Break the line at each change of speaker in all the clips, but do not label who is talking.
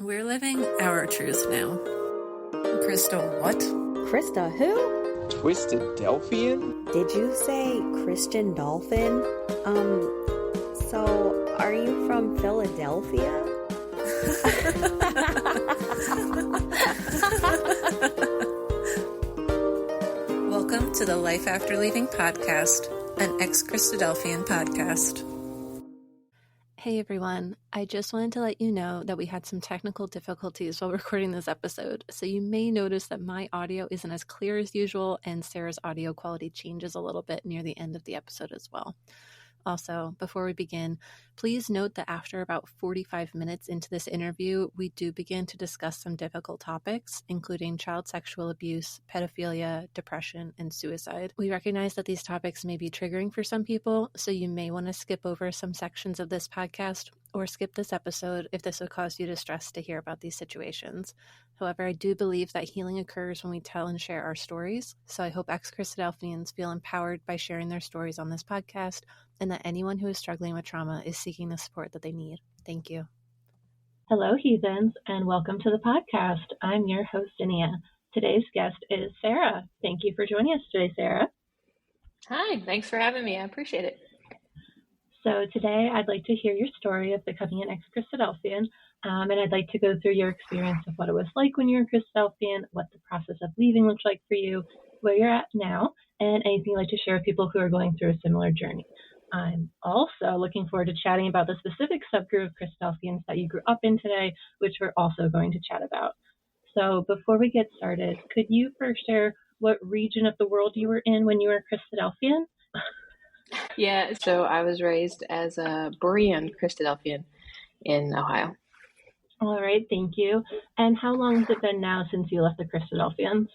We're living our truth now. Crystal, what?
Krista who?
Christadelphian?
Did you say Christian Dolphin? So are you from Philadelphia?
Welcome to the Life After Leaving podcast, an ex-Christadelphian podcast. Hey everyone, I just wanted to let you know that we had some technical difficulties while recording this episode, so you may notice that my audio isn't as clear as usual and Sarah's audio quality changes a little bit near the end of the episode as well. Also, before we begin, please note that after about 45 minutes into this interview, we do begin to discuss some difficult topics, including child sexual abuse, pedophilia, depression, and suicide. We recognize that these topics may be triggering for some people, so you may want to skip over some sections of this podcast or skip this episode if this would cause you distress to hear about these situations. However, I do believe that healing occurs when we tell and share our stories, so I hope ex-Christadelphians feel empowered by sharing their stories on this podcast, and that anyone who is struggling with trauma is seeking the support that they need. Thank you.
Hello, heathens, and welcome to the podcast. I'm your host, Inia. Today's guest is Sarah. Thank you for joining us today, Sarah.
Hi, thanks for having me. I appreciate it.
So today I'd like to hear your story of becoming an ex-Christadelphian, and I'd like to go through your experience of what it was like when you were a Christadelphian, what the process of leaving looked like for you, where you're at now, and anything you'd like to share with people who are going through a similar journey. I'm also looking forward to chatting about the specific subgroup of Christadelphians that you grew up in today, which we're also going to chat about. So before we get started, could you first share what region of the world you were in when you were a Christadelphian?
Yeah, so I was raised as a Berean Christadelphian in Ohio.
All right, thank you. And how long has it been now since you left the Christadelphians?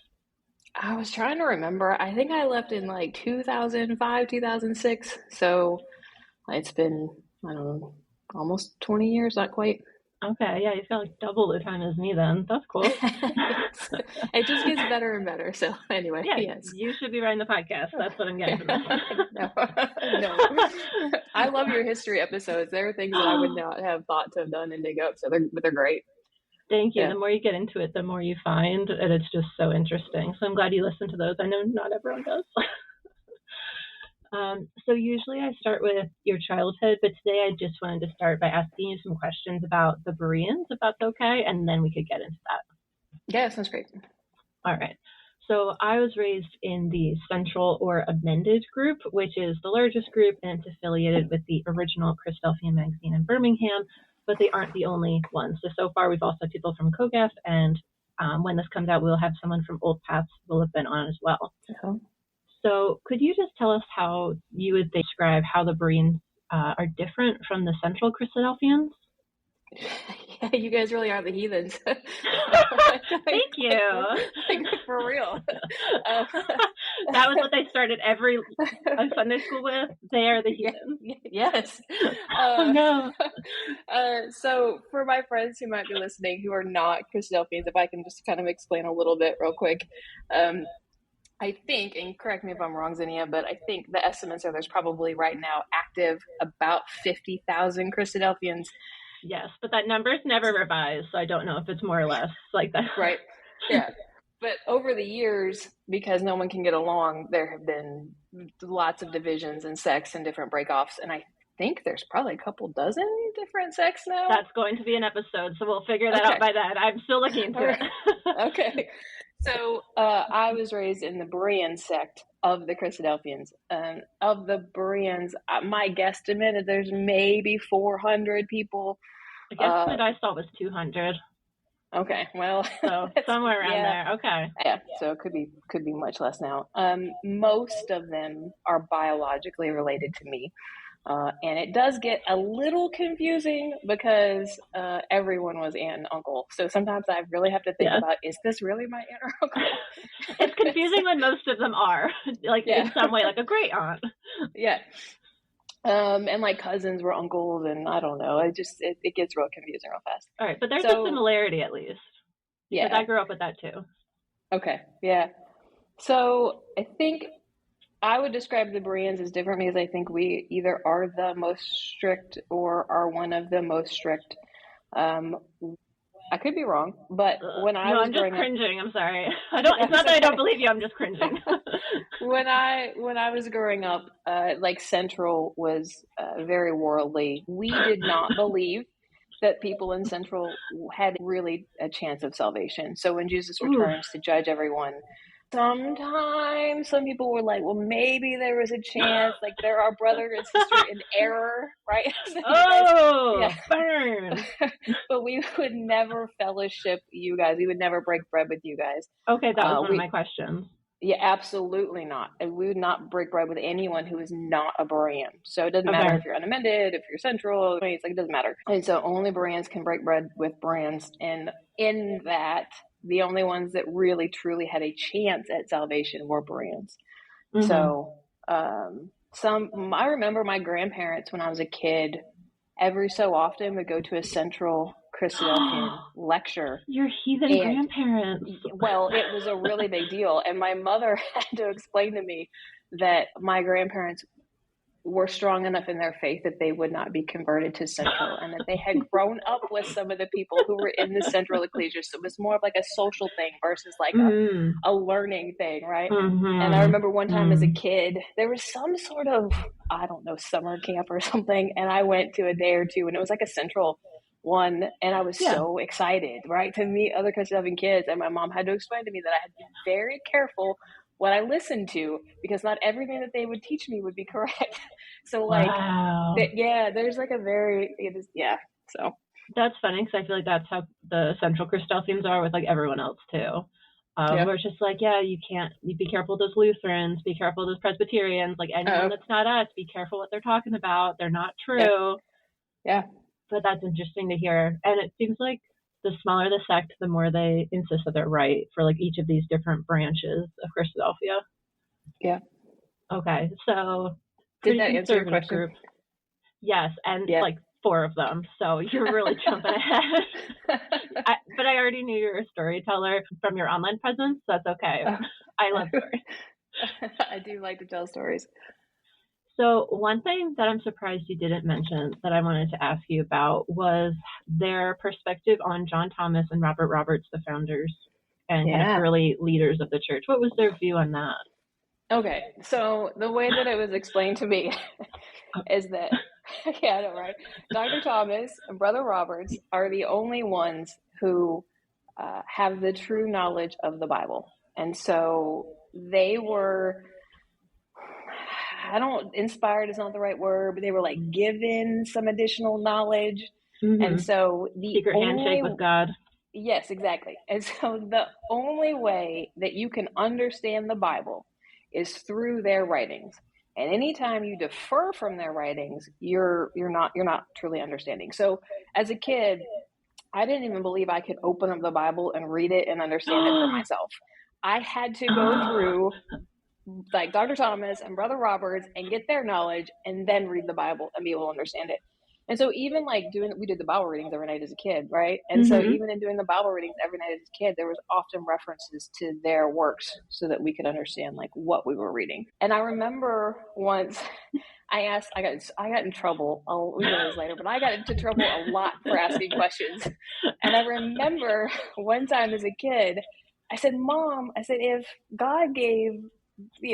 I was trying to remember. I think I left in like 2005, 2006. So it's been, I don't know, almost 20 years, not quite.
Okay, yeah, you've got like double the time as me then. That's cool.
It just gets better and better. So anyway,
yeah,
yes.
You should be writing the podcast. That's what I'm getting from this.
No. I love your history episodes. There are things that I would not have thought to have done and dig up. So they're great.
Thank you.
Yeah.
The more you get into it, the more you find, and it's just so interesting. So I'm glad you listen to those. I know not everyone does. So usually I start with your childhood, but today I just wanted to start by asking you some questions about the Bereans, if that's okay, and then we could get into that.
Yeah, sounds great.
All right. So I was raised in the Central or Amended group, which is the largest group, and it's affiliated with the original Christadelphian magazine in Birmingham, but they aren't the only ones. So far we've also had people from COGAF, and when this comes out, we'll have someone from Old Paths will have been on as well.
Uh-huh.
So could you just tell us how you would describe how the Bereans are different from the Central Christadelphians?
Yeah, you guys really are the heathens.
Thank you.
For real.
That was what they started every Sunday school with. They are the heathens.
Yes.
Oh, no.
So for my friends who might be listening who are not Christadelphians, if I can just kind of explain a little bit real quick. I think, and correct me if I'm wrong, Zinnia, but I think the estimates are there's probably right now active about 50,000 Christadelphians.
Yes, but that number is never revised, so I don't know if it's more or less like that.
Right. Yeah. But over the years, because no one can get along, there have been lots of divisions and sects and different breakoffs. And I think there's probably a couple dozen different sects now.
That's going to be an episode, so we'll figure that out by then. I'm still looking into it.
Okay. So I was raised in the Berean sect of the Christadelphians. Of the Bereans, my guesstimate is there's maybe 400 people.
I guess what I saw was 200.
Okay, well,
so somewhere around there. Okay.
Yeah, so it could be much less now. Most of them are biologically related to me. And it does get a little confusing because everyone was aunt and uncle. So sometimes I really have to think about, is this really my aunt or uncle?
It's confusing when most of them are, in some way, like a great aunt.
Yeah. And like cousins were uncles, and I don't know. It gets real confusing real fast.
All right, but there's a similarity at least.
Yeah.
Because I grew up with that too.
Okay, yeah. So I think I would describe the Bereans as different because I think we either are the most strict or are one of the most strict. I could be wrong, but when I was
I'm just
growing
cringing. I'm sorry. It's not that I don't believe you. I'm just cringing.
when I was growing up, like Central was very worldly. We did not believe that people in Central had really a chance of salvation. So when Jesus returns to judge everyone, sometimes some people were like, well, maybe there was a chance, like they're our brother and sister in error, right? So
burn.
But we would never fellowship you guys. We would never break bread with you guys.
Okay, that was one of my questions.
Yeah, absolutely not. And we would not break bread with anyone who is not a Berean. So it doesn't matter if you're unamended, if you're Central, it's like, it doesn't matter. And so only Bereans can break bread with Bereans. And in that, the only ones that really, truly had a chance at salvation were Bereans. Mm-hmm. So I remember my grandparents when I was a kid, every so often would go to a Central Christadelphian lecture.
Your heathen grandparents.
Well, it was a really big deal. And my mother had to explain to me that my grandparents were strong enough in their faith that they would not be converted to Central, and that they had grown up with some of the people who were in the Central ecclesia. So it was more of like a social thing versus like a learning thing, right? Mm-hmm. And I remember one time as a kid, there was some sort of, I don't know, summer camp or something, and I went to a day or two, and it was like a Central one, and I was so excited, right, to meet other Christadelphian kids. And my mom had to explain to me that I had to be very careful what I listened to, because not everything that they would teach me would be correct. So like, there's like so.
That's funny, because I feel like that's how the Central Christadelphians are with like everyone else too. Where it's just like, you be careful with those Lutherans, be careful with those Presbyterians, like anyone that's not us, be careful what they're talking about. They're not true.
Yeah.
But that's interesting to hear. And it seems like the smaller the sect, the more they insist that they're right for like each of these different branches of Christadelphia.
Yeah.
Okay. So
did that answer your question?
Group. Yes. And like 4 of them. So you're really jumping ahead. But I already knew you were a storyteller from your online presence. So that's okay. I love stories.
I do like to tell stories.
So one thing that I'm surprised you didn't mention that I wanted to ask you about was their perspective on John Thomas and Robert Roberts, the founders and kind of early leaders of the church. What was their view on that?
Okay, so the way that it was explained to me is that, I know, right? Dr. Thomas and Brother Roberts are the only ones who have the true knowledge of the Bible. And so they were... inspired is not the right word, but they were like given some additional knowledge. Mm-hmm. And so the
secret handshake with God.
Yes, exactly. And so the only way that you can understand the Bible is through their writings. And anytime you defer from their writings, you're not truly understanding. So as a kid, I didn't even believe I could open up the Bible and read it and understand it for myself. I had to go through like Dr. Thomas and Brother Roberts and get their knowledge and then read the Bible and be able to understand it. And so even like we did the Bible readings every night as a kid, right? And so even in doing the Bible readings every night as a kid, there was often references to their works so that we could understand like what we were reading. And I remember once I got in trouble. I'll read this later, but I got into trouble a lot for asking questions. And I remember one time as a kid, I said, Mom, if God gave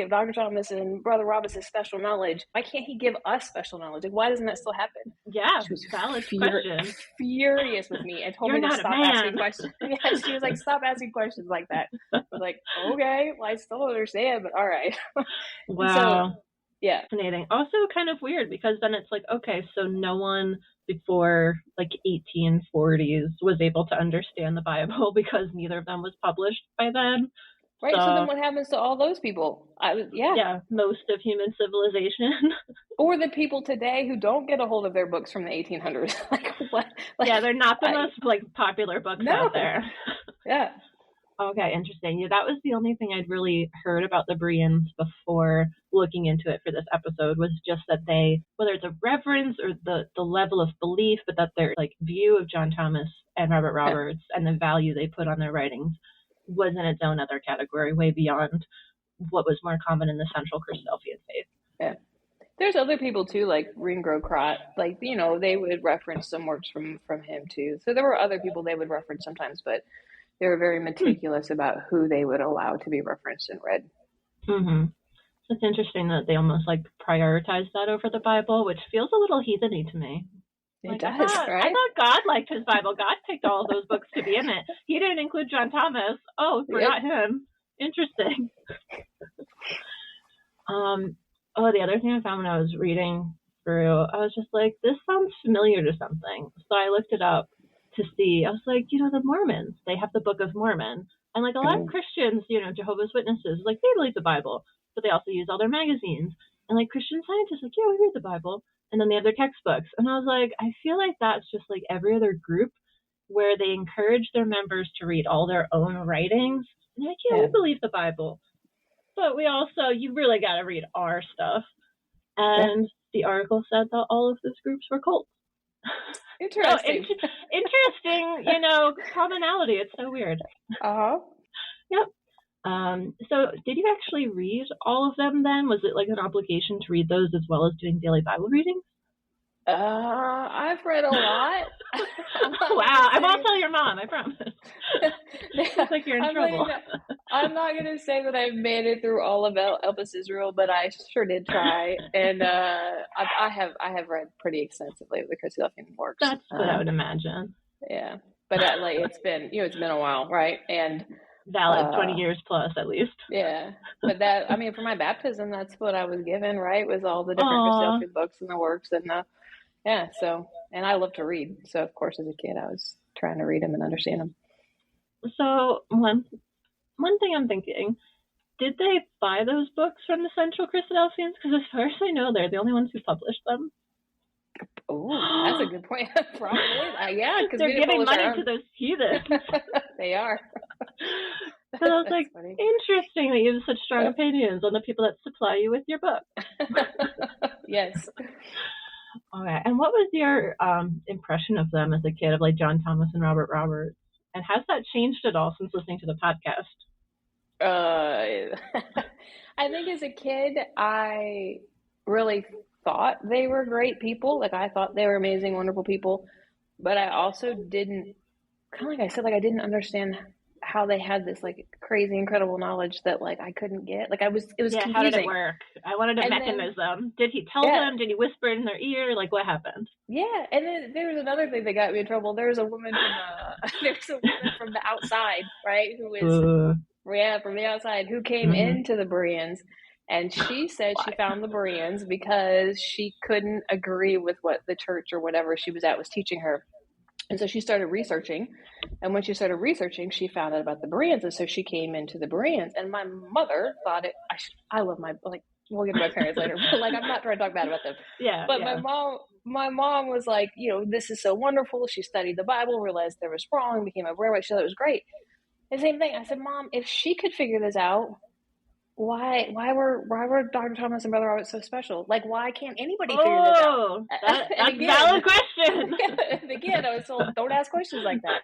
Dr. Thomas and Brother Roberts special knowledge, why can't he give us special knowledge? Like, why doesn't that still happen?
Yeah, she was valid question.
Furious with me and told me to stop asking questions. Yeah, she was like, stop asking questions like that. I was like, okay, well, I still don't understand, but all right.
Wow.
So, yeah.
Fascinating. Also kind of weird, because then it's like, okay, so no one before like 1840s was able to understand the Bible because neither of them was published by then.
Right, so then what happens to all those people?
Yeah, most of human civilization.
Or the people today who don't get a hold of their books from the 1800s. Like, what? Like,
yeah, they're not the most like popular books out there.
Yeah.
Okay, interesting. Yeah, that was the only thing I'd really heard about the Bereans before looking into it for this episode, was just that they, whether it's a reverence or the level of belief, but that their like view of John Thomas and Robert Roberts and the value they put on their writings was in its own other category, way beyond what was more common in the Central Christadelphian faith.
Yeah. There's other people too, like Ringrokraut, like, they would reference some works from him too. So there were other people they would reference sometimes, but they were very meticulous about who they would allow to be referenced and read.
Mm-hmm. So it's interesting that they almost like prioritize that over the Bible, which feels a little heatheny to me.
It does, right?
I thought God liked his Bible. God picked all of those books to be in it. He didn't include John Thomas. Oh, forgot him. Interesting. The other thing I found when I was reading through, I was just like, this sounds familiar to something. So I looked it up to see. I was like, the Mormons, they have the Book of Mormon. And like a lot of Christians, Jehovah's Witnesses, like they believe the Bible, but they also use all their magazines. And like Christian Scientists, like, yeah, we read the Bible. And then they have their textbooks. And I was like, I feel like that's just like every other group where they encourage their members to read all their own writings. And they're like, yeah, we believe the Bible. But we also, you really got to read our stuff. And the article said that all of those groups were cults.
Interesting.
So, interesting, commonality. It's so weird.
Uh-huh.
Yep. So did you actually read all of them then? Was it like an obligation to read those as well as doing daily Bible readings?
I've read a lot.
Wow, I won't tell your mom, I promise. It's like you're in trouble.
I'm not going to say that I've made it through all of Elpis Israel, but I sure did try. And I have read pretty extensively of the Christadelphian works.
That's what I would imagine.
Yeah, but it's been a while, right? And
valid 20 years plus at least.
Yeah, but for my baptism, that's what I was given, right? Was all the different Christadelphian books and the works and so, and I love to read. So of course, as a kid, I was trying to read them and understand them.
So one thing I'm thinking, did they buy those books from the Central Christadelphians? Because as far as I know, they're the only ones who published them.
Oh, that's a good point. Probably, yeah, because
they're giving money to those heathens.
They are.
So I was like, funny. Interesting that you have such strong opinions on the people that supply you with your book.
Yes.
Okay. And what was your impression of them as a kid, of like John Thomas and Robert Roberts? And has that changed at all since listening to the podcast?
I think as a kid, I really thought they were great people. Like, I thought they were amazing, wonderful people. But I also didn't, kind of like I said, like I didn't understand how they had this like crazy, incredible knowledge that like I couldn't get. Like it was confusing.
How did it work? I wanted a mechanism. Did he tell them? Did he whisper in their ear? Like what happened?
Yeah, and then there was another thing that got me in trouble. There's a woman from the outside, right? Who is from the outside, who came into the Bereans, and she said she found the Bereans because she couldn't agree with what the church or whatever she was at was teaching her. And so she started researching, and when she started researching, she found out about the Bereans, and so she came into the Bereans. And my mother thought I love my, like, we'll get to my parents later, but like, I'm not trying to talk bad about them.
Yeah.
But my mom was like, this is so wonderful. She studied the Bible, realized there was wrong, became a Berean. She thought it was great. The same thing. I said, Mom, if she could figure this out, why were Dr. Thomas and Brother Robert so special? Like, why can't anybody figure this out?
That's a valid question.
And again, I was told, don't ask questions like that.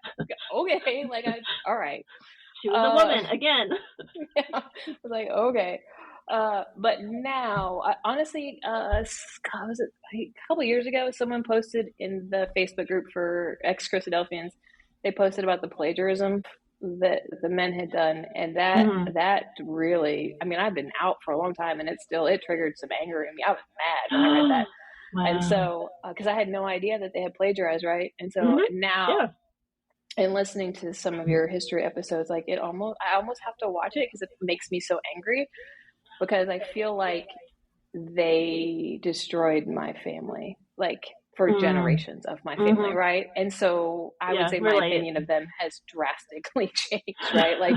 Okay, like, all right.
She was a woman, again.
Yeah, I was like, okay. But now, honestly, was it a couple of years ago, someone posted in the Facebook group for ex-Christadelphians, they posted about the plagiarism that the men had done, and that really, I mean, I've been out for a long time, and it triggered some anger in me. I was mad when I read that. Wow. And so because I had no idea that they had plagiarized, right? And so now in listening to some of your history episodes, like I almost have to watch it because it makes me so angry, because I feel like they destroyed my family, like for generations of my family, right? And so I would say my opinion of them has drastically changed, right? Like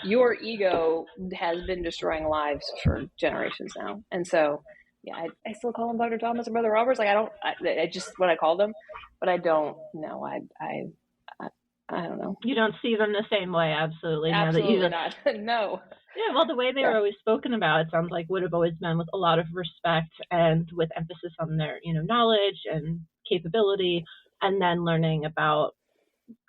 your ego has been destroying lives for generations now. And so, yeah, I still call them Dr. Thomas and Brother Roberts. Like I just what I call them, but I don't know. I don't know.
You don't see them the same way, absolutely.
Absolutely not. No.
Yeah, well, the way they were always spoken about, it sounds like would have always been with a lot of respect and with emphasis on their, knowledge and capability, and then learning about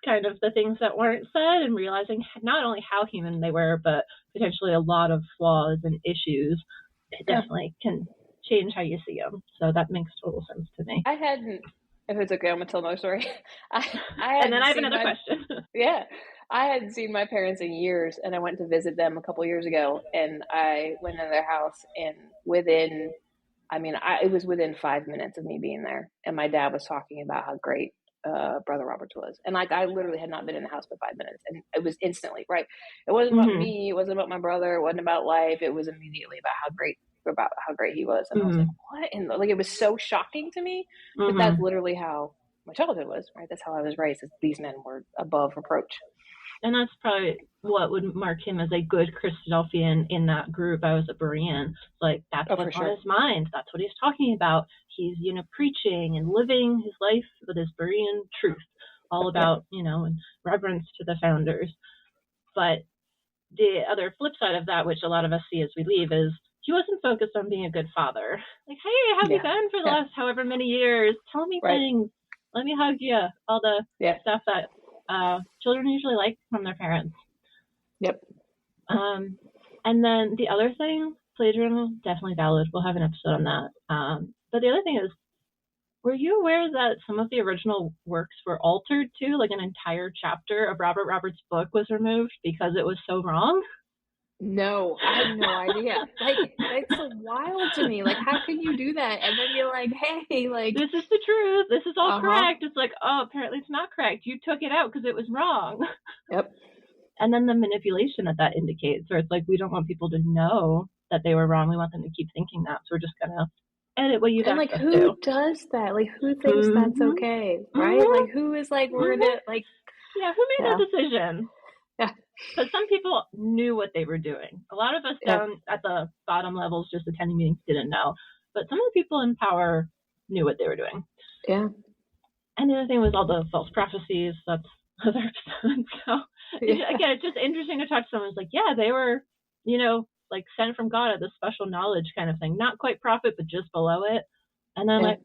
kind of the things that weren't said and realizing not only how human they were, but potentially a lot of flaws and issues. It definitely can change how you see them. So that makes total sense to me.
I hadn't, if it's okay, I'm going to tell another story.
And then I have another question.
Yeah. I hadn't seen my parents in years, and I went to visit them a couple years ago, and I went into their house, and it was within 5 minutes of me being there, and my dad was talking about how great Brother Roberts was. And like, I literally had not been in the house for 5 minutes, and it was instantly, right? It wasn't about me. It wasn't about my brother. It wasn't about life. It was immediately about how great he was. And I was like, what? And like, it was so shocking to me, but that's literally how my childhood was, right? That's how I was raised. These men were above reproach.
And that's probably what would mark him as a good Christadelphian in that group. I was a Berean. Like, that's what's on his mind. That's what he's talking about. He's, preaching and living his life with his Berean truth, all about, and reverence to the founders. But the other flip side of that, which a lot of us see as we leave, is he wasn't focused on being a good father. Like, hey, how have you been for the last however many years? Tell me things. Let me hug you. All the stuff that children usually like from their parents.
Yep.
And then the other thing, plagiarism, definitely valid. We'll have an episode on that. But the other thing is, were you aware that some of the original works were altered too? Like an entire chapter of Robert Roberts' book was removed because it was so wrong?
No, I had no idea. Like, it's so wild to me. Like, how can you do that? And then you're like, hey, like,
this is the truth. This is all correct. It's like, oh, apparently it's not correct. You took it out because it was wrong.
Yep.
And then the manipulation that indicates, where it's like, we don't want people to know that they were wrong. We want them to keep thinking that. So we're just going to edit what you got.
And like, who does that? Like, who thinks that's okay? Right? Like, who is like, we're going to, like,
yeah, who made that decision? Yeah. But some people knew what they were doing. A lot of us down at the bottom levels, just attending meetings, didn't know. But some of the people in power knew what they were doing.
Yeah.
And the other thing was all the false prophecies. That's other episodes. So, again, it's just interesting to talk to someone who's like, yeah, they were, like sent from God at this special knowledge kind of thing. Not quite prophet, but just below it. And then like,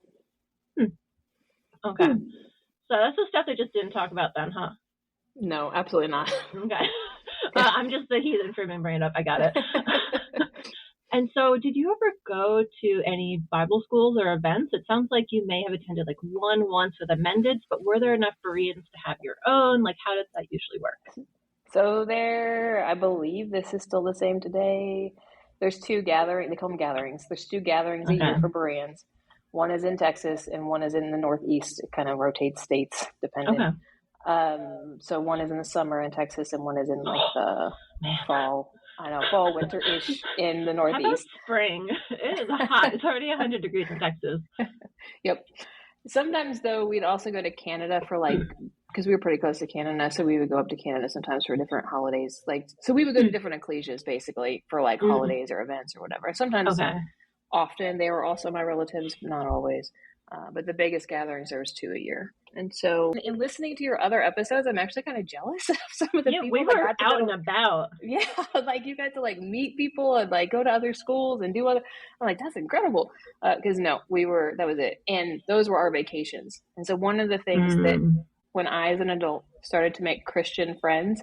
okay. So that's the stuff they just didn't talk about then, huh?
No, absolutely not.
Okay. I'm just the heathen for bringing it up. I got it. And so did you ever go to any Bible schools or events? It sounds like you may have attended like one once with Amendeds, but were there enough Bereans to have your own? Like, how does that usually work?
So I believe this is still the same today. There's two gatherings. They call them gatherings. There's two gatherings a year for Bereans. One is in Texas and one is in the Northeast. It kind of rotates states depending. Okay. So one is in the summer in Texas and one is in like the fall. I know, fall, winter-ish in the Northeast.
How about spring? It is hot. It's already 100 degrees in Texas.
Yep. Sometimes, though, we'd also go to Canada for like, because we were pretty close to Canada, so we would go up to Canada sometimes for different holidays. Like, so we would go to different ecclesias, basically, for like holidays or events or whatever. Sometimes, often, they were also my relatives, not always. But the biggest gatherings, there was 2 a year. And so in listening to your other episodes, I'm actually kind of jealous of some of the people.
We were out and about.
Yeah, like you got to like meet people and like go to other schools and do other. I'm like, that's incredible. Because that was it. And those were our vacations. And so one of the things that when I, as an adult, started to make Christian friends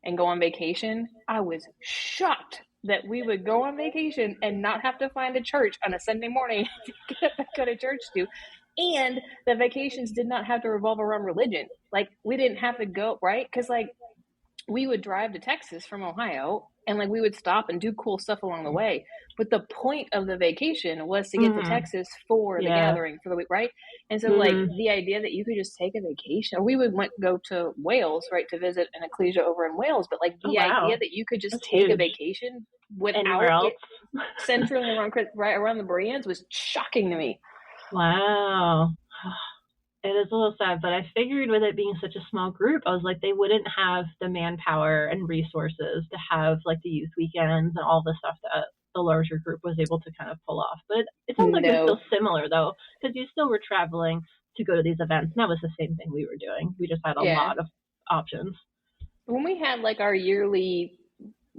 and go on vacation, I was shocked that we would go on vacation and not have to find a church on a Sunday morning to go to church to. And the vacations did not have to revolve around religion. Like, we didn't have to go, right? Because, like, we would drive to Texas from Ohio and, like, we would stop and do cool stuff along the way. But the point of the vacation was to get to Texas for the gathering for the week, right? And so, like, the idea that you could just take a vacation, or we would go to Wales, right, to visit an ecclesia over in Wales. But, like, the idea that you could just take a vacation without it centering around the Bereans was shocking to me.
Wow. It is a little sad, but I figured with it being such a small group, I was like, they wouldn't have the manpower and resources to have like the youth weekends and all the stuff that the larger group was able to kind of pull off. But it sounds like it's still similar though, because you still were traveling to go to these events. And that was the same thing we were doing. We just had a lot of options.
When we had like our yearly,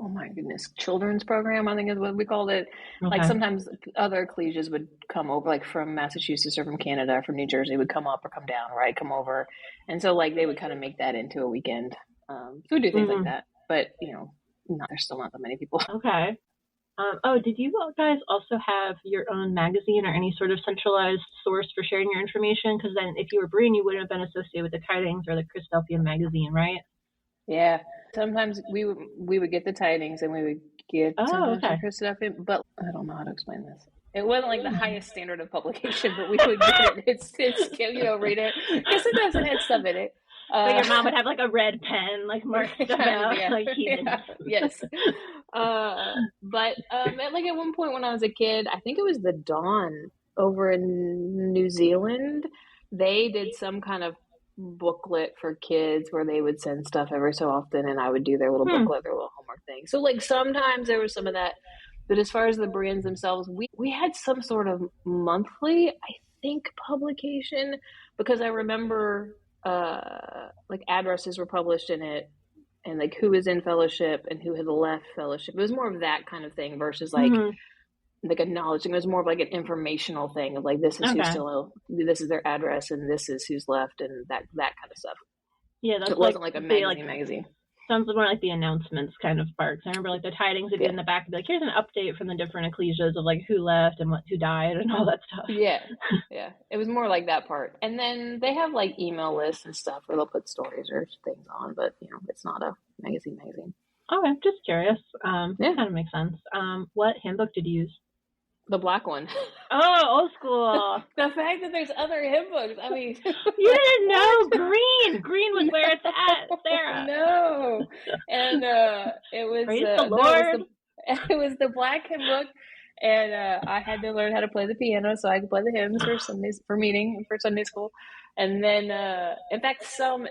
oh my goodness, children's program, I think is what we called it. Okay. Like sometimes other ecclesias would come over, like from Massachusetts or from Canada or from New Jersey would come up or come down, right? Come over. And so like they would kind of make that into a weekend. So we do things like that. But, there's still not that many people.
Okay. Did you guys also have your own magazine or any sort of centralized source for sharing your information? Because then if you were Berean, you wouldn't have been associated with the Tidings or the Christadelphian magazine, right?
Yeah. Sometimes we would get the tidings and we would get sometimes
okay.
the Christadelphian, but I don't know how to explain this. It wasn't like the highest standard of publication, but we would get it. It's read it. Because sometimes it had stuff in it.
But your mom would have like a red pen, like mark stuff out, like he did.
Yes. But like at one point when I was a kid, I think it was the Dawn over in New Zealand, they did some kind of booklet for kids where they would send stuff every so often, and I would do their little booklet, their little homework thing. So like sometimes there was some of that, but as far as the Bereans themselves, we had some sort of monthly, I think, publication, because I remember like addresses were published in it, and like who was in fellowship and who had left fellowship. It was more of that kind of thing versus like like acknowledging. It was more of like an informational thing of like, this is who's still, this is their address, and this is who's left, and that kind of stuff.
Yeah, that's
so it wasn't like a magazine.
Sounds more like the announcements kind of part. I remember like the tidings would be in the back, and be like, here's an update from the different ecclesias of like who left and who died and all that stuff.
Yeah. It was more like that part. And then they have like email lists and stuff where they'll put stories or things on, but it's not a magazine.
Okay, just curious. Kind of makes sense. What hymn book did you use?
The black one.
Oh, old school.
The fact that there's other hymn books. I mean,
you didn't know green. Green was where it's at, Sarah.
No, and it was
Praise the Lord.
It was the black hymn book, and I had to learn how to play the piano so I could play the hymns for Sunday school. And then, in fact,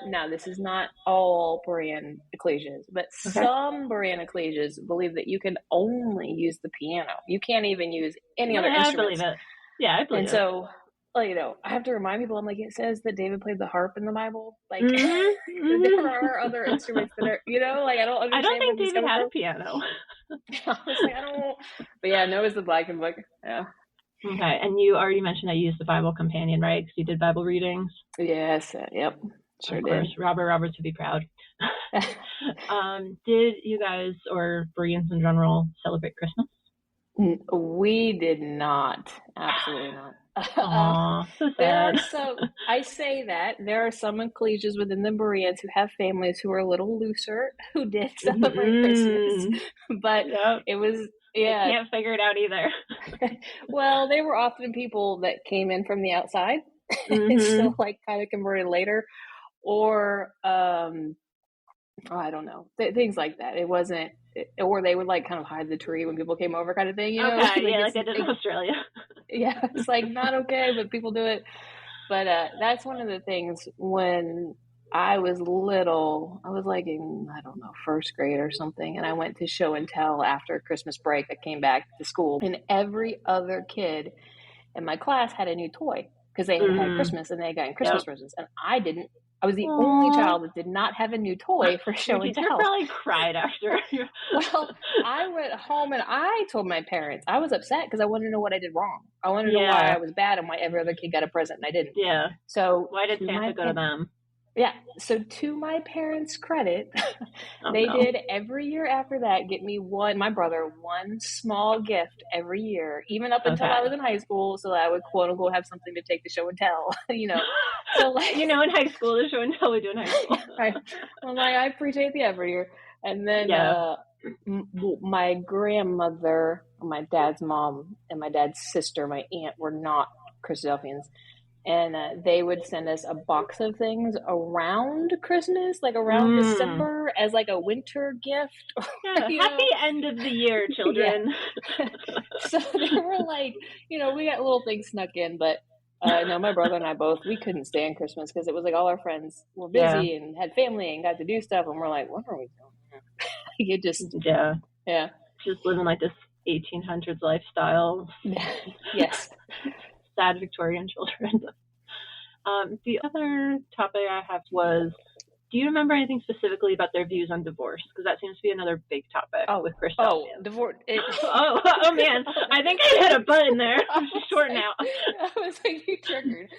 now this is not all Berean ecclesias, but some Berean ecclesias believe that you can only use the piano. You can't even use any other instruments.
I believe it. Yeah, I believe it.
And so, I have to remind people, I'm like, it says that David played the harp in the Bible. Like, there are other instruments that are, like, I don't understand.
I don't think David had a piano.
I was like, I don't. But yeah, no, it's the black and book. Yeah.
Okay, and you already mentioned that you used the Bible Companion, right? Because you did Bible readings.
Yes, yep, sure did.
Roberts would be proud. Did you guys or Bereans in general celebrate Christmas?
We did not. Absolutely not.
Aww, so sad.
I say that there are some ecclesias within the Bereans who have families who are a little looser who did celebrate Christmas, but it was. Yeah,
I can't figure it out either.
Well, they were often people that came in from the outside and still like kind of converted later, or I don't know, things like that. It wasn't, or they would like kind of hide the tree when people came over, kind of thing.
Okay, like they did in Australia.
Yeah, it's like not okay, but people do it. But that's one of the things when I was little, I was like in, I don't know, first grade or something. And I went to show and tell after Christmas break. I came back to school, and every other kid in my class had a new toy because they had Christmas and they had gotten Christmas presents. And I didn't. I was the only child that did not have a new toy for show and tell.
You probably cried after.
Well, I went home and I told my parents. I was upset because I wanted to know what I did wrong. I wanted to know why I was bad and why every other kid got a present and I didn't.
Yeah.
So
why did Santa go to them?
Yeah. So to my parents' credit, they did every year after that get me one small gift every year, even up until I was in high school, so that I would quote unquote have something to take to show and tell, So like,
in high school, the show and tell we do in high school.
Right. I'm like, I appreciate the every year. And then my grandmother, my dad's mom, and my dad's sister, my aunt, were not Christadelphians. And they would send us a box of things around Christmas, like around December, as like a winter gift.
Happy end of the year, children.
So they were like, we got little things snuck in, but no, my brother and I we couldn't stand Christmas because it was like all our friends were busy and had family and got to do stuff, and we're like, what are we doing? It just
just living like this 1800s lifestyle.
Yes.
Sad Victorian children. The other topic I have was do you remember anything specifically about their views on divorce? Because that seems to be another big topic with Christadelphians.
Divorce.
Oh man, I think I hit a button there. Short now.
I was like, you triggered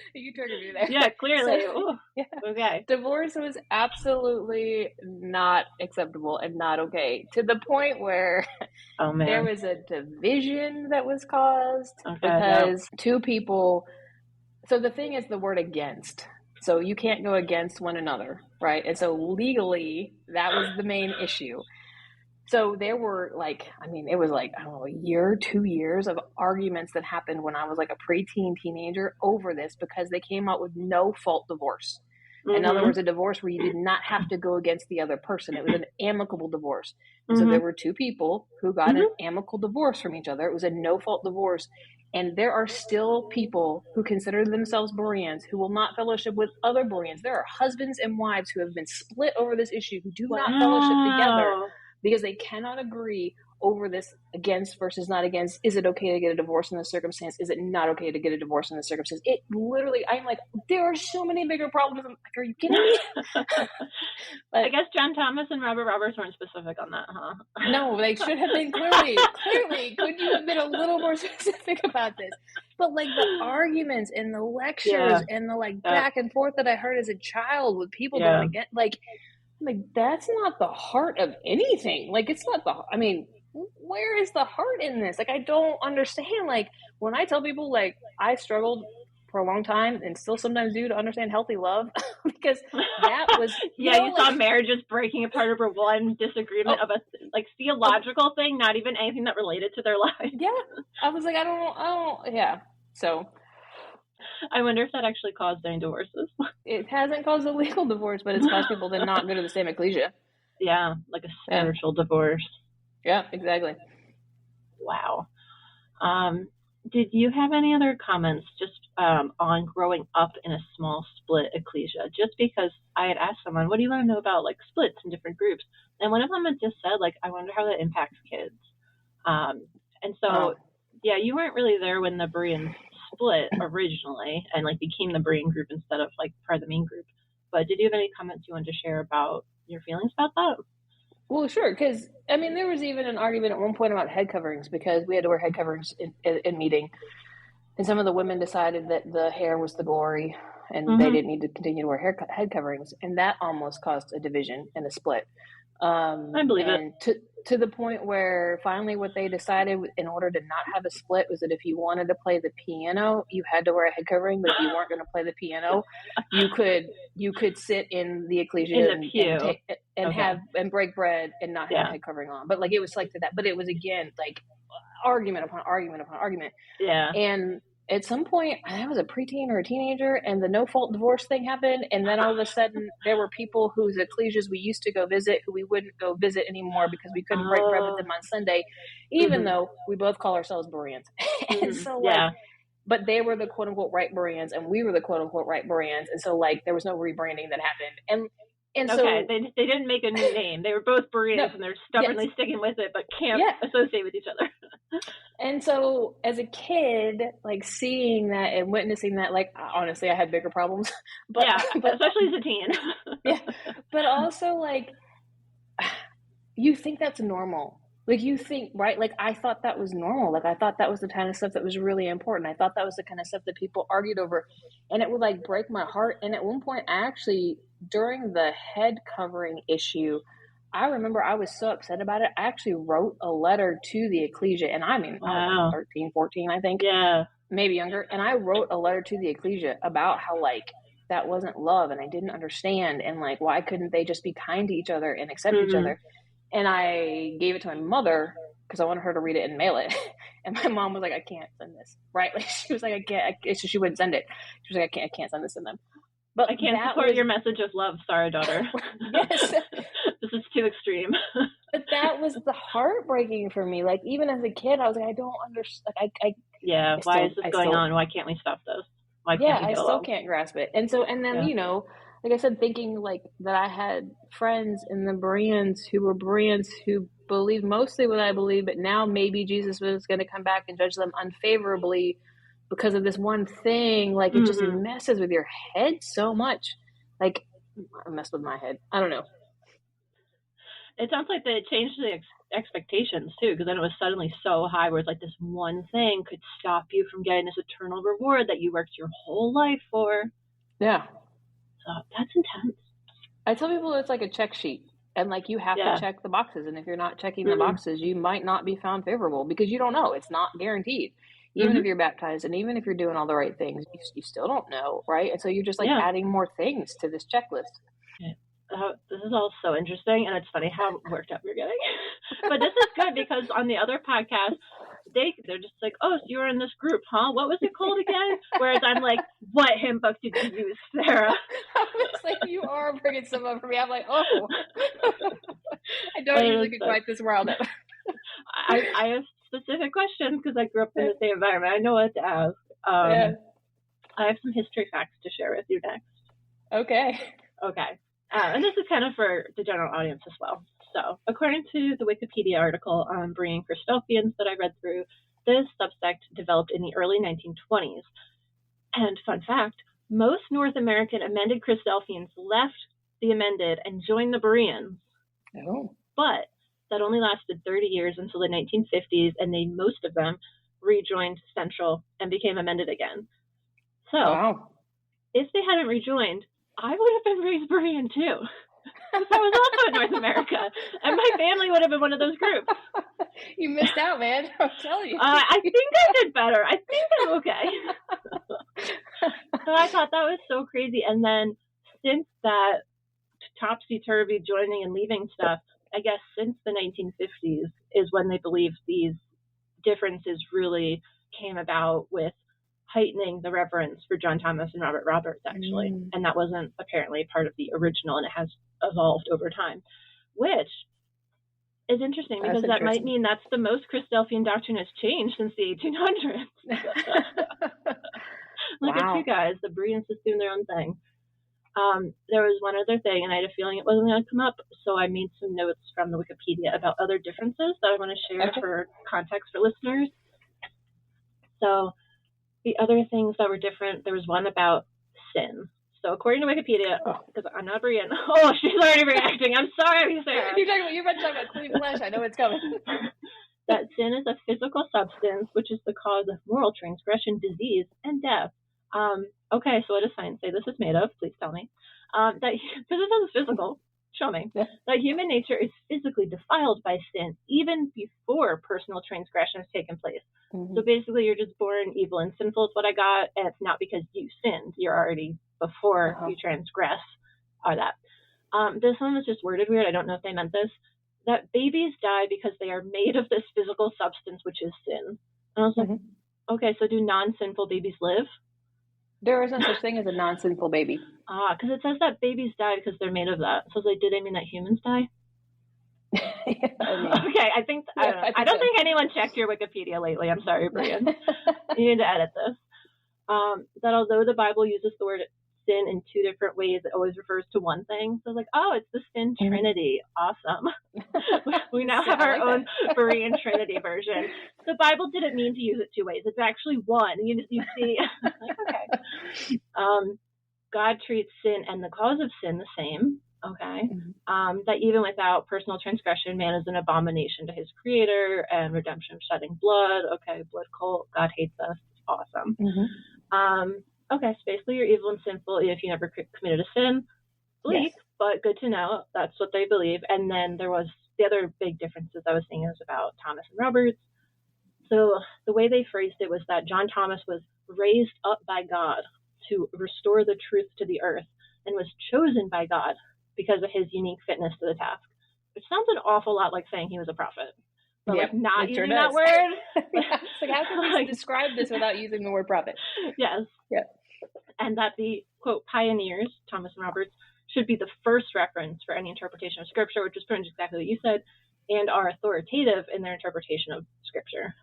me there.
Yeah, clearly.
So, yeah.
Okay.
Divorce was absolutely not acceptable and not okay, to the point where there was a division that was caused because two people. So the thing is the word against. So you can't go against one another, right? And so legally, that was the main issue. So there were it was I don't know, a year, 2 years of arguments that happened when I was like a preteen teenager over this, because they came out with no fault divorce. Mm-hmm. In other words, a divorce where you did not have to go against the other person. It was an amicable divorce. And so there were two people who got an amicable divorce from each other. It was a no fault divorce. And there are still people who consider themselves Bereans who will not fellowship with other Bereans. There are husbands and wives who have been split over this issue who do not fellowship together because they cannot agree over this against versus not against. Is it okay to get a divorce in this circumstance? Is it not okay to get a divorce in this circumstance? It literally, I'm like, there are so many bigger problems. I'm like, are you kidding me?
I guess John Thomas and Robert Roberts weren't specific on that, huh?
No, they should have been clearly. Could you have been a little more specific about this? But the arguments and the lectures and the back and forth that I heard as a child with people going against, that's not the heart of anything. It's not where is the heart in this? I don't understand. When I tell people, I struggled for a long time and still sometimes do to understand healthy love, because that was,
you saw marriages breaking apart over one disagreement of a theological thing, not even anything that related to their life.
Yeah. I was like, I don't, yeah. So
I wonder if that actually caused any divorces.
It hasn't caused a legal divorce, but it's caused people to not go to the same ecclesia.
Yeah, like a spiritual divorce.
Yeah, exactly.
Wow. Did you have any other comments just on growing up in a small split ecclesia? Just because I had asked someone, what do you want to know about splits in different groups? And one of them had just said, I wonder how that impacts kids. And so, you weren't really there when the Bereans split originally and became the Berean group instead of part of the main group. But did you have any comments you wanted to share about your feelings about that?
Well, sure, because there was even an argument at one point about head coverings, because we had to wear head coverings in meeting, and some of the women decided that the hair was the glory, and they didn't need to continue to wear head coverings, and that almost caused a division and a split.
I believe it.
To the point where finally what they decided in order to not have a split was that if you wanted to play the piano, you had to wear a head covering, but if you weren't going to play the piano, you could sit in the ecclesia and break bread and not have a head covering on. But it was to that. But it was again argument upon argument upon argument. Yeah. And at some point, I was a preteen or a teenager, and the no-fault divorce thing happened, and then all of a sudden, there were people whose ecclesias we used to go visit who we wouldn't go visit anymore because we couldn't break bread with them on Sunday, even though we both call ourselves Bereans. And so, but they were the quote-unquote right Bereans, and we were the quote-unquote right Bereans, and so, there was no rebranding that happened. And so,
they didn't make a new name. They were both Bereans, and they're stubbornly sticking with it, but can't associate with each other.
And so, as a kid, seeing that and witnessing that, honestly, I had bigger problems.
But especially as a teen.
But also, you think that's normal. You think, right? I thought that was normal. I thought that was the kind of stuff that was really important. I thought that was the kind of stuff that people argued over, and it would break my heart. And at one point, I actually, during the head covering issue, I remember I was so upset about it. I actually wrote a letter to the ecclesia, and I was 13, 14, I think. Yeah. Maybe younger. And I wrote a letter to the ecclesia about how, that wasn't love, and I didn't understand, and, why couldn't they just be kind to each other and accept each other? And I gave it to my mother because I wanted her to read it and mail it. And my mom was like, I can't send this, right? She was like, I can't. So she wouldn't send it. She was like, I can't send this to them.
But I can't support your message of love. Sorry, daughter.
Yes.
This is too extreme.
But that was the heartbreaking for me. Even as a kid, I was like, I don't understand.
Why is this going on? Why can't we stop this? Why can't we
I still can't grasp it. And so, and then, like I said, thinking that I had friends in the Bereans who were Bereans who believed mostly what I believe, but now maybe Jesus was going to come back and judge them unfavorably because of this one thing. It just messes with your head so much. messed with my head. I don't know.
It sounds like they changed the expectations too, because then it was suddenly so high where it's like this one thing could stop you from getting this eternal reward that you worked your whole life for.
Yeah.
So that's intense.
I tell people it's like a check sheet, and like you have to check the boxes, and if you're not checking the boxes, you might not be found favorable because you don't know. It's not guaranteed. Even if you're baptized and even if you're doing all the right things, you still don't know, right? And so you're just like adding more things to this checklist.
This is all so interesting, and it's funny how worked up you're getting. But this is good because on the other podcast, they're just like, oh, so you were in this group, huh? What was it called again? Whereas I'm like, what hymn book did you use, Sarah?
I was like, you are bringing some up for me. I'm like, oh. I don't usually get quite this riled up.
I have specific questions because I grew up in the same environment. I know what to ask. I have some history facts to share with you next.
Okay.
And this is kind of for the general audience as well. So, according to the Wikipedia article on Berean Christadelphians that I read through, this subsect developed in the early 1920s. And fun fact, most North American amended Christadelphians left the amended and joined the Bereans.
Oh.
But that only lasted 30 years until the 1950s, and most of them rejoined Central and became amended again. So, if they hadn't rejoined, I would have been raised Berean too. Because I was also in North America, and my family would have been one of those groups.
You missed out, man. I'm telling you.
I think I did better. I think I'm okay. So I thought that was so crazy. And then since that topsy-turvy joining and leaving stuff, I guess since the 1950s is when they believe these differences really came about with heightening the reverence for John Thomas and Robert Roberts, actually. And that wasn't apparently part of the original, and it has evolved over time, which is interesting because that might mean that's the most Christadelphian doctrine has changed since the 1800s. Look at you guys. The Bereans just doing their own thing. There was one other thing, and I had a feeling it wasn't going to come up, so I made some notes from the Wikipedia about other differences that I want to share for context for listeners. So the other things that were different, there was one about sin. So according to Wikipedia, because I'm not Berean. Oh, she's already reacting. I'm sorry, Sarah.
You're about to talk about clean flesh. I know it's coming.
That sin is a physical substance, which is the cause of moral transgression, disease, and death. Okay, so what does science say this is made of? Please tell me. Because it says physical. Show me. That human nature is physically defiled by sin even before personal transgression has taken place. So basically, you're just born evil and sinful is what I got, and it's not because you sinned. You're already before you transgress, or that. This one was just worded weird. I don't know if they meant this. That babies die because they are made of this physical substance, which is sin. And I was like, okay, so do non-sinful babies live?
There is no such thing as a non-sinful baby.
Because it says that babies die because they're made of that. So do they mean that humans die? Okay, I don't think anyone checked your Wikipedia lately. I'm sorry, Berean. You need to edit this. That although the Bible uses the word sin in two different ways, it always refers to one thing. So like, it's the sin trinity. Awesome. We now have our own Berean Trinity version. The Bible didn't mean to use it two ways. It's actually one. You see, okay. God treats sin and the cause of sin the same. Okay. That even without personal transgression, man is an abomination to his creator, and redemption shedding blood. Okay, blood cult. God hates us. Awesome. Okay, so basically you're evil and sinful if you never committed a sin. Bleak, but good to know. That's what they believe. And then there was the other big differences I was seeing is about Thomas and Roberts. So the way they phrased it was that John Thomas was raised up by God to restore the truth to the earth and was chosen by God because of his unique fitness to the task, which sounds an awful lot like saying he was a prophet. But not using that word.
Like, how can you describe this without using the word prophet?
Yes. Yeah. And that the, quote, pioneers, Thomas and Roberts, should be the first reference for any interpretation of Scripture, which is pretty much exactly what you said, and are authoritative in their interpretation of Scripture.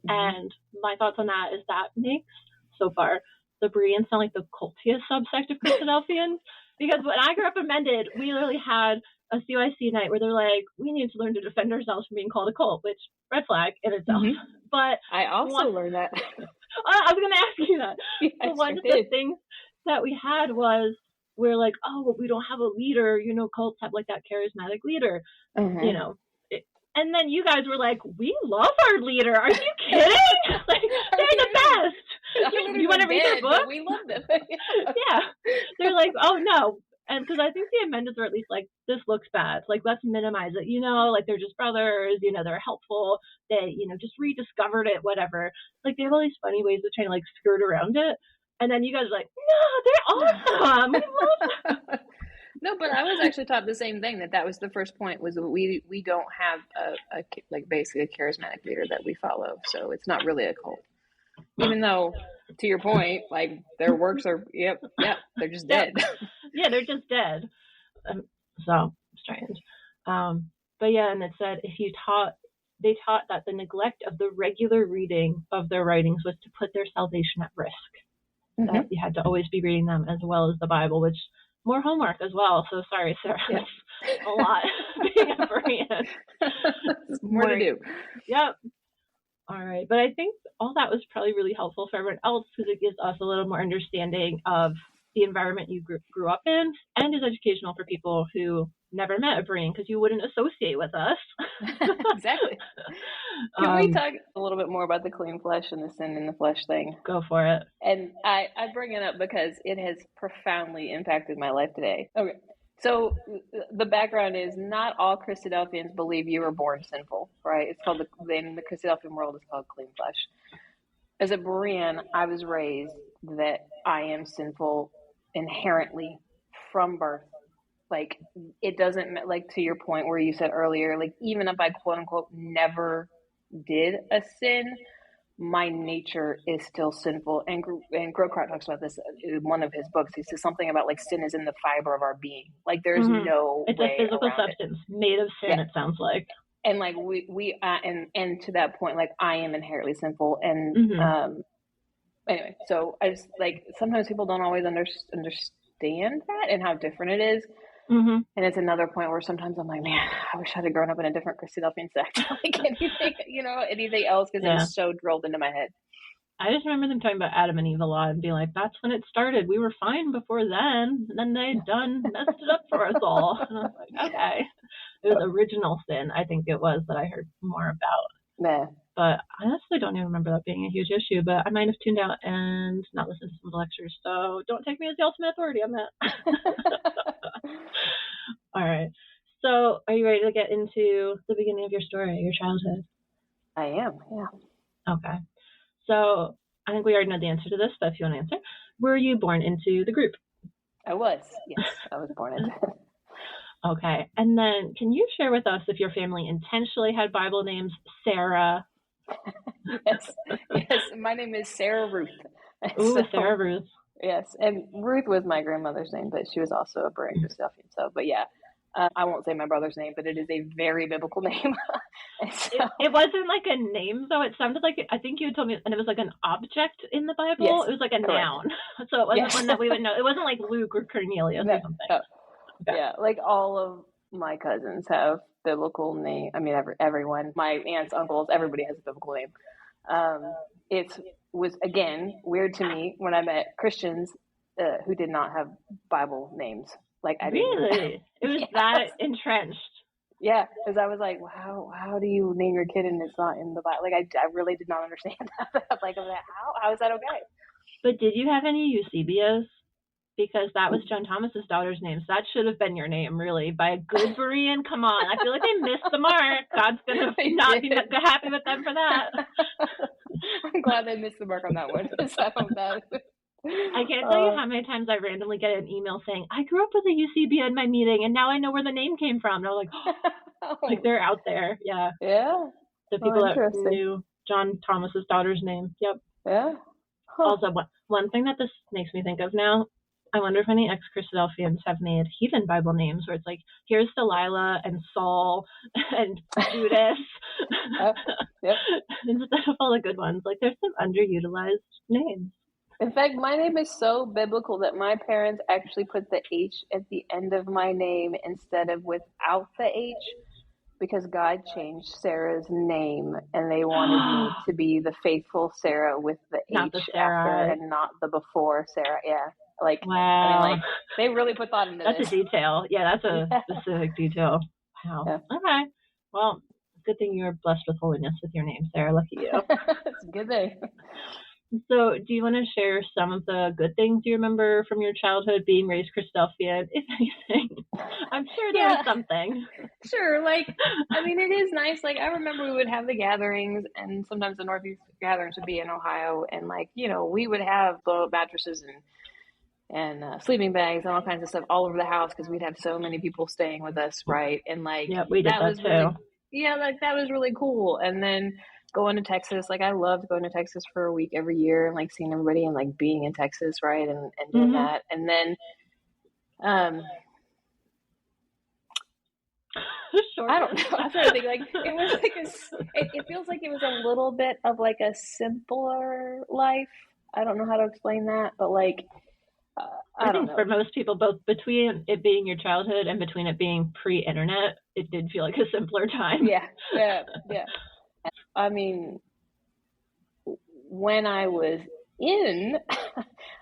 And my thoughts on that is that makes, so far, the Bereans sound like the cultiest subsect of Christadelphians. Because when I grew up amended, we literally had a CYC night where they're like, we need to learn to defend ourselves from being called a cult, which red flag in itself. But
I also learned that.
I was going to ask you that.
Yeah,
one of the things that we had was we're like, oh, well, we don't have a leader. Cults have like that charismatic leader, and then you guys were like, we love our leader. Are you kidding? Like, they're the best. You want to read their book?
We love them.
Yeah. They're like, oh, no. And because I think the amendments are at least like, this looks bad. Like, let's minimize it. Like they're just brothers. They're helpful. They, just rediscovered it, whatever. Like, they have all these funny ways of trying to like skirt around it. And then you guys are like, no, they're awesome. We love them.
No, but I was actually taught the same thing, that was the first point, was that we don't have a like basically a charismatic leader that we follow. So it's not really a cult. Even though, to your point, like their works are, they're just dead.
Yeah, they're just dead. So strange. But yeah, and it said they taught that the neglect of the regular reading of their writings was to put their salvation at risk. That you had to always be reading them as well as the Bible, which more homework as well. So sorry, Sarah. That's a lot being a Berean.
More to do.
Yep. All right. But I think all that was probably really helpful for everyone else, because it gives us a little more understanding of the environment you grew up in, and is educational for people who never met a Berean, because you wouldn't associate with us.
Exactly. Can we talk a little bit more about the clean flesh and the sin in the flesh thing?
Go for it.
And I bring it up because it has profoundly impacted my life today. Okay. So the background is, not all Christadelphians believe you were born sinful, right? It's called in the Christadelphian world, it's called clean flesh. As a Berean, I was raised that I am sinful inherently from birth. Like, it doesn't, like, to your point where you said earlier, like, even if I quote unquote never did a sin, my nature is still sinful. And Grokraut talks about this in one of his books. He says something about like sin is in the fiber of our being. Like, there's no
it's
way
a physical
around
substance made of sin. It sounds like.
And like and to that point, like, I am inherently sinful. And anyway, so I just, like, sometimes people don't always understand that and how different it is. And it's another point where sometimes I'm like, man, I wish I'd have grown up in a different Christadelphian sect. Like, anything else, because it was so drilled into my head.
I just remember them talking about Adam and Eve a lot and being like, that's when it started. We were fine before then. And then they messed it up for us all. And I was like, okay. It was original sin, I think it was, that I heard more about.
Yeah.
But I honestly don't even remember that being a huge issue. But I might have tuned out and not listened to some of the lectures. So don't take me as the ultimate authority on that. All right. So are you ready to get into the beginning of your story, your childhood?
I am, yeah.
Okay. So I think we already know the answer to this, but if you want to answer, were you born into the group?
I was, yes. I was born into it.
Okay. And then can you share with us if your family intentionally had Bible names, Sarah?
Yes. My name is Sarah Ruth.
Ooh, Sarah Ruth.
Yes. And Ruth was my grandmother's name, but she was also a Berean Christadelphian. So, but yeah. I won't say my brother's name, but it is a very biblical name. So,
it wasn't like a name, though. It sounded like, I think you had told me, and it was like an object in the Bible.
Yes,
it was like a noun. So it wasn't one that we would know. It wasn't like Luke or Cornelius or something.
Okay. Yeah, like all of my cousins have biblical name. I mean, everyone, my aunts, uncles, everybody has a biblical name. It was, again, weird to me when I met Christians who did not have Bible names. Like, I
really? It was that entrenched.
Yeah, because I was like, wow, how do you name your kid and it's not in the Bible? Like, I really did not understand that. Like, how is that okay?
But did you have any Eusebius? Because that was John Thomas's daughter's name. So that should have been your name, really, by a good Berean. Come on. I feel like they missed the mark. God's going to not be happy with them for that.
I'm glad they missed the mark on that one.
I can't tell you how many times I randomly get an email saying, I grew up with a UCB in my meeting, and now I know where the name came from. And I'm like, oh, like they're out there. Yeah.
Yeah.
The people that knew John Thomas's daughter's name. Yep.
Yeah. Huh.
Also, one thing that this makes me think of now, I wonder if any ex-Christadelphians have made heathen Bible names where it's like, here's Delilah and Saul and Judas.
Yep.
Instead of all the good ones. Like, there's some underutilized names.
In fact, my name is so biblical that my parents actually put the H at the end of my name instead of without the H, because God changed Sarah's name and they wanted me to be the faithful Sarah with the
not
H
the Sarah.
after and not the before Sarah. Yeah. Like,
wow.
I mean, like, they really put thought into
that's
this.
That's a detail. Yeah, that's a specific detail. Wow.
Yeah.
Okay. Well, good thing you were blessed with holiness with your name, Sarah. Lucky you.
It's a good thing.
So, do you want to share some of the good things you remember from your childhood being raised Christadelphian, if anything? I'm sure there was something.
Sure. Like, I mean, it is nice. Like, I remember we would have the gatherings, and sometimes the Northeast gatherings would be in Ohio, and like, you know, we would have blow up mattresses and sleeping bags and all kinds of stuff all over the house because we'd have so many people staying with us, right? And like,
yeah, we did that too.
Really, yeah, like that was really cool. And then going to Texas, like I loved going to Texas for a week every year and like seeing everybody and like being in Texas, right? And doing that. And then I don't know. I'm trying to think. Like it was like it feels like it was a little bit of like a simpler life. I don't know how to explain that, but like I don't know.
For most people, both between it being your childhood and between it being pre-internet, it did feel like a simpler time.
Yeah. I mean, when I was in,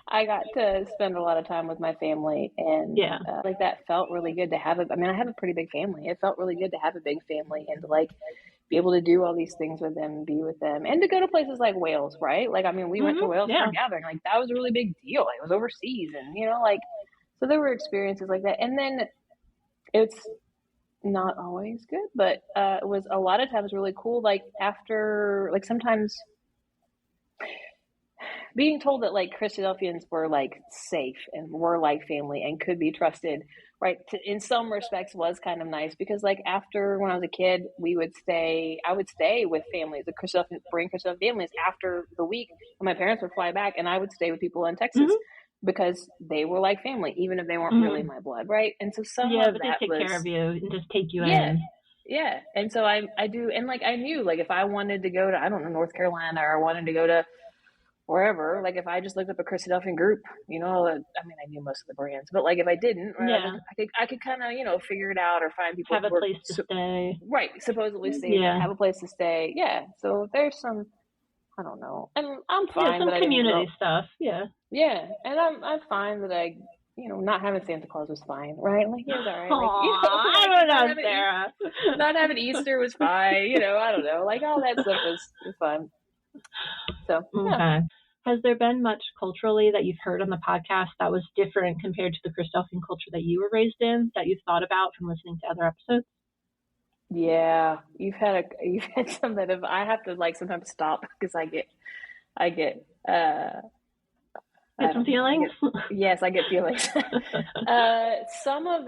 I got to spend a lot of time with my family, and like that felt really good to have. I have a pretty big family. It felt really good to have a big family and to like be able to do all these things with them, and be with them, and to go to places like Wales, right? Like, I mean, we went to Wales for a gathering. Like that was a really big deal. It was overseas, and you know, like so there were experiences like that. And then it's not always good, but it was a lot of times really cool. Like after, like sometimes being told that like Christadelphians were like safe and were like family and could be trusted, right? In some respects was kind of nice because like after when I was a kid, I would stay with families, the Berean Christadelphian families after the week, and my parents would fly back and I would stay with people in Texas because they were like family, even if they weren't really my blood, right? And so some of that
they take care of you and just take you in.
Yeah. And so I do, and like I knew like if I wanted to go to, I don't know, North Carolina, or I wanted to go to wherever, like if I just looked up a Christadelphian group, you know, I mean, I knew most of the Bereans, but like if I didn't, right, I could kind of, you know, figure it out or find people
have a place to stay.
Right, supposedly stay, have a place to stay. Yeah, so there's some, I don't know, and I'm fine.
Some community stuff. Yeah,
and I'm fine that I, you know, not having Santa Claus was fine, right? Like he was all right. Like, you know,
I don't know, Sarah.
Not having Easter was fine. You know, I don't know, like all that stuff was fun. So
okay. Has there been much culturally that you've heard on the podcast that was different compared to the Christadelphian culture that you were raised in that you've thought about from listening to other episodes?
Yeah, you've had some that I have to like sometimes stop because I get
some feelings.
Yes, I get feelings. Some of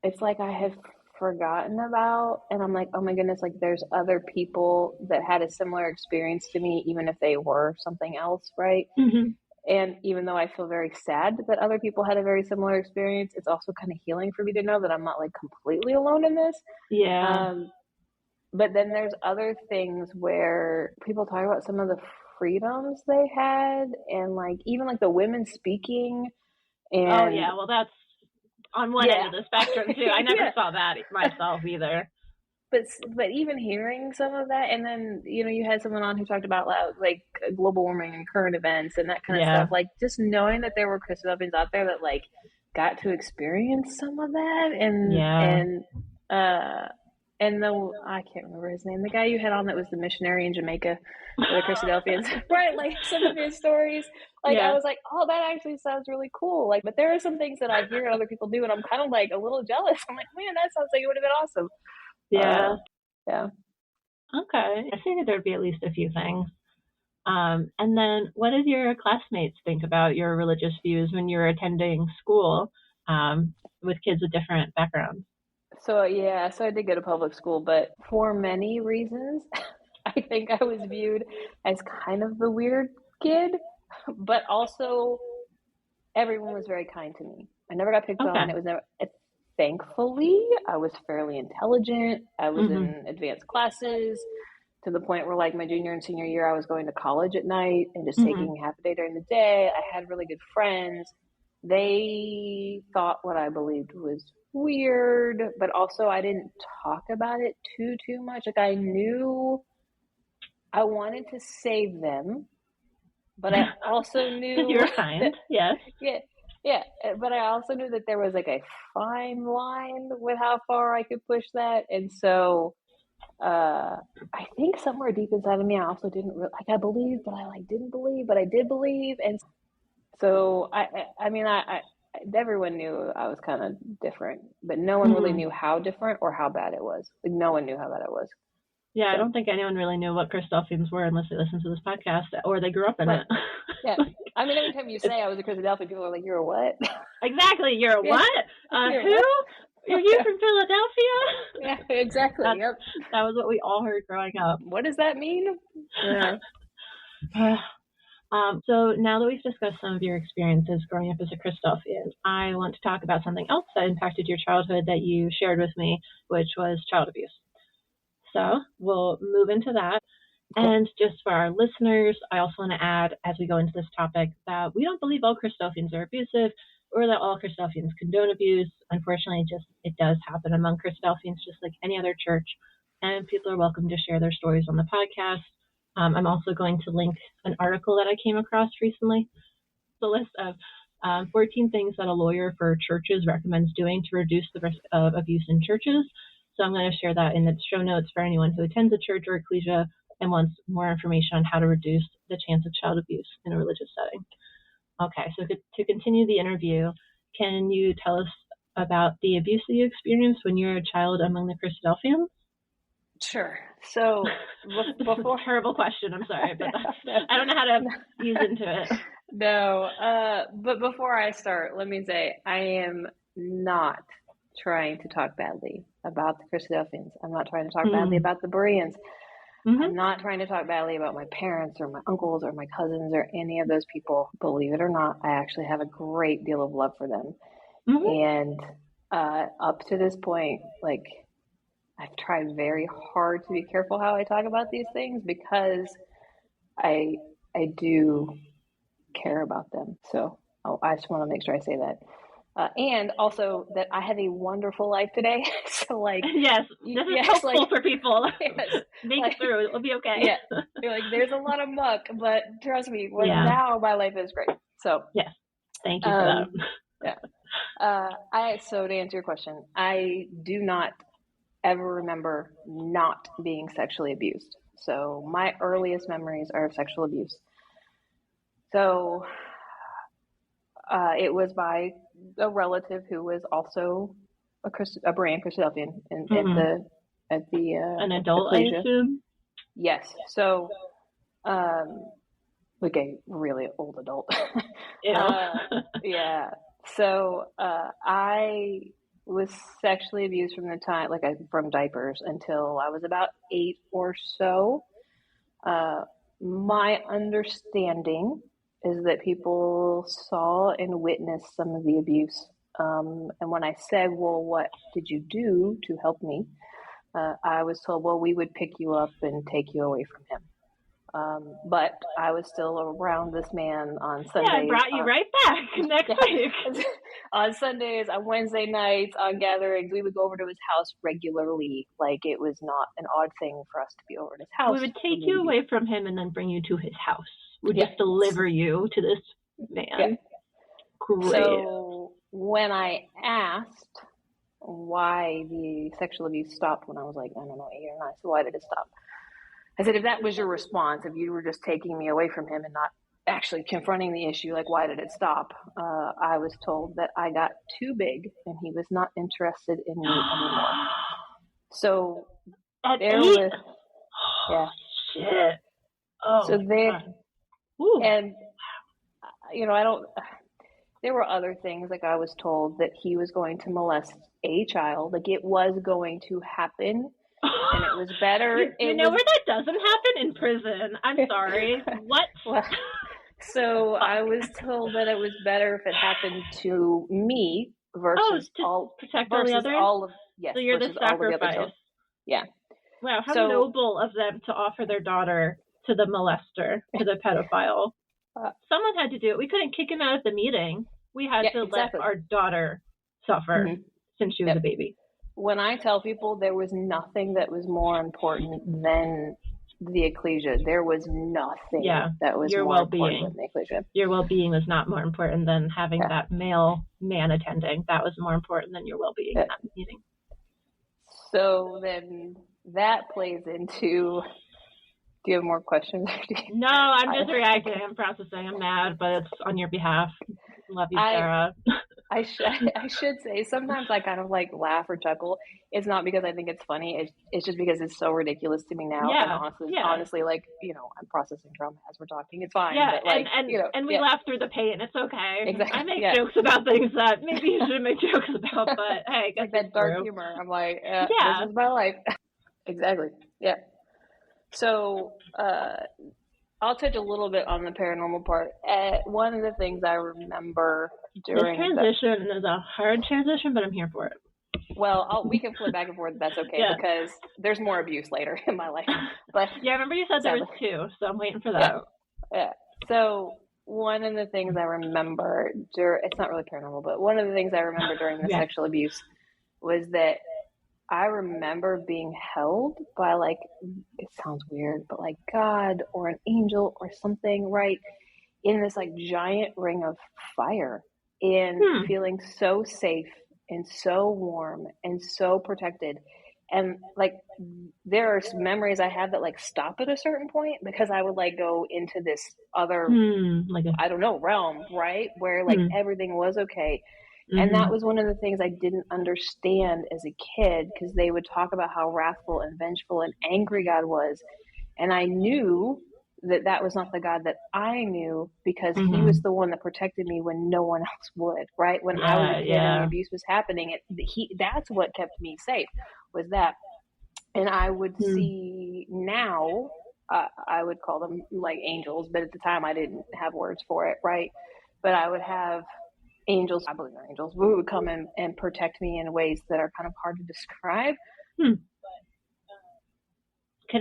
it's like I have forgotten about, and I'm like, oh my goodness, like there's other people that had a similar experience to me, even if they were something else, right? And even though I feel very sad that other people had a very similar experience, it's also kind of healing for me to know that I'm not like completely alone in this. But then there's other things where people talk about some of the freedoms they had, and like even like the women speaking. And
well, that's on one end of the spectrum too. I never saw that myself either.
But even hearing some of that, and then, you know, you had someone on who talked about like global warming and current events and that kind of stuff. Like just knowing that there were Christadelphians out there that like got to experience some of that, and I can't remember his name, the guy you had on that was the missionary in Jamaica for the Christadelphians, right? Like some of his stories, like I was like, oh, that actually sounds really cool. Like, but there are some things that I hear other people do, and I'm kind of like a little jealous. I'm like, man, that sounds like it would have been awesome.
Okay, I figured there'd be at least a few things. And then what did your classmates think about your religious views when you were attending school with kids with different backgrounds?
So I did go to public school, but for many reasons, I think I was viewed as kind of the weird kid, but also everyone was very kind to me. I never got picked on. It was never. Thankfully, I was fairly intelligent. I was in advanced classes to the point where, like, my junior and senior year, I was going to college at night and just taking half a day during the day. I had really good friends. They thought what I believed was weird, but also I didn't talk about it too much. Like, I knew I wanted to save them,
but I also knew
you were kind. Yes.
Yeah, but I also knew that there was like a fine line with how far I could push that, and so I think somewhere deep inside of me, I also didn't I believed, but I didn't believe, but I did believe, and so I mean, everyone knew I was kind of different, but no one really knew how different or how bad it was. Like, no one knew how bad it was.
Yeah, so, I don't think anyone really knew what Christadelphians were unless they listened to this podcast or they grew up in it.
Yeah. I mean, every time you say I was a Christadelphian, people are like, "You're a what?"
Exactly. You're a what?
You're
who?
What?
Are you from Philadelphia?
Yeah, exactly. Yep.
That was what we all heard growing up.
What does that mean? Yeah.
So now that we've discussed some of your experiences growing up as a Christadelphian, I want to talk about something else that impacted your childhood that you shared with me, which was child abuse. So we'll move into that. And just for our listeners, I also want to add, as we go into this topic, that we don't believe all Christadelphians are abusive or that all Christadelphians condone abuse. Unfortunately, it does happen among Christadelphians, just like any other church. And people are welcome to share their stories on the podcast. I'm also going to link an article that I came across recently. The list of 14 things that a lawyer for churches recommends doing to reduce the risk of abuse in churches. So I'm going to share that in the show notes for anyone who attends a church or ecclesia and wants more information on how to reduce the chance of child abuse in a religious setting. Okay, so to continue the interview, can you tell us about the abuse that you experienced when you were a child among the Christadelphians?
Sure. So
before a terrible question, I'm sorry, but I don't know how to ease into it.
No, but before I start, let me say I am not trying to talk badly about the Christadelphians. I'm not trying to talk badly about the Bereans. I'm not trying to talk badly about my parents or my uncles or my cousins or any of those people. Believe it or not, I actually have a great deal of love for them. And up to this point, like, I've tried very hard to be careful how I talk about these things because I do care about them. So I just want to make sure I say that. And also that I have a wonderful life today. So
yes, this is helpful for people.
Yes,
Make it through. It'll be okay.
Yeah. There's a lot of muck, but trust me, now my life is great. So
yes, thank you for
that. Yeah. So to answer your question, I do not ever remember not being sexually abused. So my earliest memories are of sexual abuse. So it was by a relative who was also a Berean Christadelphian at the
an adult,
ecclesia.
I assume.
Yes. So like a really old adult. Yeah. So I was sexually abused from the time, from diapers until I was about 8 or so. My understanding is that people saw and witnessed some of the abuse. And when I said, well, what did you do to help me? I was told, well, we would pick you up and take you away from him. But I was still around this man on Sundays.
Yeah, I brought you right back next week.
On Sundays, on Wednesday nights, on gatherings, we would go over to his house regularly. Like, it was not an odd thing for us to be over at his house.
We would take you away from him and then bring you to his house. We'd just deliver you to this man. Yeah. Great.
So when I asked why the sexual abuse stopped when I was 8 or 9, so why did it stop? I said, if that was your response, if you were just taking me away from him and not actually confronting the issue, why did it stop? I was told that I got too big and he was not interested in me anymore. So
at
there
8?
was,
Shit. Oh,
so there, and there were other things, I was told that he was going to molest a child, it was going to happen. And it was better.
Where that doesn't happen? In prison. I'm sorry. What?
Well, so I was told that it was better if it happened to me versus
protect all the others?
Yes.
So you're the sacrifice.
Yeah.
Wow, how noble of them to offer their daughter to the molester, to the pedophile. Someone had to do it. We couldn't kick him out of the meeting. We had to let our daughter suffer since she was a baby.
When I tell people there was nothing that was more important than the ecclesia. There was nothing that was
your
more important
well-being.
than the ecclesia.
Your well-being was not more important than having that male man attending. That was more important than your well-being in that meeting.
So then that plays into, do you have more questions?
No, I'm just reacting. I'm processing. I'm mad, but it's on your behalf. Love you, Sarah.
I should say sometimes I kind of like laugh or chuckle. It's not because I think it's funny. It's just because it's so ridiculous to me now. And honestly, like, you know, I'm processing trauma as we're talking. It's fine.
Yeah,
but like,
and we laugh through the pain. It's okay.
Exactly.
I make jokes about things that maybe you shouldn't make jokes about, but hey,
like that dark humor. I'm like, this is my life. Exactly. Yeah. So I'll touch a little bit on the paranormal part. One of the things I remember during
this transition is a hard transition, but I'm here for it.
Well, we can flip back and forth. That's okay because there's more abuse later in my life. But
I remember you said there was 2, so I'm waiting for that.
Yeah. So one of the things I remember it's not really paranormal, but one of the things I remember during the sexual abuse was that I remember being held by, like, it sounds weird, but like God or an angel or something, right? In this like giant ring of fire and feeling so safe and so warm and so protected. And like, there are some memories I have that like stop at a certain point because I would like go into this other, I don't know, realm, right? Where like everything was okay. And that was one of the things I didn't understand as a kid because they would talk about how wrathful and vengeful and angry God was. And I knew that was not the God that I knew because he was the one that protected me when no one else would, right? When I was a kid and the abuse was happening, that's what kept me safe, was that. And I would see now, I would call them like angels, but at the time I didn't have words for it, right? But I would have angels, I believe they're angels, who would come in and protect me in ways that are kind of hard to describe.
Can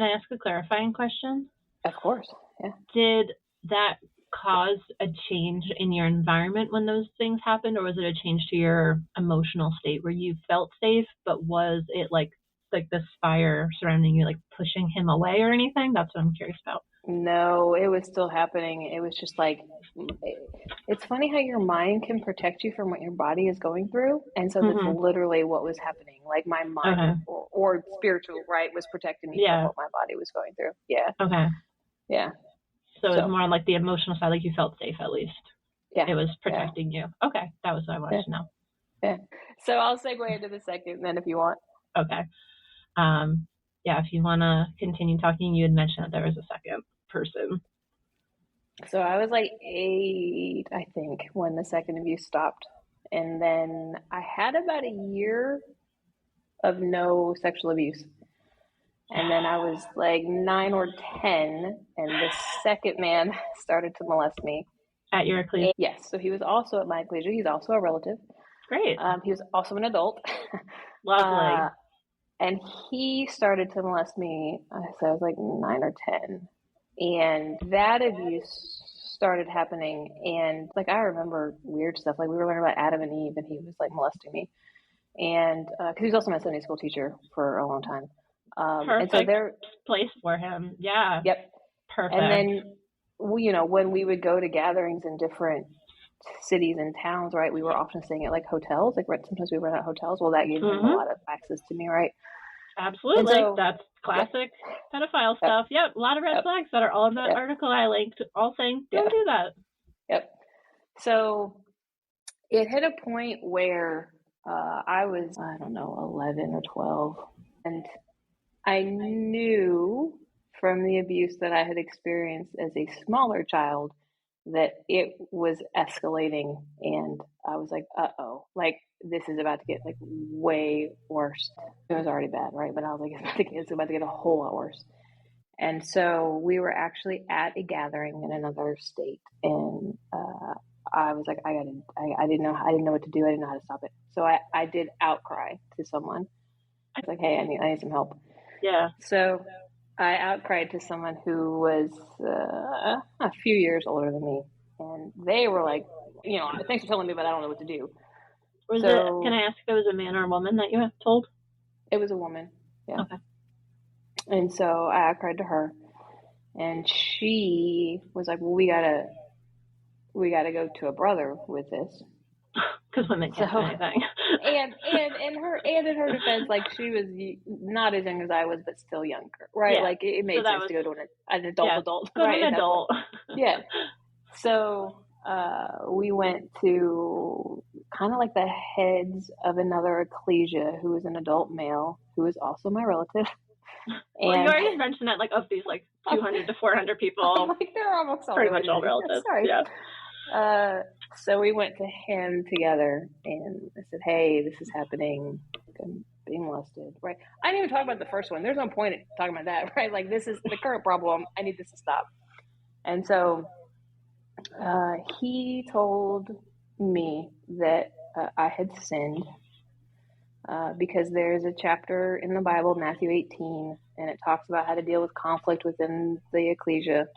I ask a clarifying question?
Of course, yeah.
Did that cause a change in your environment when those things happened, or was it a change to your emotional state where you felt safe, but was it like this fire surrounding you, like pushing him away or anything? That's what I'm curious about.
No, it was still happening. It was just like, it's funny how your mind can protect you from what your body is going through. And so that's literally what was happening. Like my mind or spiritual, right, was protecting me from what my body was going through. Yeah.
Okay.
Yeah.
So it was more on like the emotional side, like you felt safe at least.
Yeah.
It was protecting you. Okay. That was what I wanted to know.
Yeah. So I'll segue into the second then if you want.
Okay. If you want to continue talking, you had mentioned that there was a second person.
So I was like 8, I think, when the second abuse stopped. And then I had about a year of no sexual abuse. And then I was like 9 or 10, and the second man started to molest me.
At your ecclesia?
Yes. So he was also at my ecclesia. He's also a relative.
Great.
He was also an adult.
Lovely.
And he started to molest me, so I was like 9 or 10. And that abuse started happening. And like, I remember weird stuff. Like we were learning about Adam and Eve, and he was like molesting me. And because he was also my Sunday school teacher for a long time.
Perfect
and so
place for him. Yeah.
Yep.
Perfect.
And then, when we would go to gatherings in different cities and towns, right, we were often staying at like hotels. Like sometimes we were at hotels. Well, that gave him a lot of access to me, right?
Absolutely. So, that's classic pedophile stuff. Yep. A lot of red flags that are all in that article I linked, all saying, don't do that.
Yep. So it hit a point where I was, 11 or 12. And I knew from the abuse that I had experienced as a smaller child that it was escalating. And I was like, uh-oh, like this is about to get like way worse. It was already bad, right? But I was like, it's about to get a whole lot worse. And so we were actually at a gathering in another state, and I was like, I didn't know what to do. I didn't know how to stop it. So I did outcry to someone. I was like, hey, I need some help.
Yeah.
So I outcried to someone who was a few years older than me, and they were like, thanks for telling me, but I don't know what to do.
Can I ask if it was a man or a woman that you have told?
It was a woman. Yeah.
Okay.
And so I cried to her, And she was like, well, we gotta go to a brother with this.
Because women can't do anything.
and in her defense, like, she was not as young as I was, but still younger, right? Yeah. Like, it made sense to go to an adult.
Go
right?
to an adult.
Yeah. So we went to kind of like the heads of another ecclesia, who was an adult male, who was also my relative.
Well, you already mentioned that, like, of these, like, 200 to 400 people,
like, they're almost all
pretty much all relatives.
Sorry.
Yeah.
So we went to him together, and I said, hey, this is happening. I'm being molested, right? I didn't even talk about the first one. There's no point in talking about that, right? Like, this is the current problem. I need this to stop. And so he told me that I had sinned because there's a chapter in the Bible, Matthew 18, and it talks about how to deal with conflict within the ecclesia.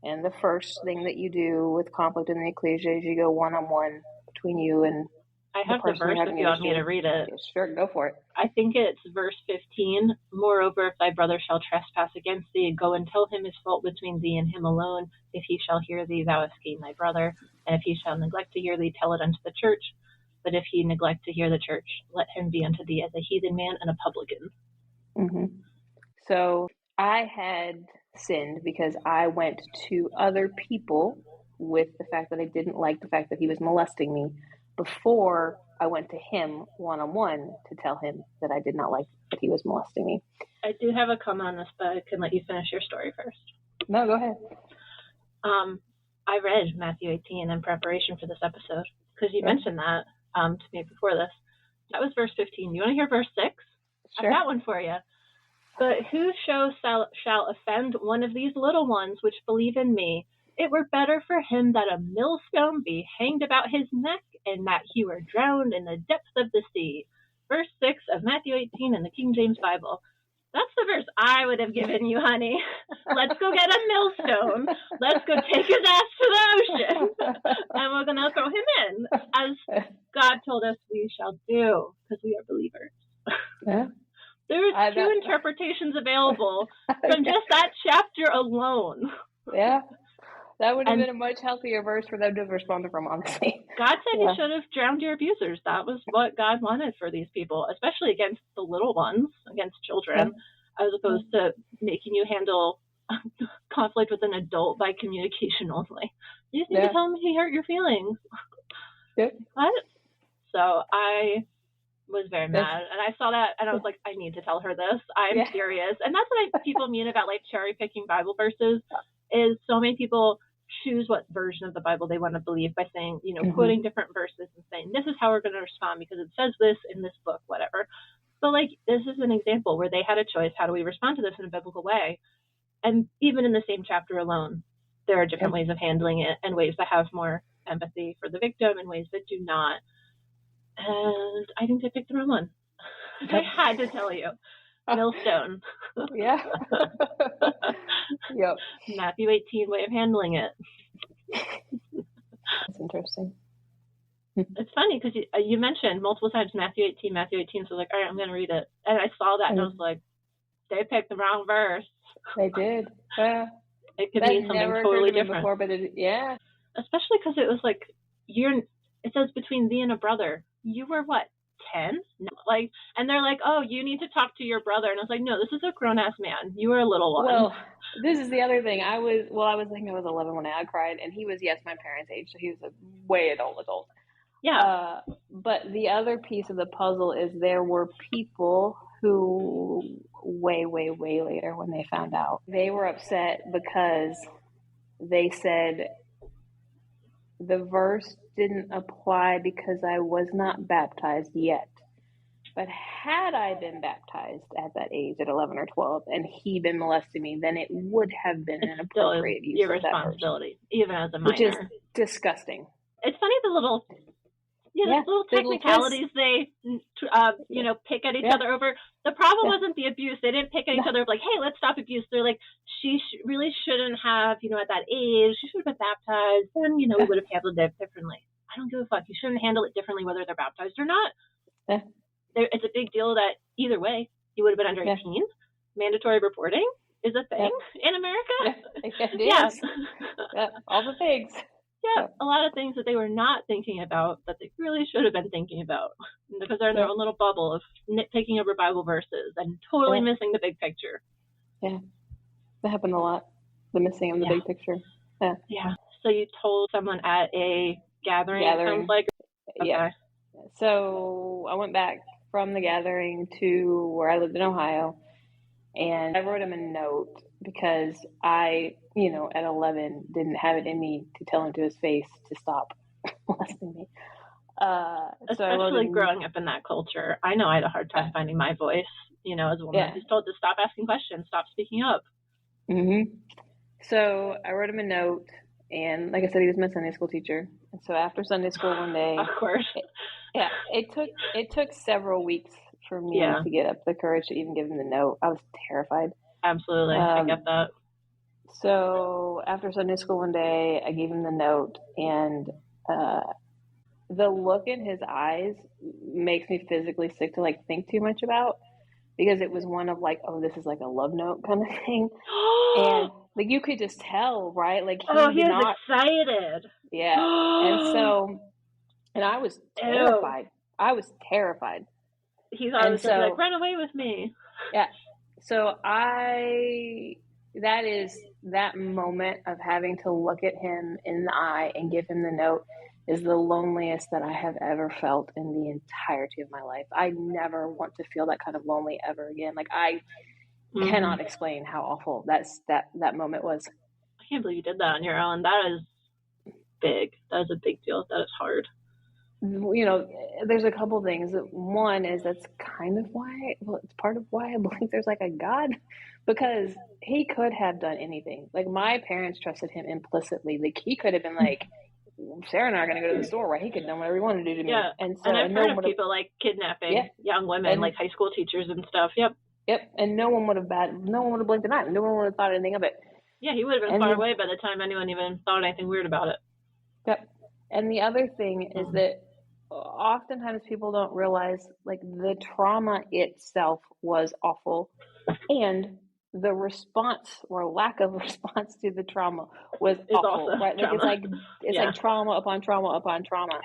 And the first thing that you do with conflict in the ecclesia is you go one-on-one between you and
I have the verse if you want me to read it.
Sure, go for it.
I think it's verse 15. Moreover, if thy brother shall trespass against thee, go and tell him his fault between thee and him alone. If he shall hear thee, thou hast gained thy brother. And if he shall neglect to hear thee, tell it unto the church. But if he neglect to hear the church, let him be unto thee as a heathen man and a publican.
Mm-hmm. So I had sinned because I went to other people with the fact that I didn't like the fact that he was molesting me before I went to him one-on-one to tell him that I did not like that he was molesting me.
I do have a comment on this, but I can let you finish your story first.
No, go ahead.
I read Matthew 18 in preparation for this episode because you mentioned that to me before this. That was verse 15. You want to hear verse 6?
Sure.
I've got one for you. But whoso shall offend one of these little ones which believe in me, it were better for him that a millstone be hanged about his neck and that he were drowned in the depths of the sea. Verse 6 of Matthew 18 in the King James Bible. That's the verse I would have given you, honey. Let's go get a millstone. Let's go take his ass to the ocean. And we're going to throw him in, as God told us we shall do, because we are believers.
Yeah.
There's two interpretations available from just that chapter alone.
Yeah. That would have been a much healthier verse for them to have responded from, honestly.
God said you should have drowned your abusers. That was what God wanted for these people, especially against the little ones, against children, as opposed to making you handle conflict with an adult by communication only. You just need to tell him he hurt your feelings.
Yep.
What? So I was very mad, and I saw that, and I was like, I need to tell her this. I'm serious. And that's what people mean about, like, cherry-picking Bible verses, is so many people choose what version of the Bible they want to believe by saying, you know, quoting different verses and saying, this is how we're going to respond because it says this in this book, whatever. But, like, this is an example where they had a choice. How do we respond to this in a biblical way? And even in the same chapter alone, there are different ways of handling it and ways that have more empathy for the victim and ways that do not. And I think they picked the wrong one. I had to tell you. Millstone.
Yeah. Yep.
Matthew 18 way of handling it.
That's interesting.
It's funny because you mentioned multiple times Matthew 18, so I was like, all right, I'm going to read it. And I saw that and I was like, they picked the wrong verse.
They did.
It could mean something totally different.
Before, but
especially because it was like, it says between thee and a brother. You were what? 10? No, like, and they're like, oh, you need to talk to your brother, and I was like, no, this is a grown-ass man. You were a little one.
Well, this is the other thing. I think I was 11 when I cried, and he was, my parents' age, so he was a way adult.
Yeah.
But the other piece of the puzzle is there were people who way, way, way later when they found out, they were upset because they said the verse didn't apply because I was not baptized yet. But had I been baptized at that age, at 11 or 12, and he been molesting me, then it would have been an appropriate use of that verse.
Your responsibility, even as a minor.
Which is disgusting.
It's funny the little technicalities they, pick at each other over. The problem wasn't the abuse. They didn't pick at each other like, hey, let's stop abuse. They're like, she really shouldn't have, at that age, she should have been baptized. And, we would have handled it differently. I don't give a fuck. You shouldn't handle it differently whether they're baptized or not. It's a big deal that either way, you would have been under 18, mandatory reporting. is a thing in America.
It is. All the things.
A lot of things that they were not thinking about that they really should have been thinking about because they're in their own little bubble of nitpicking over Bible verses and totally missing the big picture.
Yeah, that happened a lot. The missing of the big picture.
Yeah. So you told someone at a gathering. Sounds like. Okay.
Yeah. So I went back from the gathering to where I lived in Ohio, and I wrote him a note because I, at 11 didn't have it in me to tell him to his face to stop molesting me.
Especially growing up in that culture. I know I had a hard time finding my voice, as a woman who's told to stop asking questions, stop speaking up.
Mm-hmm. So I wrote him a note, and like I said, he was my Sunday school teacher. And so after Sunday school one day,
of course,
it took several weeks for me to get up the courage to even give him the note. I was terrified.
Absolutely, I get that.
So after Sunday school one day, I gave him the note, and the look in his eyes makes me physically sick to think too much about, because it was one of this is like a love note kind of thing. And you could just tell, right?
He was excited.
Yeah. And I was terrified.
He's obviously run away with me.
Yeah. So that moment of having to look at him in the eye and give him the note is the loneliest that I have ever felt in the entirety of my life. I never want to feel that kind of lonely ever again. I cannot explain how awful that moment was.
I can't believe you did that on your own. That is big. That is a big deal. That is hard.
There's a couple things. One is that's kind of why, it's part of why I believe there's a God, because he could have done anything. My parents trusted him implicitly. He could have been Sarah and I are going to go to the store, right? He could have done whatever he wanted to do to me.
Yeah. And I've heard of people kidnapping young women, high school teachers and stuff. Yep.
And no one would have blinked an eye. No one would have thought anything of it.
Yeah, he would have been far away by the time anyone even thought anything weird about it.
Yep. And the other thing is that oftentimes people don't realize the trauma itself was awful, and the response or lack of response to the trauma was awful, right? It's trauma upon trauma upon trauma.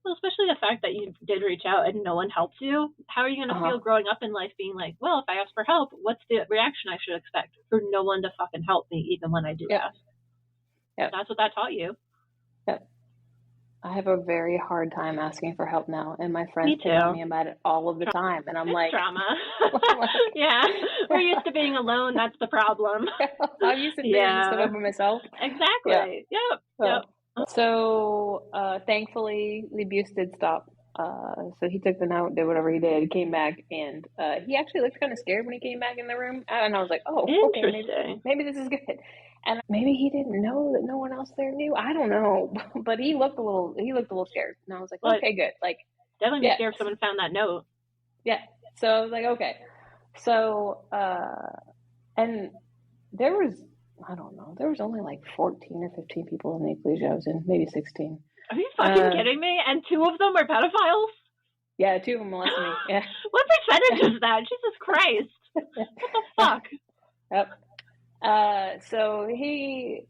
Well, especially the fact that you did reach out and no one helped you. How are you going to feel growing up in life being well, if I ask for help, what's the reaction I should expect? For no one to fucking help me even when I do ask.
Yeah.
That's what that taught you.
Yep. I have a very hard time asking for help now, and my friends tell me about it all of the time, and I'm
trauma. Yeah, we're used to being alone. That's the problem.
I'm used to figuring stuff out for myself.
Exactly. Yep.
So thankfully, the abuse did stop. So he took the note, did whatever he did, came back, and he actually looked kind of scared when he came back in the room, and I was like, oh, okay, maybe this is good. And maybe he didn't know that no one else there knew. I don't know, but he looked a little scared. And I was like, okay, good.
Definitely be scared if someone found that note.
Yeah. So I was like, okay. So, and there was only 14 or 15 people in the ecclesia I was in, maybe 16.
Are you fucking kidding me? And 2 of them were pedophiles?
Yeah, 2 of them molested me. Yeah.
What percentage is that? Jesus Christ. What the fuck?
Yep. So the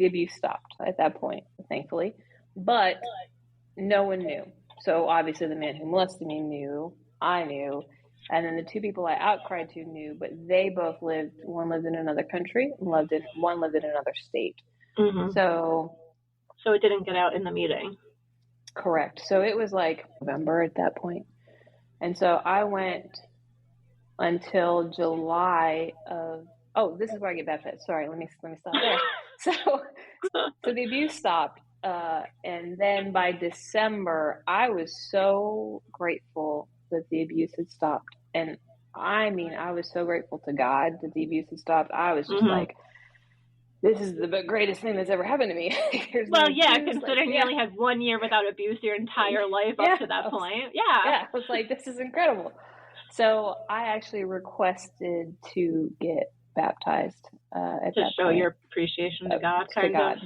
abuse stopped at that point, thankfully, but no one knew. So obviously the man who molested me knew, I knew, and then the 2 people I outcried to knew, but they both one lived in another country, one lived in another state.
Mm-hmm.
So
it didn't get out in the meeting.
Correct. So it was November at that point. And so I went until July of, this is where I get baptized. Sorry, let me stop there. So the abuse stopped. And then by December, I was so grateful that the abuse had stopped. And I was so grateful to God that the abuse had stopped. I was just this is the greatest thing that's ever happened to me.
Considering you only had 1 year without abuse your entire life up to that point.
Yeah, I was like, this is incredible. So I actually requested to get baptized at that point. To
show your appreciation to God, kind of.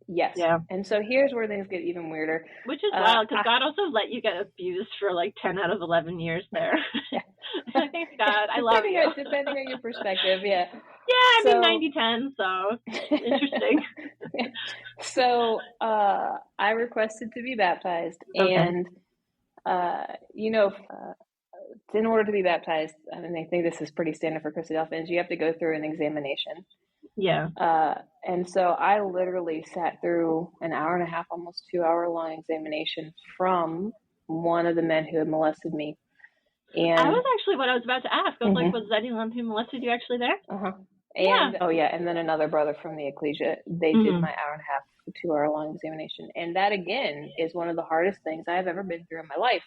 Yes. Yeah. And so here's where things get even weirder.
Which is wild, because God also let you get abused for 10 out of 11 years there. Thanks, God. I love you.
Depending on your perspective, yeah.
Yeah, I mean 90-10, so interesting.
So I requested to be baptized,
Okay.
and in order to be baptized, I mean, I think this is pretty standard for Christadelphians, you have to go through an examination.
Yeah.
And so I literally sat through an hour and a half, almost 2 hour long examination from one of the men who had molested me. And
I was actually what I was about to ask. I was like, was anyone who molested you actually there?
And and then another brother from the ecclesia. They did my hour and a half, 2 hour long examination. And that again is one of the hardest things I've ever been through in my life.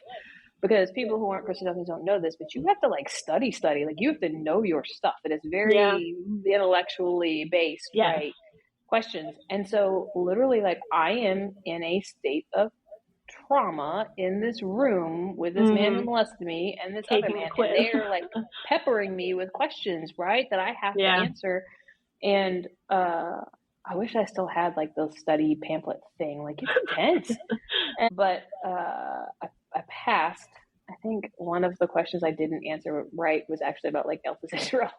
Because people who aren't Christadelphians don't know this, but you have to like study. Like you have to know your stuff. It is very intellectually based, right? Questions. And so literally like I am in a state of trauma in this room with this man who molested me and this other man, and they are like peppering me with questions, right, that I have to answer. And I wish I still had like the study pamphlet thing. Like it's intense. But I passed. I think one of the questions I didn't answer right was actually about like Elpis Israel.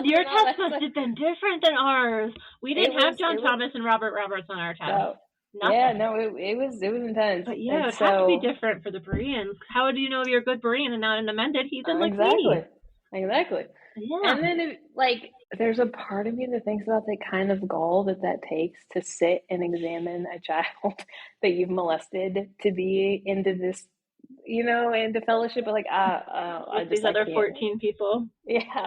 Your test must have been different than ours. We didn't have John Thomas and Robert Roberts on our test.
It was intense.
But yeah, it would have to be different for the Bereans. How would you know if you're a good Berean and not an amended heathen like me?
Exactly. Yeah. And then there's a part of me that thinks about the kind of gall that takes to sit and examine a child that you've molested to be into this, into fellowship. But
these other 14 people.
Yeah.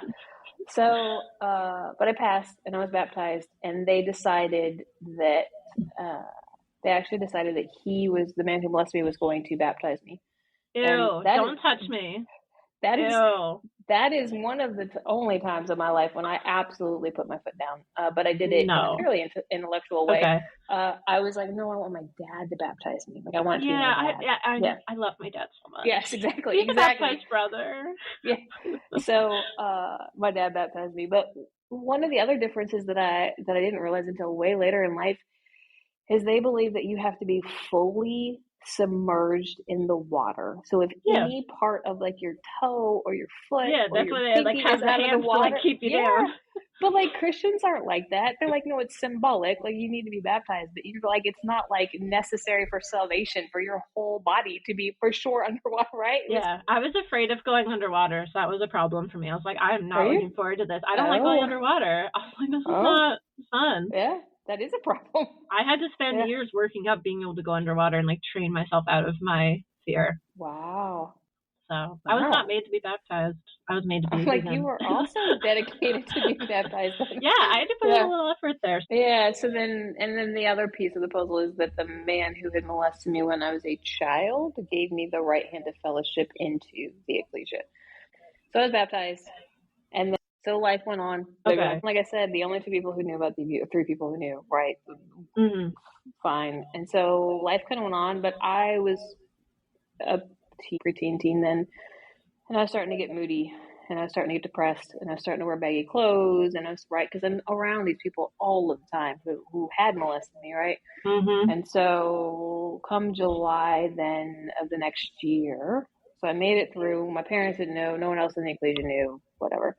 So, but I passed and I was baptized, and they decided that, he was the man who molested me was going to baptize me.
Ew, don't touch me.
That is one of the only times in my life when I absolutely put my foot down. But I did it in a fairly intellectual way.
Okay.
I was like, no, I want my dad to baptize me. Like I want to be my dad.
I love my dad so much.
Yes, exactly.
He's a baptized brother.
Yeah. So my dad baptized me. But one of the other differences that I didn't realize until way later in life is they believe that you have to be fully submerged in the water. So if any part of like your toe or your foot
that's
or
why
your
they like have the hands
water,
to like keep you down.
But like Christians aren't like that. They're like, no, it's symbolic. Like you need to be baptized, but you're like, it's not like necessary for salvation for your whole body to be for sure underwater, right?
I was afraid of going underwater, so that was a problem for me. I was like, I am not looking forward to this. I don't like going underwater. I was like, this is not fun.
Yeah. That is a problem.
I had to spend years working up being able to go underwater and like train myself out of my fear.
Wow.
So I was not made to be baptized. I was made to be
like you were also dedicated to being baptized.
I had to put in a little effort there.
Yeah. So then the other piece of the puzzle is that the man who had molested me when I was a child gave me the right hand of fellowship into the ecclesia. So I was baptized, and then so life went on.
Okay.
Like I said, the only 2 people who knew about the view, 3 people who knew, right? Fine. And so life kind of went on, but I was a preteen teen then, and I was starting to get moody, and I was starting to get depressed, and I was starting to wear baggy clothes, and I was because I'm around these people all of the time who had molested me, right? And so come July then of the next year, so I made it through. My parents didn't know, no one else in the ecclesia knew, whatever.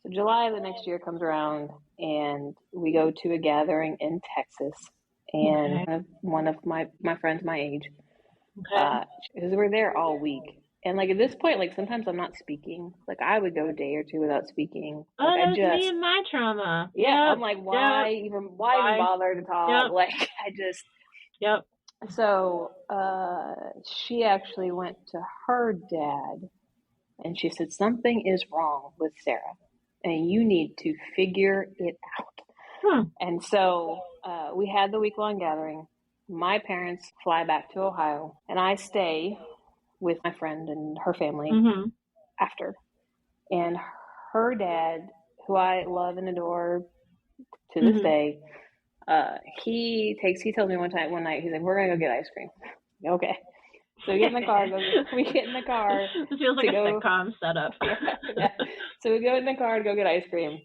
So July of the next year comes around, and we go to a gathering in Texas, and one of my friends my age, because we're there all week. And like at this point, like sometimes I'm not speaking. Like I would go a day or 2 without speaking. Like,
that was me and my trauma.
Yeah, I'm like, why even bother to talk? Like I just. So she actually went to her dad, and she said something is wrong with Sarah, and you need to figure it out. And so we had the week-long gathering. My parents fly back to Ohio, and I stay with my friend and her family after. And her dad, who I love and adore to this day, he tells me one night, he's like, we're going to go get ice cream. Okay. So we get in the car. We get in the car.
This feels like a sitcom setup.
So we go in the car to go get ice cream,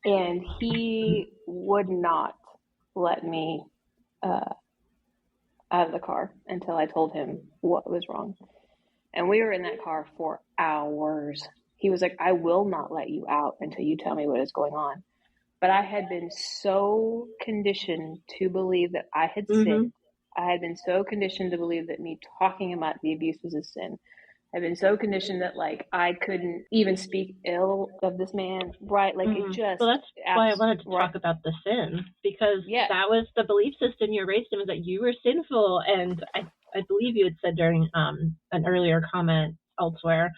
and he would not let me out of the car until I told him what was wrong. And we were in that car for hours. He was like, I will not let you out until you tell me what is going on. But I had been so conditioned to believe that I had sinned. I had been so conditioned to believe that me talking about the abuse was a sin. I've been so conditioned that like I couldn't even speak ill of this man, right? Like it just.
Well, that's why I wanted to talk about the sin, because that was the belief system you were raised in, was that you were sinful. And I believe you had said during an earlier comment elsewhere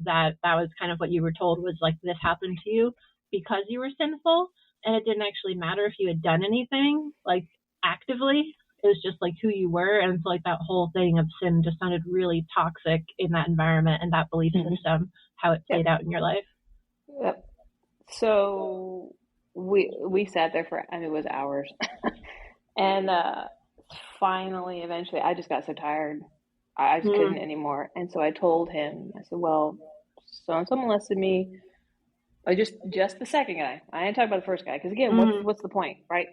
that was kind of what you were told, was like this happened to you because you were sinful, and it didn't actually matter if you had done anything like actively. It was just like who you were. And so like that whole thing of sin just sounded really toxic in that environment and that belief system, how it played out in your life.
Yep. So we sat there for, it was hours. And finally, eventually, I just got so tired. I just couldn't anymore. And so I told him, I said, well, so-and-so molested me. Oh, just the second guy. I didn't talk about the first guy. Because again, what's the point, right?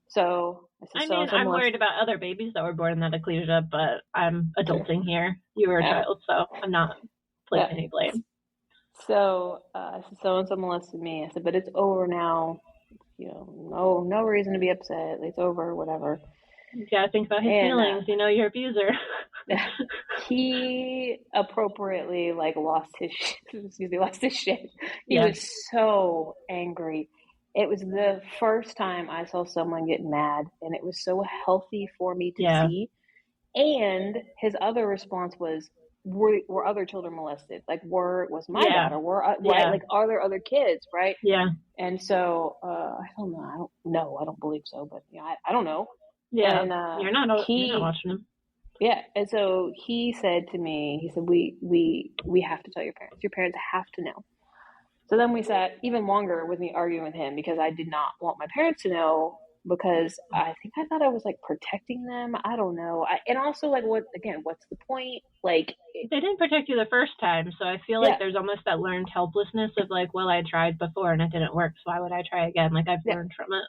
So I said,
I'm worried about other babies that were born in that ecclesia, but I'm adulting here. You were a child, so I'm not placing any blame.
So I said, so-and-so molested me. I said, but it's over now. You know, no reason to be upset. It's over, whatever.
You gotta think about his feelings. Your abuser.
He appropriately lost his shit. He was so angry. It was the first time I saw someone get mad, and it was so healthy for me to see. And his other response was, were other children molested? Like, was my daughter? Right? Are there other kids? Right?
Yeah.
And so I don't know. I don't believe so, but I don't know.
Yeah. And, you're not watching him.
Yeah. And so he said to me, he said, we have to tell your parents. Your parents have to know. So then we sat even longer with me arguing with him, because I did not want my parents to know, because I thought I was protecting them. I don't know. And also what's the point? They
didn't protect you the first time. So I feel like there's almost that learned helplessness of well, I tried before and it didn't work. So why would I try again? I've learned from it.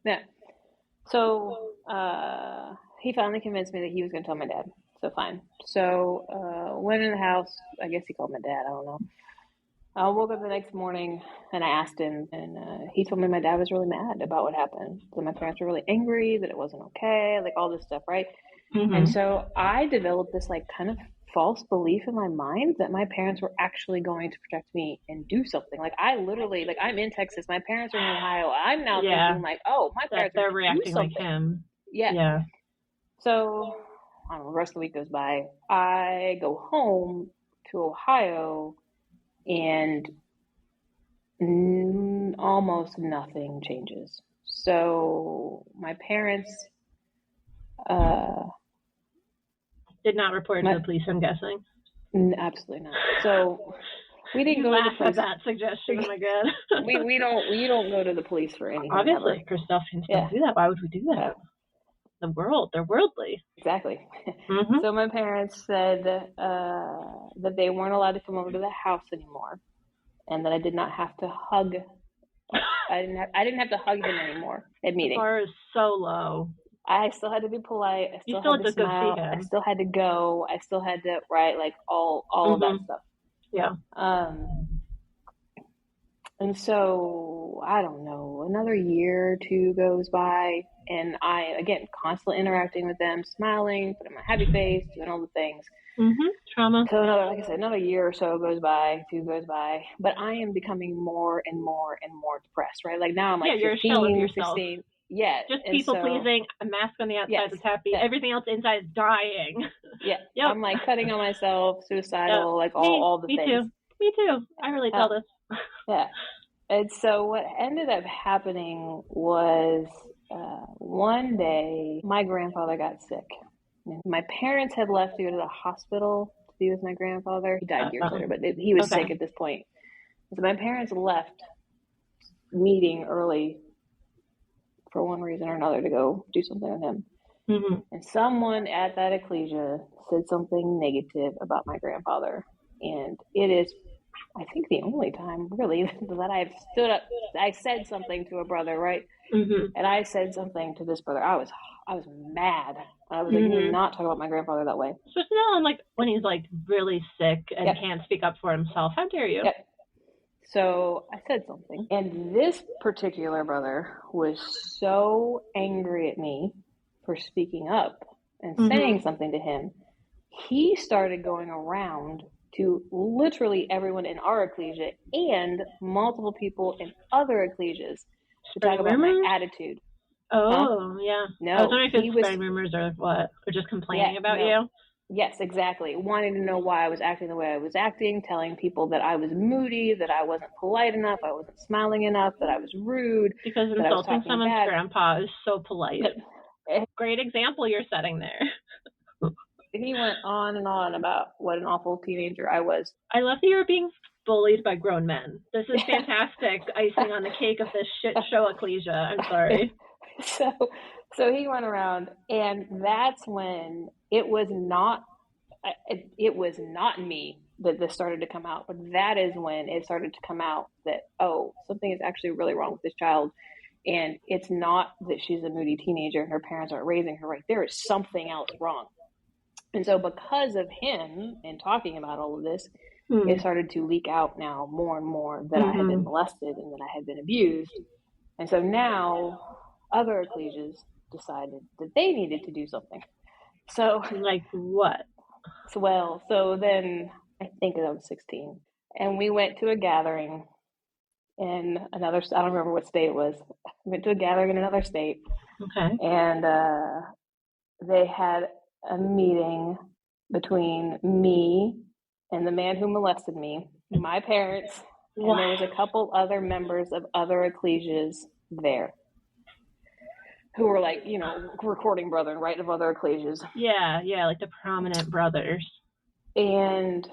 Yeah. So he finally convinced me that he was going to tell my dad. So fine. So went in the house. I guess he called my dad. I don't know. I woke up the next morning and I asked him, and he told me my dad was really mad about what happened. That my parents were really angry, that it wasn't okay, all this stuff, right? And so I developed this kind of false belief in my mind that my parents were actually going to protect me and do something. I literally, I'm in Texas, my parents are in Ohio. I'm now thinking oh, my parents
they're
are
reacting
do something.
Like him.
Yeah. So I don't know, the rest of the week goes by. I go home to Ohio, and almost nothing changes. So my parents
did not report to the police, I'm guessing.
Absolutely not. So we didn't go to the police.
At that suggestion. Oh my god.
we don't go to the police for anything.
Obviously, Christadelphians don't do that. Why would we do that? They're worldly.
Exactly. So my parents said that they weren't allowed to come over to the house anymore, and that I did not have to hug. I didn't have to hug him anymore at meetings.
The bar is so low.
I still had to be polite. I still had to smile.
Go see him.
I still had to go. I still had to all of that stuff.
Yeah.
And so I don't know. Another year or two goes by, and I again constantly interacting with them, smiling, putting my happy face, doing all the things.
Trauma.
So another year or so goes by, two goes by, but I am becoming more and more and more depressed, right? Now I'm 15,
you're a shell of yourself.
16. Yeah.
Just people pleasing, a mask on the outside is happy, everything else inside is dying.
Yeah. Yep. I'm cutting on myself, suicidal, all the things.
Me too. I really tell this.
Yeah. And so what ended up happening was one day my grandfather got sick. My parents had left to go to the hospital to be with my grandfather. He died years later, but he was sick at this point. So my parents left meeting early for one reason or another to go do something with him. And someone at that ecclesia said something negative about my grandfather. And it is, I think, the only time really that I've stood up. I said something to a brother, right? And I said something to this brother. I was mad. I was like, do not talk about my grandfather that way.
Especially now, like when he's like really sick and can't speak up for himself. How dare you?
Yep. So I said something, and this particular brother was so angry at me for speaking up and saying something to him. He started going around to literally everyone in our ecclesia and multiple people in other ecclesias to talk about my attitude.
Oh, yeah.
No,
I was wondering if it's spreading rumors or what, or just complaining about you.
Yes, exactly. Wanting to know why I was acting the way I was acting, telling people that I was moody, that I wasn't polite enough, I wasn't smiling enough, that I was rude.
Because insulting someone's grandpa is so polite. Great example you're setting there.
He went on and on about what an awful teenager I was.
I love that you're being bullied by grown men. This is fantastic icing on the cake of this shit show ecclesia. I'm sorry.
So he went around, and that's when it was not me that this started to come out, but that is when it started to come out that, oh, something is actually really wrong with this child. And it's not that she's a moody teenager and her parents aren't raising her right. There is something else wrong. And so because of him and talking about all of this, it started to leak out now more and more that I had been molested and that I had been abused. And so now other ecclesias decided that they needed to do something. So
like what?
So then I think I was 16, and we went to a gathering in another, I don't remember what state it was. We went to a gathering in another state.
Okay.
And they had a meeting between me and the man who molested me, my parents, and there was a couple other members of other ecclesias there who were like, recording brethren, right, of other ecclesias.
Yeah, like the prominent brothers.
And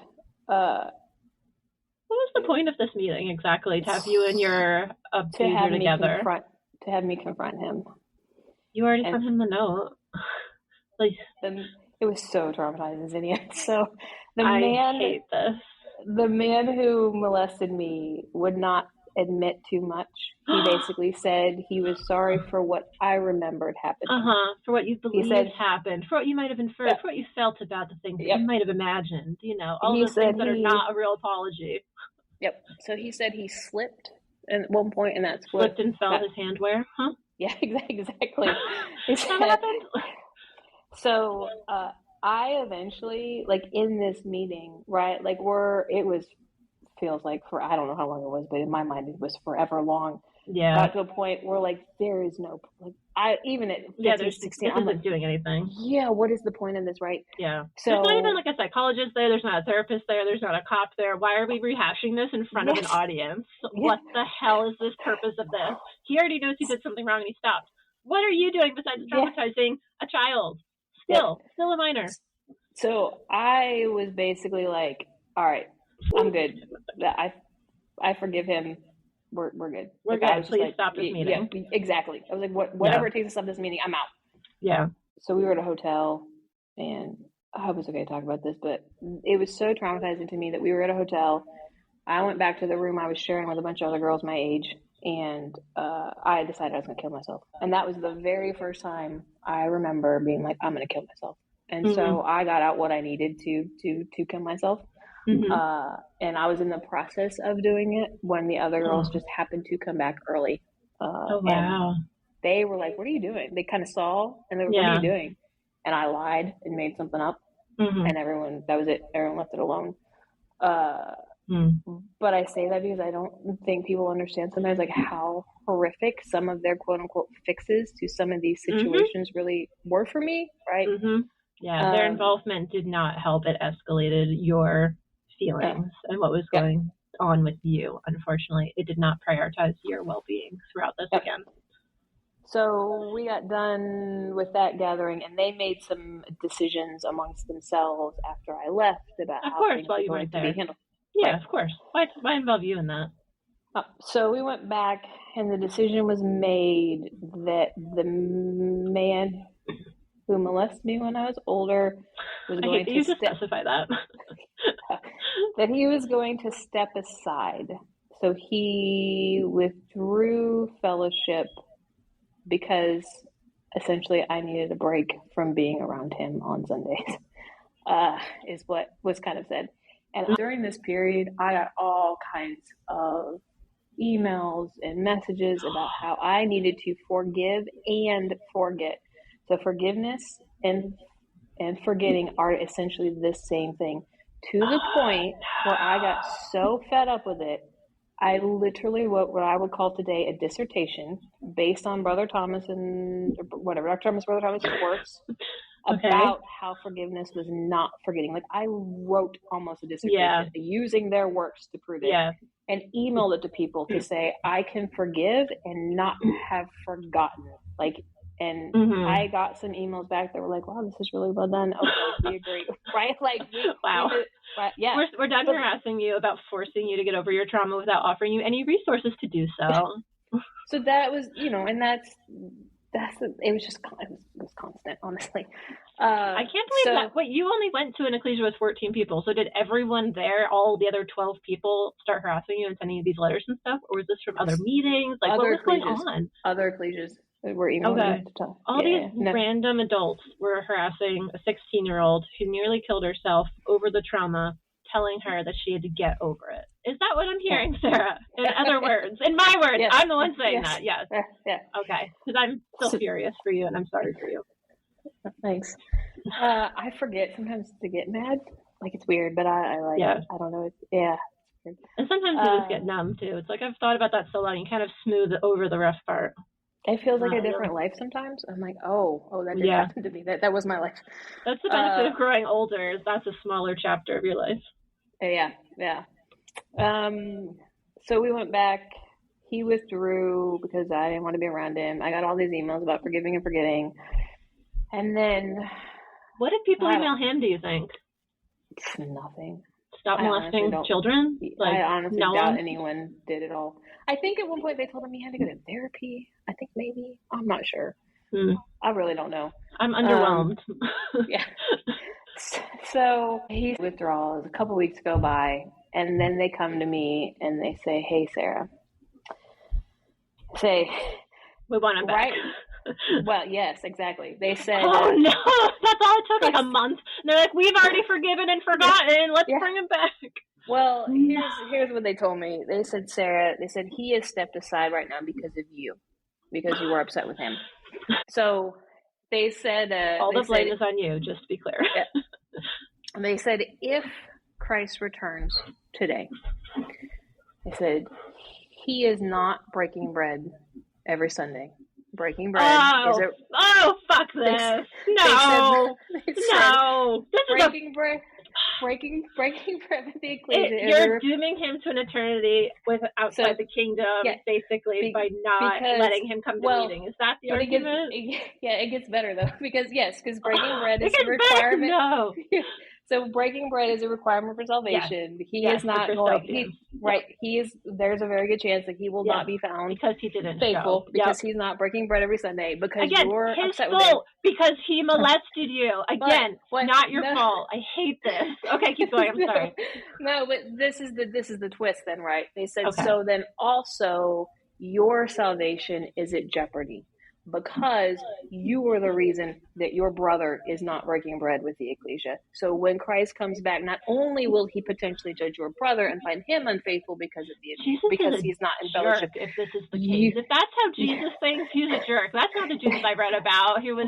what
was the point of this meeting exactly? To have you and your abuser together?
To have me confront him.
You already sent him the note.
It was so traumatizing, Zinnia. So
I hate this.
The man who molested me would not admit too much. He basically said he was sorry for what I remembered happened.
For what you believed happened, for what you might have inferred, for what you felt about the things that you might have imagined, all those things that are not a real apology.
Yep. So he said he slipped at one point, and that's what
slipped and fell his hand where? Huh?
Yeah, exactly.
What happened?
So I eventually, like in this meeting, right, like feels like I don't know how long it was, but in my mind it was forever long.
Yeah.
Got to a point where like there is no, like I even at 15, 16,
I'm not doing anything.
Yeah, what is the point in this, right?
Yeah.
So
there's not even like a psychologist there, there's not a therapist there, there's not a cop there. Why are we rehashing this in front of an audience? What the hell is this purpose of this? He already knows he did something wrong and he stopped. What are you doing besides traumatizing a child? Still a minor.
So I was basically like, all right, I'm good. I forgive him. We're good.
We're good. Please stop this meeting.
Yeah, exactly. I was like, whatever it takes to stop this meeting, I'm out.
Yeah.
So we were at a hotel, and I hope it's okay to talk about this, but it was so traumatizing to me that we were at a hotel. I went back to the room I was sharing with a bunch of other girls my age, and I decided I was going to kill myself. And that was the very first time I remember being like, I'm going to kill myself. And so I got out what I needed to kill myself. And I was in the process of doing it when the other girls just happened to come back early.
Wow.
And they were like, what are you doing? They kind of saw, and they were, what are you doing? And I lied and made something up. And that was it. Everyone left it alone. But I say that because I don't think people understand sometimes like how horrific some of their quote unquote fixes to some of these situations really were for me, right?
Yeah, their involvement did not help. It escalated your feelings and what was going on with you. Unfortunately, it did not prioritize your well-being throughout this again.
So we got done with that gathering, and they made some decisions amongst themselves after I left about how things were going to be handled.
Yeah, of course. Why involve you in that?
So we went back, and the decision was made that the man who molested me when I was older was going to
specify that.
that he was going to step aside. So he withdrew fellowship because essentially I needed a break from being around him on Sundays, is what was kind of said. And during this period, I got all kinds of emails and messages about how I needed to forgive and forget. So forgiveness and forgetting are essentially the same thing, to the point where I got so fed up with it, I literally wrote what I would call today a dissertation based on Brother Thomas and whatever, Dr. Thomas, Brother Thomas' works about how forgiveness was not forgetting. Like I wrote almost a dissertation using their works to prove it, and emailed it to people to say, I can forgive and not have forgotten. Like, and I got some emails back that were like, wow, this is really well done. Okay, we agree. Right? Like,
wow.
Yeah.
We're done harassing you about forcing you to get over your trauma without offering you any resources to do so.
So that was, and it was constant, honestly.
I can't believe that. Wait, you only went to an ecclesia with 14 people. So did everyone there, all the other 12 people, start harassing you and sending you these letters and stuff? Or was this from other meetings? Like, what was going on?
Other ecclesias were emailing to talk.
All these random adults were harassing a 16-year-old who nearly killed herself over the trauma, telling her that she had to get over it. Is that what I'm hearing, Sarah? In other words, in my words,
yes.
I'm the one saying that. Yes.
Yeah.
Okay. Because I'm still furious for you, and I'm sorry for you.
Thanks. I forget sometimes to get mad. Like, it's weird, but I like it. I don't know. It's weird.
And sometimes you just get numb, too. It's like I've thought about that so long. You kind of smooth over the rough part.
It feels like a different life sometimes. I'm like, oh, that did happen to me. That was my life.
That's the benefit of growing older. That's a smaller chapter of your life.
Yeah. So we went back. He withdrew because I didn't want to be around him. I got all these emails about forgiving and forgetting. And then...
What did people email him, do you think?
Nothing.
Stop molesting children?
Like, I honestly doubt anyone did at all. I think at one point they told him he had to go to therapy. I think maybe. I'm not sure. I really don't know.
I'm underwhelmed.
Yeah. So he withdraws. A couple weeks go by, and then they come to me and they say, "Hey, Sarah."
We want him back.
Right. Well, yes, exactly. They said,
"Oh no, that's all it took, like a month." And they're like, "We've already forgiven and forgotten. Let's bring him back."
Well, here's what they told me. They said, Sarah, he has stepped aside right now because of you, because you were upset with him. So they said,
all the blame is on you, just to be clear.
Yeah. They said, if Christ returns today, they said, he is not breaking bread every Sunday. Breaking bread is a...
Oh, fuck this. No. This is breaking bread.
Breaking bread with the ecclesia.
You're dooming him to an eternity outside the kingdom, basically, by not letting him come to meeting. Is that the argument?
It gets better, though, because breaking bread is a requirement.
No.
So breaking bread is a requirement for salvation.
Yes.
He is not going. There's a very good chance that he will not be found
because he didn't
faithful because he's not breaking bread every Sunday because you're upset with him
because he molested you again. Not your fault. I hate this. Okay, keep going. I'm sorry.
No, but this is the twist. Then they said so. Then also your salvation is at jeopardy. Because you were the reason that your brother is not breaking bread with the ecclesia. So when Christ comes back, not only will he potentially judge your brother and find him unfaithful because he's not in fellowship.
If this is the case, if that's how Jesus thinks, he's a jerk. That's not the Jesus I read about who was,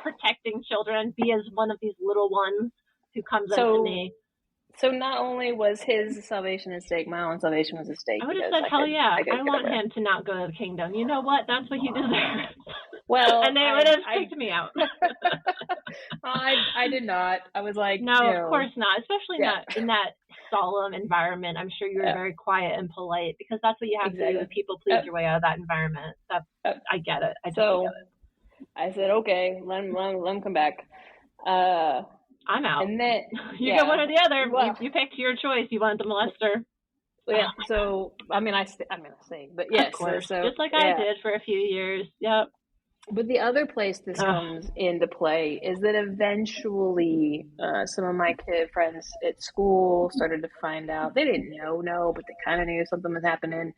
protecting children, be as one of these little ones who comes up to me.
So not only was his salvation at stake, my own salvation was at stake.
I would have said, hell yeah, I want him to not go to the kingdom. You know what? That's what he deserves.
Well,
and they would have kicked me out.
I did not. I was like,
no, of course not. Especially not in that solemn environment. I'm sure you were very quiet and polite because that's what you have to do to people please your way out of that environment. I get it. I get it.
I said, okay, let him come back.
I'm out.
And then
you got one or the other. Well, you picked your choice. You wanted the molester.
Yeah. So I'm gonna say, but yes,
of course. So just like I did for a few years. Yep.
But the other place this comes into play is that eventually some of my kid friends at school started to find out. They didn't know, but they kind of knew something was happening.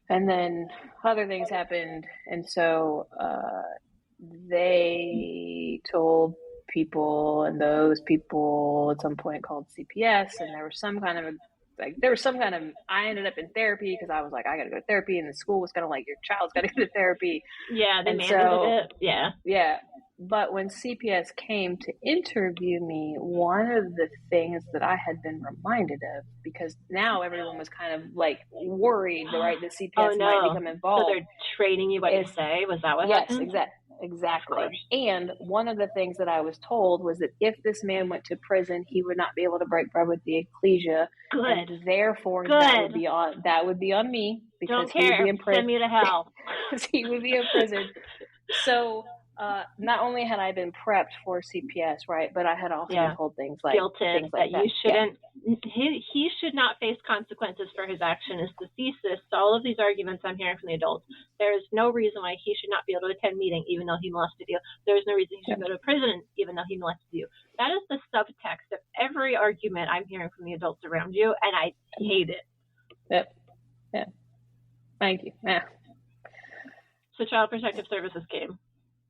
And then other things happened, and so they told people, and those people at some point called CPS, and there was some kind of I ended up in therapy because I was like, I got to go to therapy, and the school was kind of like, your child's got to go to therapy.
Yeah, they mandated it.
Yeah. But when CPS came to interview me, one of the things that I had been reminded of, because now everyone was kind of like worried, right, that CPS might become involved.
So they're training you what to say? Was that what happened?
Yes, exactly. And one of the things that I was told was that if this man went to prison, he would not be able to break bread with the ecclesia.
Good.
And therefore, that would be on me, because
Don't care.
He would be in prison.
Send me to hell.
He would be in prison. So not only had I been prepped for CPS, right, but I had also been told things like
guilted that you shouldn't. He should not face consequences for his action. Is the thesis to all of these arguments I'm hearing from the adults. There is no reason why he should not be able to attend meeting even though he molested you. There is no reason he should go to prison even though he molested you. That is the subtext of every argument I'm hearing from the adults around you, and I hate it.
Yep. Yeah. Thank you. Yeah.
So Child Protective Services came.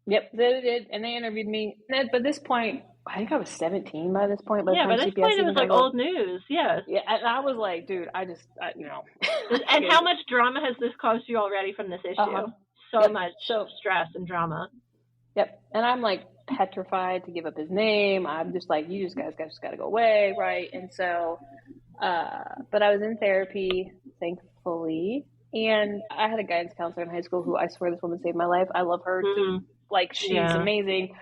Yep, they did, and they interviewed me. And by this point, I think I was 17 by this point.
By this point, it was like old news. Yeah.
Yeah, and I was like, dude, you know.
And how much drama has this caused you already from this issue? So much stress and drama.
Yep, and I'm like petrified to give up his name. I'm just like, you guys got to go away, right? And so, but I was in therapy, thankfully, and I had a guidance counselor in high school who, I swear, this woman saved my life. I love her too. Like, she's amazing.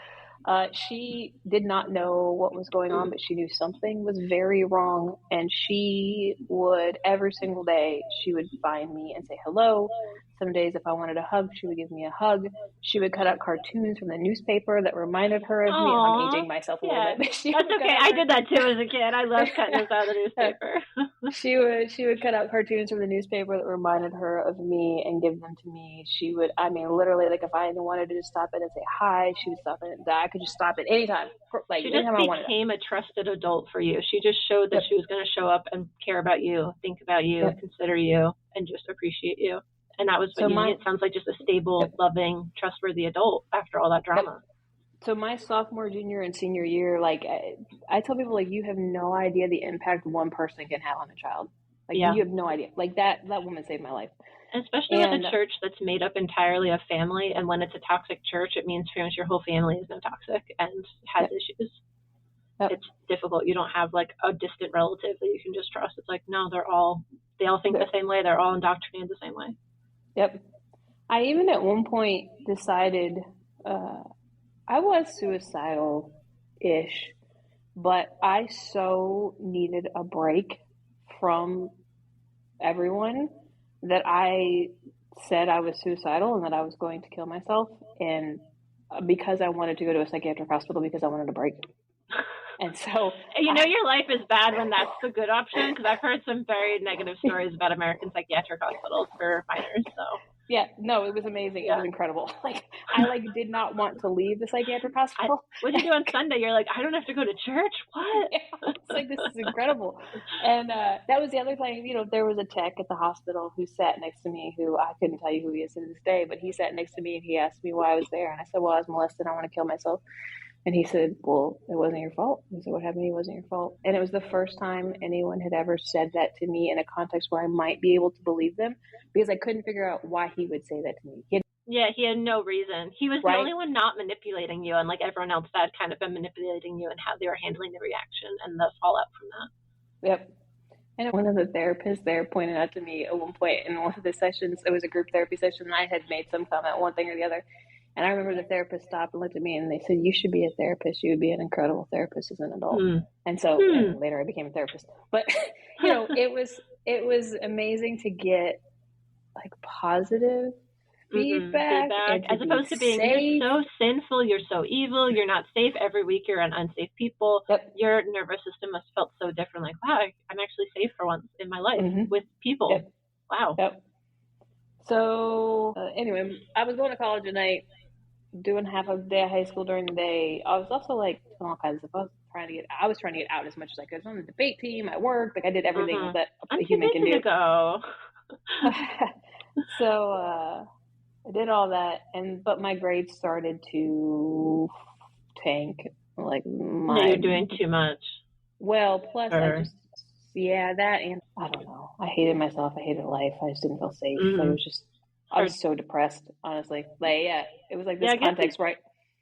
She did not know what was going on, but she knew something was very wrong. And she would, every single day, she would find me and say hello. Some days, if I wanted a hug, she would give me a hug. She would cut out cartoons from the newspaper that reminded her of me. I'm aging myself a little bit.
That's okay. I did that too as a kid. I loved cutting those out of the newspaper.
She would cut out cartoons from the newspaper that reminded her of me and give them to me. She would, literally, like, if I wanted to just stop in and say hi, she would stop in. I could just stop at any time. Like,
she just became a trusted adult for you. She just showed that she was going to show up and care about you, think about you, consider you, and just appreciate you. And that was what you need. It sounds like just a stable, loving, trustworthy adult after all that drama.
So my sophomore, junior, and senior year, like, I tell people, like, you have no idea the impact one person can have on a child. Like, you have no idea. Like, that woman saved my life.
And especially with a church that's made up entirely of family. And when it's a toxic church, it means pretty much your whole family is no toxic and has issues. It's difficult. You don't have, like, a distant relative that you can just trust. It's like, no, they all think the same way. They're all indoctrinated the same way.
Yep. I even at one point decided I was suicidal-ish, but I so needed a break from everyone that I said I was suicidal and that I was going to kill myself, and because I wanted to go to a psychiatric hospital because I wanted a break. And so,
your life is bad when that's the good option, because I've heard some very negative stories about American psychiatric hospitals for minors. So
yeah, no, it was amazing. It was incredible. Like, I did not want to leave the psychiatric hospital.
What did you do on Sunday? You're like, I don't have to go to church. What?
Yeah, it's like, this is incredible. And that was the other thing. There was a tech at the hospital who sat next to me, who I couldn't tell you who he is to this day, but he sat next to me and he asked me why I was there, and I said, well, I was molested. I want to kill myself. And he said, well, it wasn't your fault. He said, what happened to you wasn't your fault. And it was the first time anyone had ever said that to me in a context where I might be able to believe them, because I couldn't figure out why he would say that to me.
He had no reason. He was the only one not manipulating you, and like everyone else had kind of been manipulating you and how they were handling the reaction and the fallout from that.
Yep. And one of the therapists there pointed out to me at one point in one of the sessions, it was a group therapy session, and I had made some comment, one thing or the other. And I remember the therapist stopped and looked at me and they said, you should be a therapist. You would be an incredible therapist as an adult. And so and later I became a therapist. But, it was amazing to get, like, positive feedback.
As opposed to being, you're so sinful, you're so evil, you're not safe. Every week you're around unsafe people. Your nervous system must have felt so different. Like, wow, I'm actually safe for once in my life with people. Wow. So anyway, I was going to college at night, doing half a day of high school during the day. I was also, like, doing all kinds of stuff. I was trying to get out as much as I could. I was on the debate team. I worked. Like, I did everything that a human can do. Go.
So I did all that, but my grades started to tank. Like
No, you're doing too much.
Well, plus
Sure.
that, and I don't know. I hated myself. I hated life. I just didn't feel safe. Like, I was so depressed, honestly. Like, yeah, it was like this context, right?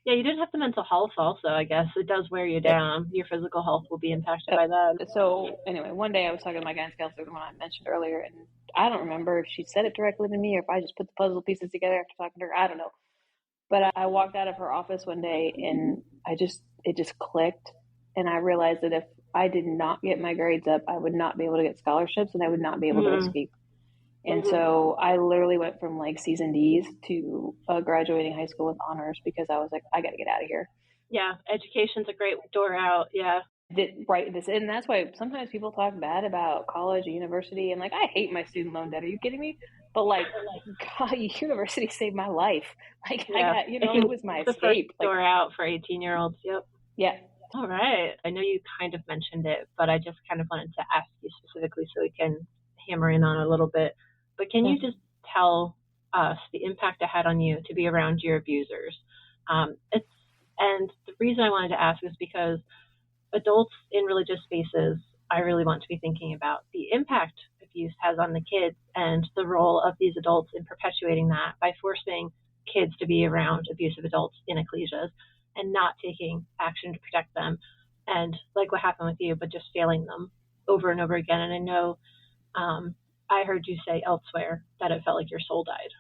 Yeah, you didn't have the mental health also, I guess. It does wear you down. Your physical health will be impacted by that.
So anyway, one day I was talking to my guidance counselor, the one I mentioned earlier, and I don't remember if she said it directly to me or if I just put the puzzle pieces together after talking to her. I don't know. But I walked out of her office one day and it just clicked. And I realized that if I did not get my grades up, I would not be able to get scholarships and I would not be able to escape. And so I literally went from like C's and D's to graduating high school with honors because I was like, I got to get out of here.
Yeah, education's a great door out. Yeah.
And that's why sometimes people talk bad about college or university. And like, I hate my student loan debt. Are you kidding me? But like, God, university saved my life. Like, I got, it was my escape.
Door out for 18-year-olds. Yep.
Yeah.
All right. I know you kind of mentioned it, but I just kind of wanted to ask you specifically so we can hammer in on it a little bit. But can you just tell us the impact it had on you to be around your abusers? And the reason I wanted to ask is because adults in religious spaces, I really want to be thinking about the impact abuse has on the kids and the role of these adults in perpetuating that by forcing kids to be around abusive adults in ecclesias and not taking action to protect them. And like what happened with you, but just failing them over and over again. And I know I heard you say elsewhere that it felt like your soul died.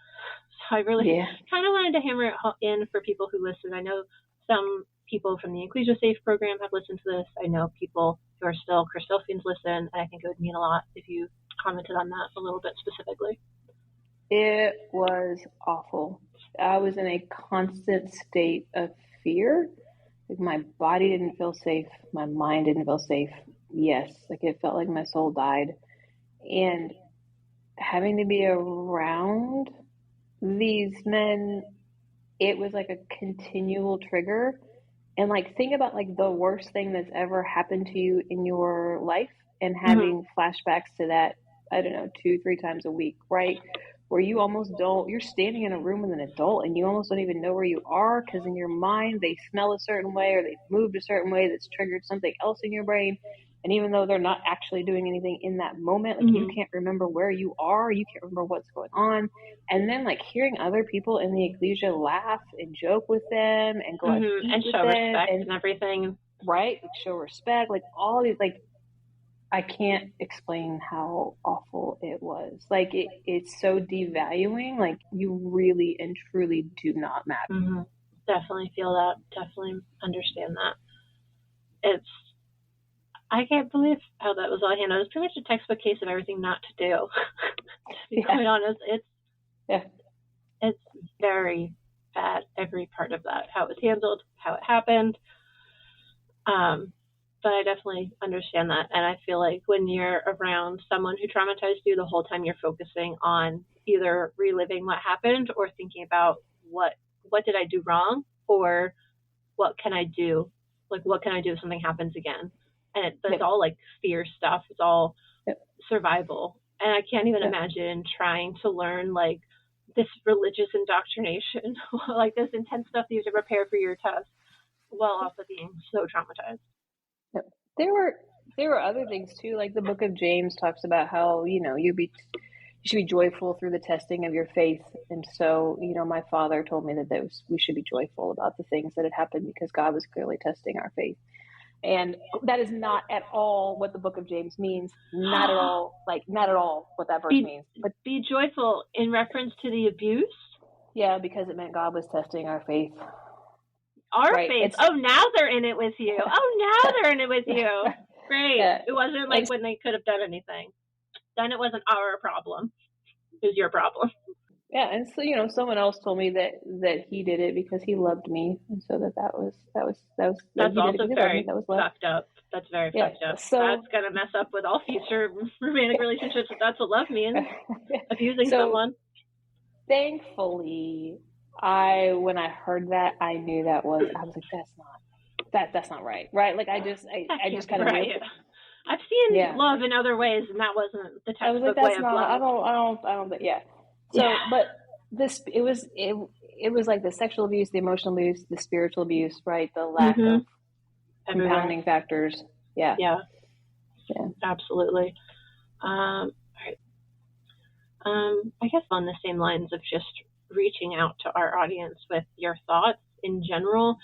So I really kind of wanted to hammer it in for people who listen. I know some people from the Ecclesia Safe program have listened to this. I know people who are still Christadelphians listen, and I think it would mean a lot if you commented on that a little bit specifically.
It was awful. I was in a constant state of fear. Like, my body didn't feel safe. My mind didn't feel safe. Yes, like it felt like my soul died. And having to be around these men, it was like a continual trigger. And like, think about like the worst thing that's ever happened to you in your life and having flashbacks to that, I don't know, 2-3 times a week, right? Where you almost you're standing in a room with an adult and you almost don't even know where you are because in your mind, they smell a certain way or they've moved a certain way that's triggered something else in your brain. And even though they're not actually doing anything in that moment, like you can't remember where you are, you can't remember what's going on. And then like hearing other people in the ecclesia laugh and joke with them and go out to eat
and
with
show
them
respect and everything.
Right? Like, show respect, like all these, like, I can't explain how awful it was. Like it's so devaluing. Like you really and truly do not matter.
Definitely feel that. Definitely understand that. I can't believe how that was all handled. It was pretty much a textbook case of everything not to do. To be quite honest, it's very bad, every part of that, how it was handled, how it happened. But I definitely understand that. And I feel like when you're around someone who traumatized you, the whole time you're focusing on either reliving what happened or thinking about what did I do wrong or what can I do? Like, what can I do if something happens again? And it's all like fear stuff. It's all survival. And I can't even imagine trying to learn like this religious indoctrination, like this intense stuff that you have to prepare for your test while also being so traumatized.
There were other things too, like the book of James talks about how, you should be joyful through the testing of your faith. And so, my father told me that we should be joyful about the things that had happened because God was clearly testing our faith. And that is not at all what the book of James means. Not at all what that verse means. But
be joyful in reference to the abuse?
Yeah, because it meant God was testing our faith.
Our faith? Now they're in it with you. Now they're in it with you. Great. Yeah. It wasn't like when they could have done anything. Then it wasn't our problem. It was your problem.
Yeah, and so someone else told me that he did it because he loved me, and so that was
that's also very fucked up. That's very fucked up. So that's gonna mess up with all future romantic relationships. That's what love means. Abusing someone.
Thankfully, when I heard that, I knew I was like, that's not right, right? Like I just kind of knew.
I've seen love in other ways, and that wasn't the textbook way of love.
I don't. Yeah. So, but it was like the sexual abuse, the emotional abuse, the spiritual abuse, right? The lack of compounding factors. Yeah.
Absolutely. All right. I guess on the same lines of just reaching out to our audience with your thoughts in general,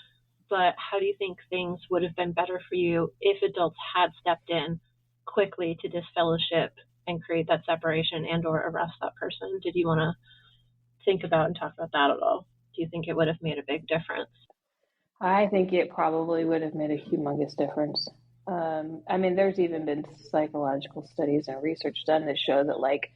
but how do you think things would have been better for you if adults had stepped in quickly to disfellowship and create that separation and or arrest that person? Did you want to think about and talk about that at all? Do you think it would have made a big difference?
I think it probably would have made a humongous difference. I mean, there's even been psychological studies and research done that show that, like,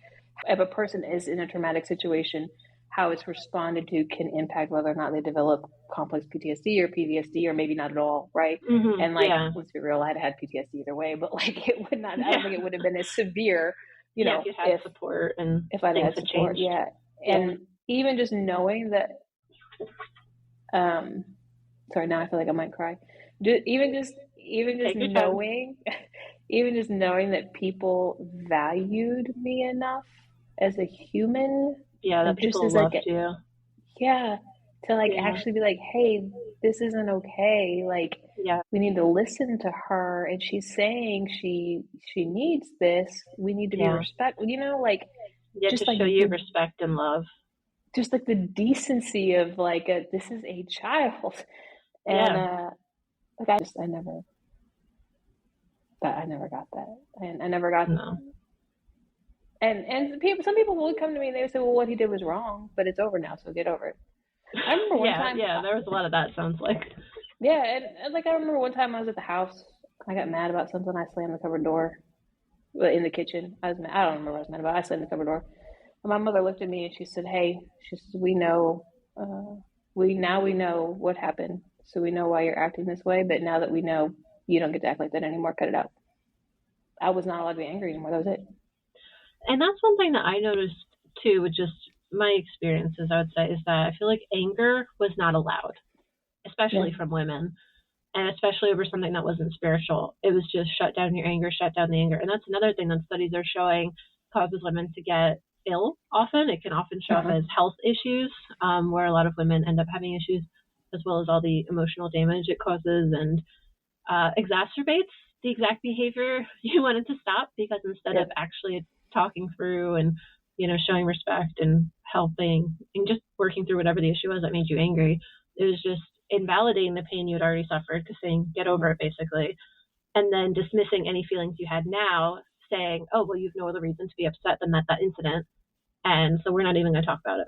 if a person is in a traumatic situation, how it's responded to can impact whether or not they develop complex PTSD or PTSD, or maybe not at all, right? And like, let's be real, I'd had PTSD either way, but like, it would not. I don't think it would have been as severe, you know,
if you had support and
if I'd had support, and even just knowing that. Sorry, now I feel like I might cry. Even just knowing that people valued me enough as a human.
Yeah, that people loved you.
Yeah, to like actually be like, hey, this isn't okay. Like, we need to listen to her, and she's saying she needs this. We need to be respectful. You know, like
just to show you respect and love.
Just like the decency of like this is a child, and like I never got that, and I never got And some people would come to me and they would say, well, what he did was wrong, but it's over now, so get over it. I remember one time.
Yeah, there was a lot of that, sounds like.
Yeah, and like I remember one time I was at the house. I got mad about something. I slammed the cupboard door in the kitchen. I was mad. I don't remember what I was mad about. I slammed the cupboard door. And my mother looked at me and she said, hey, we know, we know what happened. So we know why you're acting this way. But now that we know, you don't get to act like that anymore. Cut it out. I was not allowed to be angry anymore. That was it.
And that's one thing that I noticed too, with just my experiences, I would say, is that I feel like anger was not allowed, especially from women, and especially over something that wasn't spiritual. It was just shut down your anger, shut down the anger. And that's another thing that studies are showing causes women to get ill often. It can often show up as health issues, where a lot of women end up having issues, as well as all the emotional damage it causes, and exacerbates the exact behavior you wanted to stop, because instead of actually talking through and, you know, showing respect and helping and just working through whatever the issue was that made you angry, it was just invalidating the pain you had already suffered, because saying, get over it, basically, and then dismissing any feelings you had now, saying, oh, well, you've no other reason to be upset than that incident, and so we're not even going to talk about it,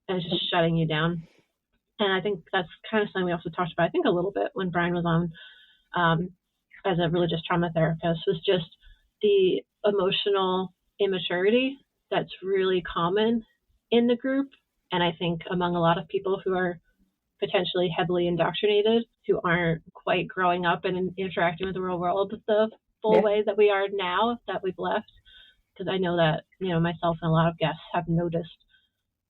and it's just shutting you down. And I think that's kind of something we also talked about, I think, a little bit when Brian was on as a religious trauma therapist, was just the emotional immaturity that's really common in the group. And I think among a lot of people who are potentially heavily indoctrinated, who aren't quite growing up and interacting with the real world the full way that we are now that we've left. Because I know that, you know, myself and a lot of guests have noticed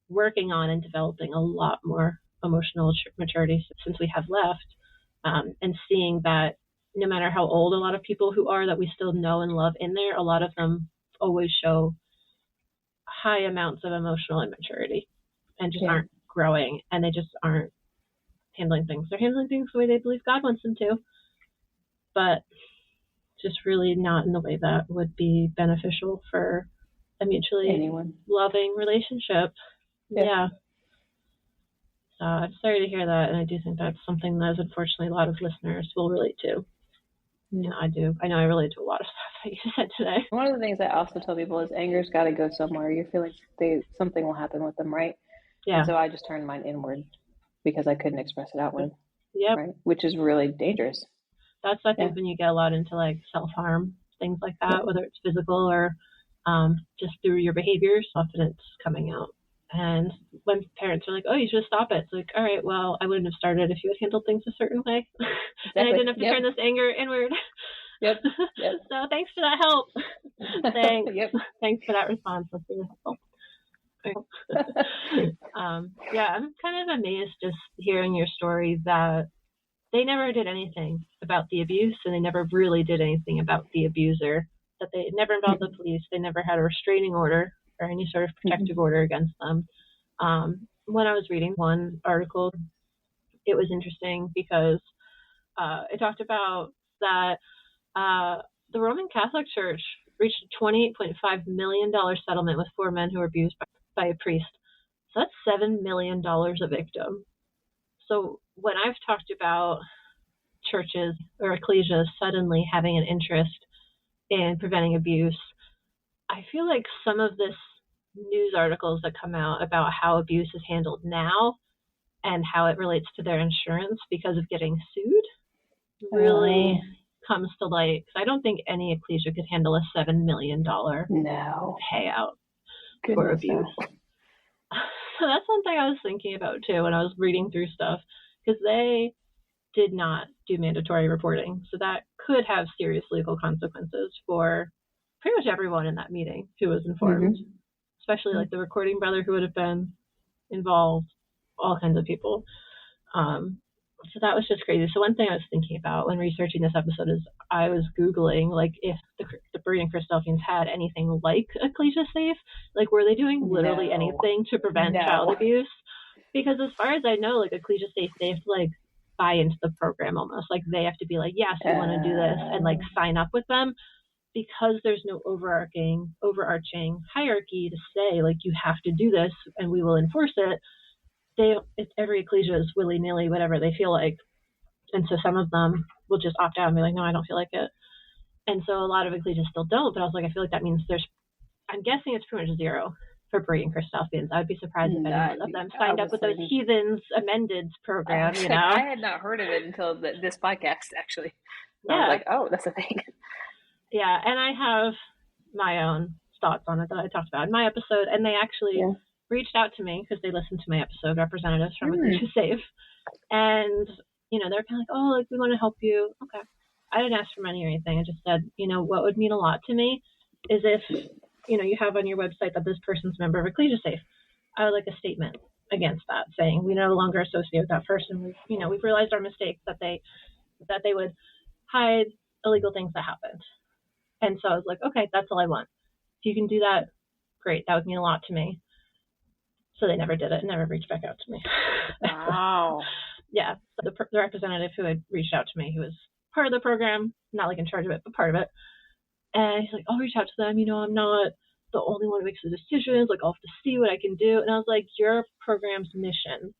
working on and developing a lot more emotional maturity since we have left, and seeing that no matter how old a lot of people who are that we still know and love in there, a lot of them always show high amounts of emotional immaturity and just aren't growing, and they just aren't handling things. They're handling things the way they believe God wants them to, but just really not in the way that would be beneficial for a mutually loving relationship. So I'm sorry to hear that, and I do think that's something that unfortunately a lot of listeners will relate to. Yeah, I do. I know I relate to a lot of stuff that you said today.
One of the things I also tell people is anger's got to go somewhere. You feel like something will happen with them, right? Yeah. And so I just turned mine inward because I couldn't express it outward.
Yep.
Right? Which is really dangerous.
That's, I think, when you get a lot into like self-harm, things like that, whether it's physical or just through your behaviors, often it's coming out. And when parents are like, oh, you should stop it. It's like, all right, well, I wouldn't have started if you had handled things a certain way. And I didn't have to turn this anger inward. So thanks for that help. Thanks. Thanks for that response. That's really helpful. I'm kind of amazed just hearing your story that they never did anything about the abuse, and they never really did anything about the abuser, that they never involved the police. They never had a restraining order or any sort of protective order against them. When I was reading one article, it was interesting because it talked about that the Roman Catholic Church reached a $28.5 million settlement with 4 men who were abused by a priest. So that's $7 million a victim. So when I've talked about churches or ecclesias suddenly having an interest in preventing abuse, I feel like some of this news articles that come out about how abuse is handled now and how it relates to their insurance because of getting sued really comes to light. I don't think any ecclesia could handle a $7 million payout for abuse. So that's one thing I was thinking about too when I was reading through stuff, because they did not do mandatory reporting. So that could have serious legal consequences for pretty much everyone in that meeting who was informed, especially like the recording brother who would have been involved, all kinds of people. So that was just crazy. So one thing I was thinking about when researching this episode is I was Googling like if the Berean Christadelphians had anything like Ecclesia Safe. Like were they doing literally anything to prevent child abuse? Because as far as I know, like Ecclesia Safe, they have to like buy into the program almost. Like they have to be like, yes, we want to do this and like sign up with them, because there's no overarching hierarchy to say like you have to do this and we will enforce it. Every ecclesia is willy-nilly, whatever they feel like. And so some of them will just opt out and be like, no, I don't feel like it. And so a lot of ecclesias still don't. But I was like, I feel like that means I'm guessing it's pretty much zero for Berean Christadelphians. I would be surprised if any of them signed up with those Heathens Amendeds program, you know?
I had not heard of it until this podcast, actually. Yeah. I was like, oh, that's a thing.
Yeah, and I have my own thoughts on it that I talked about in my episode, and they actually reached out to me because they listened to my episode, representatives from Ecclesia Safe, and, you know, they're kind of like, oh, like, we want to help you. Okay. I didn't ask for money or anything. I just said, you know, what would mean a lot to me is if, you know, you have on your website that this person's a member of Ecclesia Safe. I would like a statement against that, saying we no longer associate with that person. We've realized our mistakes, that they would hide illegal things that happened. And so I was like, okay, that's all I want. If you can do that, great. That would mean a lot to me. So they never did it, never reached back out to me.
Wow.
Yeah. So the representative who had reached out to me, who was part of the program, not like in charge of it, but part of it. And he's like, I'll reach out to them. You know, I'm not the only one who makes the decisions. Like, I'll have to see what I can do. And I was like, your program's mission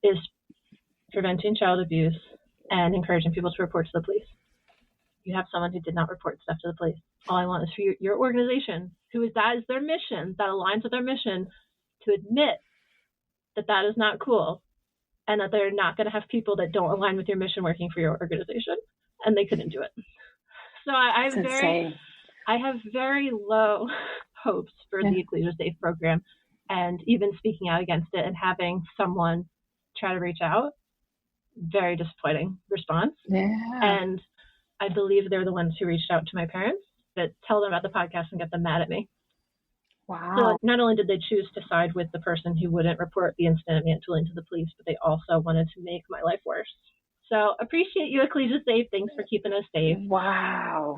is preventing child abuse and encouraging people to report to the police. You have someone who did not report stuff to the police. All I want is for your organization, that is their mission, that aligns with their mission, to admit that is not cool and that they're not going to have people that don't align with your mission working for your organization. And they couldn't do it. So I have very low hopes for the Ecclesia Safe program, and even speaking out against it and having someone try to reach out, very disappointing response. Yeah. And I believe they're the ones who reached out to my parents that tell them about the podcast and get them mad at me.
Wow.
So not only did they choose to side with the person who wouldn't report the incident of mantling to the police, but they also wanted to make my life worse. So appreciate you, Ecclesia Safe. Thanks for keeping us safe.
Wow.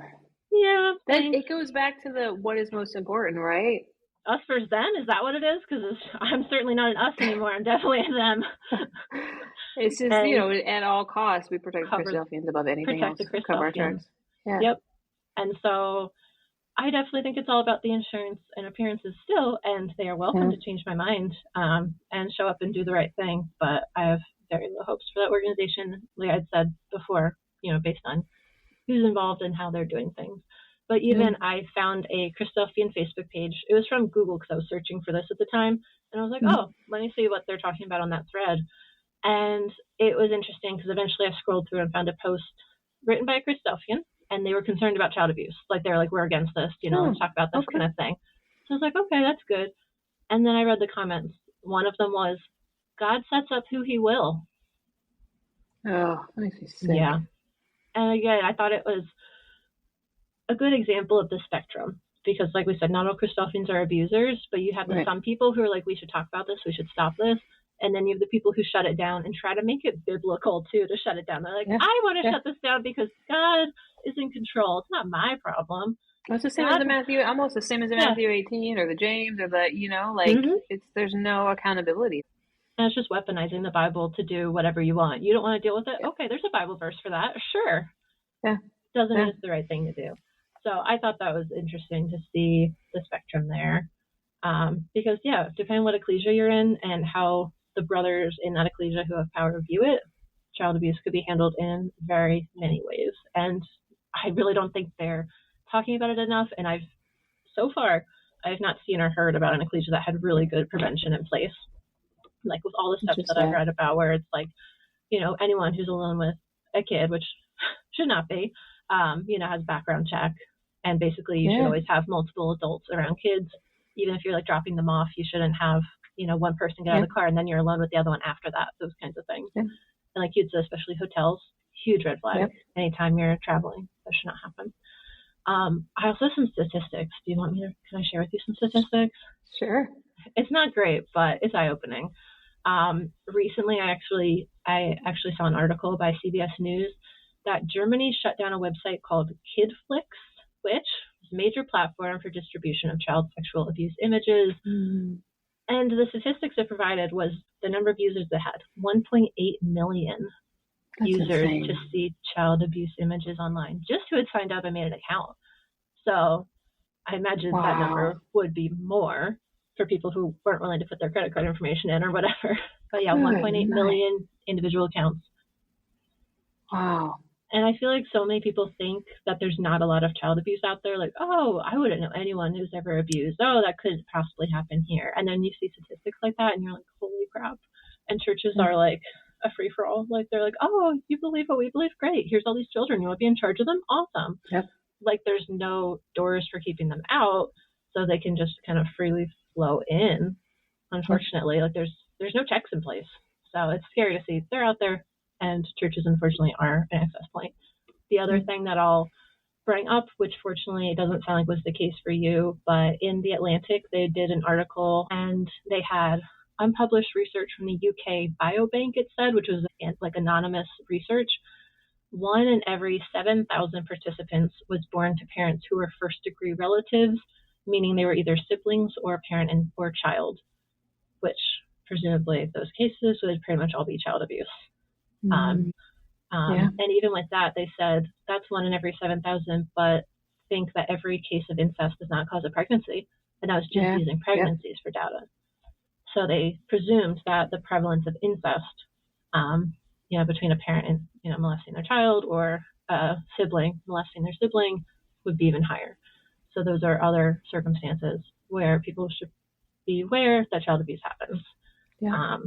Yeah.
It goes back to what is most important, right?
Us versus them? Is that what it is? Because I'm certainly not an us anymore. I'm definitely a them.
It's just, at all costs, we protect the Christadelphians above anything else. Cover our tracks. Yeah.
Yep. And so I definitely think it's all about the insurance and appearances still, and they are welcome to change my mind and show up and do the right thing. But I have very low hopes for that organization, like I'd said before, based on who's involved and how they're doing things. But even I found a Christadelphian Facebook page. It was from Google because I was searching for this at the time. And I was like, oh, let me see what they're talking about on that thread. And it was interesting because eventually I scrolled through and found a post written by a Christadelphian, and they were concerned about child abuse. Like they were like, we're against this, let's talk about this kind of thing. So I was like, okay, that's good. And then I read the comments. One of them was, God sets up who he will.
Oh, that makes me sick.
Yeah. And again, I thought it was a good example of the spectrum, because like we said, not all Christadelphians are abusers, but you have some people who are like, we should talk about this, we should stop this. And then you have the people who shut it down and try to make it biblical too, to shut it down. They're like, I want to shut this down because God is in control. It's not my problem.
It's the same as the Matthew, almost the same as the Matthew 18 or the James or the, there's no accountability.
And it's just weaponizing the Bible to do whatever you want. You don't want to deal with it? Okay, there's a Bible verse for that. Sure.
Yeah.
Doesn't mean it's the right thing to do. So I thought that was interesting to see the spectrum there. Because, depending on what ecclesia you're in and how the brothers in that ecclesia who have power view it, child abuse could be handled in very many ways. And I really don't think they're talking about it enough. And so far, I've not seen or heard about an ecclesia that had really good prevention in place. Like with all the stuff that I've read about where it's like, anyone who's alone with a kid, which should not be, has background check. And basically you should always have multiple adults around kids. Even if you're like dropping them off, you shouldn't have, one person get out of the car and then you're alone with the other one after that, those kinds of things. Yeah. And like you'd say, especially hotels, huge red flag. Yep. Anytime you're traveling, that should not happen. I also have some statistics. Can I share with you some statistics?
Sure.
It's not great, but it's eye-opening. Recently, I actually saw an article by CBS News that Germany shut down a website called KidFlix, which is a major platform for distribution of child sexual abuse images. Mm. And the statistics it provided was the number of users that had 1.8 million users to see child abuse images online, just who had signed up and made an account. So I imagine that number would be more for people who weren't willing to put their credit card information in or whatever. But 1.8 million individual accounts.
Wow.
And I feel like so many people think that there's not a lot of child abuse out there. Like, oh, I wouldn't know anyone who's ever abused. Oh, that could possibly happen here. And then you see statistics like that and you're like, holy crap. And churches are like a free-for-all. Like, they're like, oh, you believe what we believe? Great. Here's all these children. You want to be in charge of them? Awesome.
Yep.
Like, there's no doors for keeping them out, so they can just kind of freely flow in. Unfortunately, like there's no checks in place. So it's scary to see they're out there, and churches unfortunately are an access point. The other thing that I'll bring up, which fortunately it doesn't sound like was the case for you, but in The Atlantic, they did an article and they had unpublished research from the UK Biobank, it said, which was like anonymous research. 1 in every 7,000 participants was born to parents who were first-degree relatives, meaning they were either siblings or a parent or child, which presumably those cases would pretty much all be child abuse. And even with that, they said that's 1 in every 7,000, but think that every case of incest does not cause a pregnancy. And that was just using pregnancies for data. So they presumed that the prevalence of incest, between a parent and, molesting their child or a sibling molesting their sibling would be even higher. So those are other circumstances where people should be aware that child abuse happens. Yeah.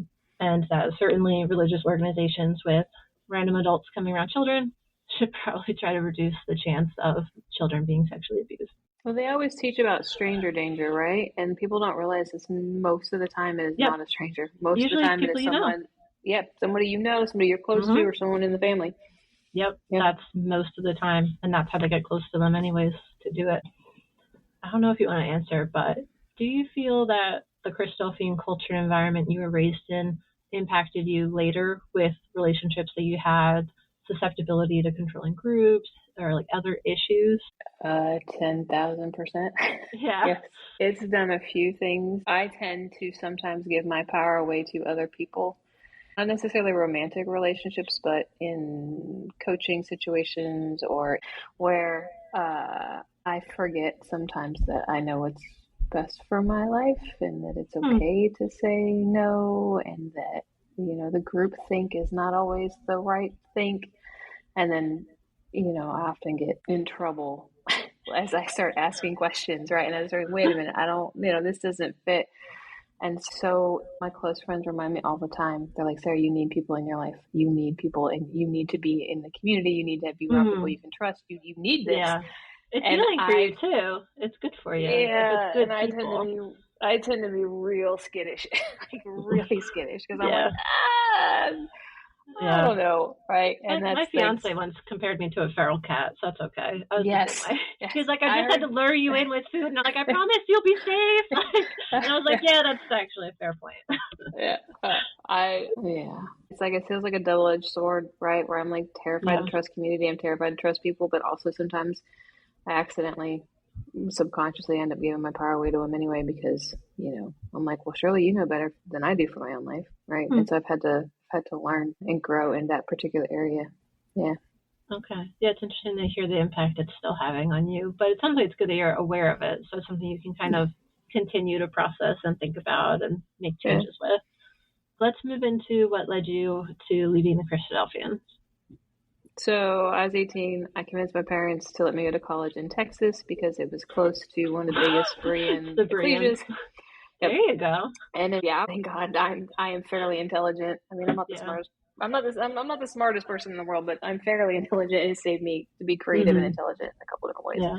And that certainly religious organizations with random adults coming around children should probably try to reduce the chance of children being sexually abused.
Well, they always teach about stranger danger, right? And people don't realize this most of the time is not a stranger. Most of the time it's someone, somebody somebody you're close to, or someone in the family.
Yep, that's most of the time. And that's how they get close to them anyways to do it. I don't know if you want to answer, but do you feel that the Christadelphian culture environment you were raised in impacted you later with relationships that you had, susceptibility to controlling groups, or like other issues?
10,000%.
Yeah.
Yes. It's done a few things. I tend to sometimes give my power away to other people. Not necessarily romantic relationships, but in coaching situations or where I forget sometimes that I know what's best for my life and that it's okay to say no, and that, the group think is not always the right think. And then, I often get in trouble as I start asking questions, right? And I start, wait a minute, I don't, this doesn't fit. And so my close friends remind me all the time. They're like, Sarah, you need people in your life. You need people, and you need to be in the community. You need to be around people you can trust. You need this.
Yeah. It's healing for you too. It's good for you.
Yeah,
it's good
and I tend to be real skittish, like really skittish, because I'm like, I don't know, right? And
my fiance once compared me to a feral cat, so that's okay. He's like, I just had to lure you in with food, and I'm like, I promise you'll be safe. And I was like, yeah, that's actually a fair point.
It's like, it feels like a double-edged sword, right? Where I'm like terrified to trust community, I'm terrified to trust people, but also sometimes I accidentally subconsciously end up giving my power away to him anyway, because, I'm like, well, surely you know better than I do for my own life. Right. And so I've had to learn and grow in that particular area. Yeah.
Okay. Yeah, it's interesting to hear the impact it's still having on you, but it sounds like it's good that you're aware of it. So it's something you can kind of continue to process and think about and make changes with. Let's move into what led you to leaving the Christadelphians.
So I was 18. I convinced my parents to let me go to college in Texas because it was close to one of the biggest Berean ecclesias.
There you go.
And thank God, I am fairly intelligent. I mean, I'm not the smartest. I'm not the smartest person in the world, but I'm fairly intelligent. It saved me to be creative and intelligent in a couple different ways. Yeah.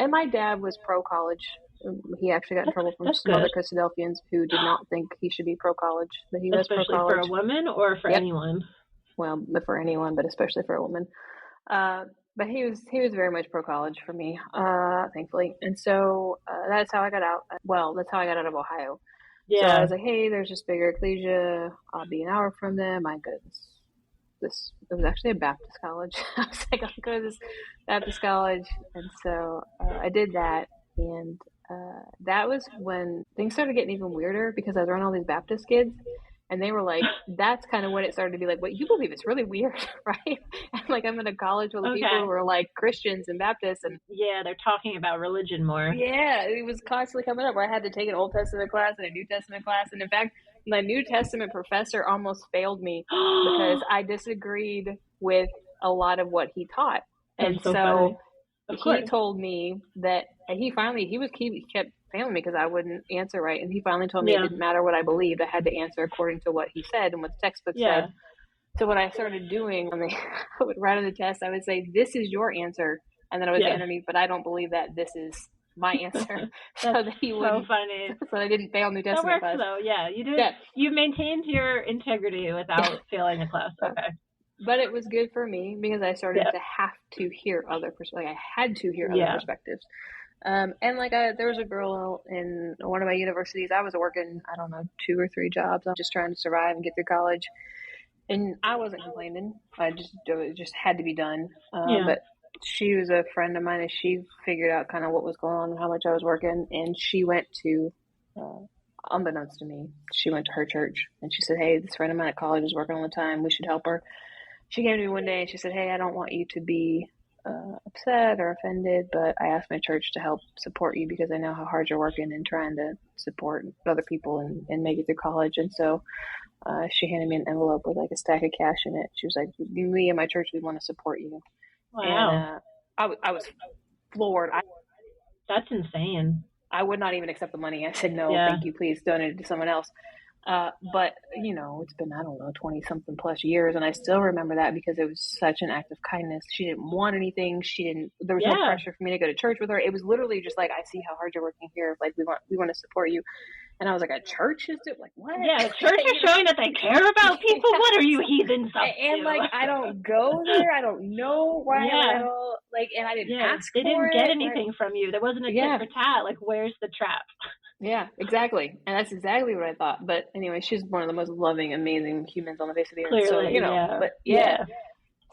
And my dad was pro-college. He actually got in trouble from some other Christadelphians who did not think he should be pro-college, but he was pro-college.
Especially for a woman or for anyone?
Well, for anyone, but especially for a woman. But he was very much pro-college for me, thankfully. And so that's how I got out. Well, that's how I got out of Ohio. Yeah. So I was like, hey, there's this bigger ecclesia. I'll be an hour from them. I go to this. It was actually a Baptist college. I was like, I'll go to this Baptist college. And so I did that. And that was when things started getting even weirder, because I was around all these Baptist kids. And they were like, that's kind of when it started to be like, what you believe is really weird, right? And like, I'm in a college full of people who are like Christians and Baptists. And
yeah, they're talking about religion more.
Yeah, it was constantly coming up where I had to take an Old Testament class and a New Testament class. And in fact, my New Testament professor almost failed me because I disagreed with a lot of what he taught. And so he told me that he kept failing me because I wouldn't answer right. And he finally told me it didn't matter what I believed. I had to answer according to what he said and what the textbook said. So what I started doing, I would write on the test, I would say, this is your answer. And then I would say underneath, but I don't believe that this is my answer. So that he wouldn't.
So funny.
So I didn't fail New Testament class.
Though. Yeah, you did. Yeah. You maintained your integrity without failing a class. Okay.
But it was good for me because I started to have to hear other perspectives. I had to hear other perspectives. And there was a girl in one of my universities. I was working, 2 or 3 jobs. I was just trying to survive and get through college. And I wasn't complaining. It just had to be done. But she was a friend of mine, and she figured out kind of what was going on and how much I was working. And she went to, unbeknownst to me, she went to her church. And she said, hey, this friend of mine at college is working all the time. We should help her. She came to me one day and she said, hey, I don't want you to be upset or offended, but I asked my church to help support you because I know how hard you're working and trying to support other people and make it through college. And so she handed me an envelope with like a stack of cash in it. She was like, me and my church, we want to support you.
Wow.
And I was floored.
That's insane.
I would not even accept the money. I said, no, thank you, please donate it to someone else. But it's been, 20 something plus years. And I still remember that because it was such an act of kindness. She didn't want anything. There was no pressure for me to go to church with her. It was literally just like, I see how hard you're working here. Like, we want to support you. And I was like, a church is doing, like, what?
Yeah, church is showing that they care about people. What are you heathens up to?
And like, I don't go there. I don't know why. And I didn't ask for it.
They didn't get anything from you. There wasn't a tit for tat. Like, where's the trap?
Yeah, exactly. And that's exactly what I thought. But anyway, she's one of the most loving, amazing humans on the face of the earth.
Clearly,
but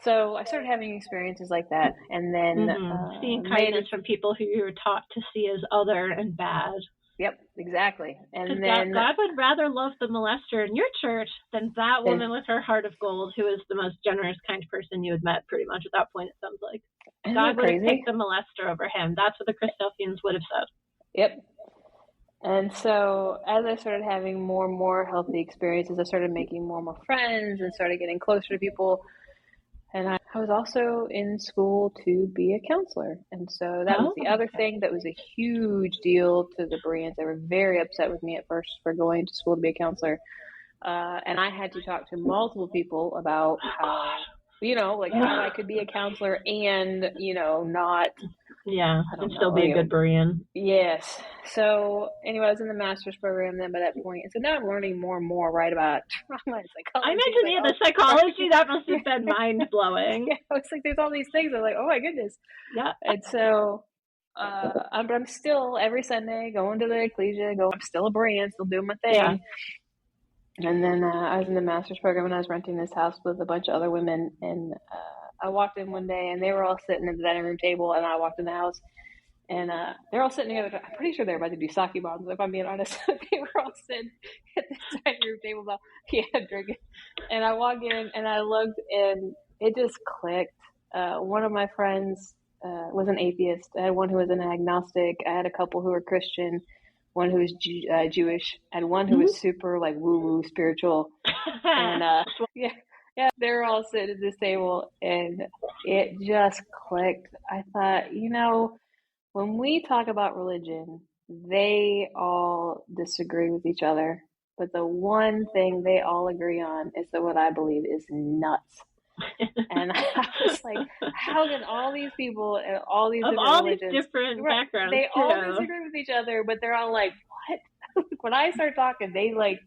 So I started having experiences like that. And then
seeing kindness from people who you were taught to see as other and bad.
Yep, exactly. And then
God would rather love the molester in your church than that woman with her heart of gold, who is the most generous, kind person you had met pretty much at that point, it sounds like. God would have picked the molester over him. That's what the Christadelphians would have said.
Yep. And so as I started having more and more healthy experiences, I started making more and more friends and started getting closer to people. And I was also in school to be a counselor. And so that was the other thing that was a huge deal to the Bereans. They were very upset with me at first for going to school to be a counselor. And I had to talk to multiple people about how, how I could be a counselor and, not.
Yeah, and still be a good Berean.
Yes. So anyway, I was in the master's program then by that point. And so now I'm learning more and more, about trauma and psychology.
I imagine, the psychology, that must have been mind-blowing.
Yeah, it's like there's all these things. I'm like, oh my goodness.
Yeah.
And so, but I'm still every Sunday going to the ecclesia. I'm still a Berean, still doing my thing. Yeah. And then I was in the master's program and I was renting this house with a bunch of other women. And I walked in one day and they were all sitting at the dining room table, and I walked in the house And they're all sitting together. I'm pretty sure they're about to do sake bombs, if I'm being honest. They were all sitting at this dining room table, drinking. And I walk in and I looked and it just clicked. One of my friends was an atheist. I had one who was an agnostic. I had a couple who were Christian, one who was Jewish, and one who was super like woo-woo spiritual. And yeah, they're all sitting at this table and it just clicked. I thought, when we talk about religion, they all disagree with each other. But the one thing they all agree on is that what I believe is nuts. And I was like, how can all these people and all these different religions,
different backgrounds,
they all disagree with each other, but they're all like, what? When I start talking, they like,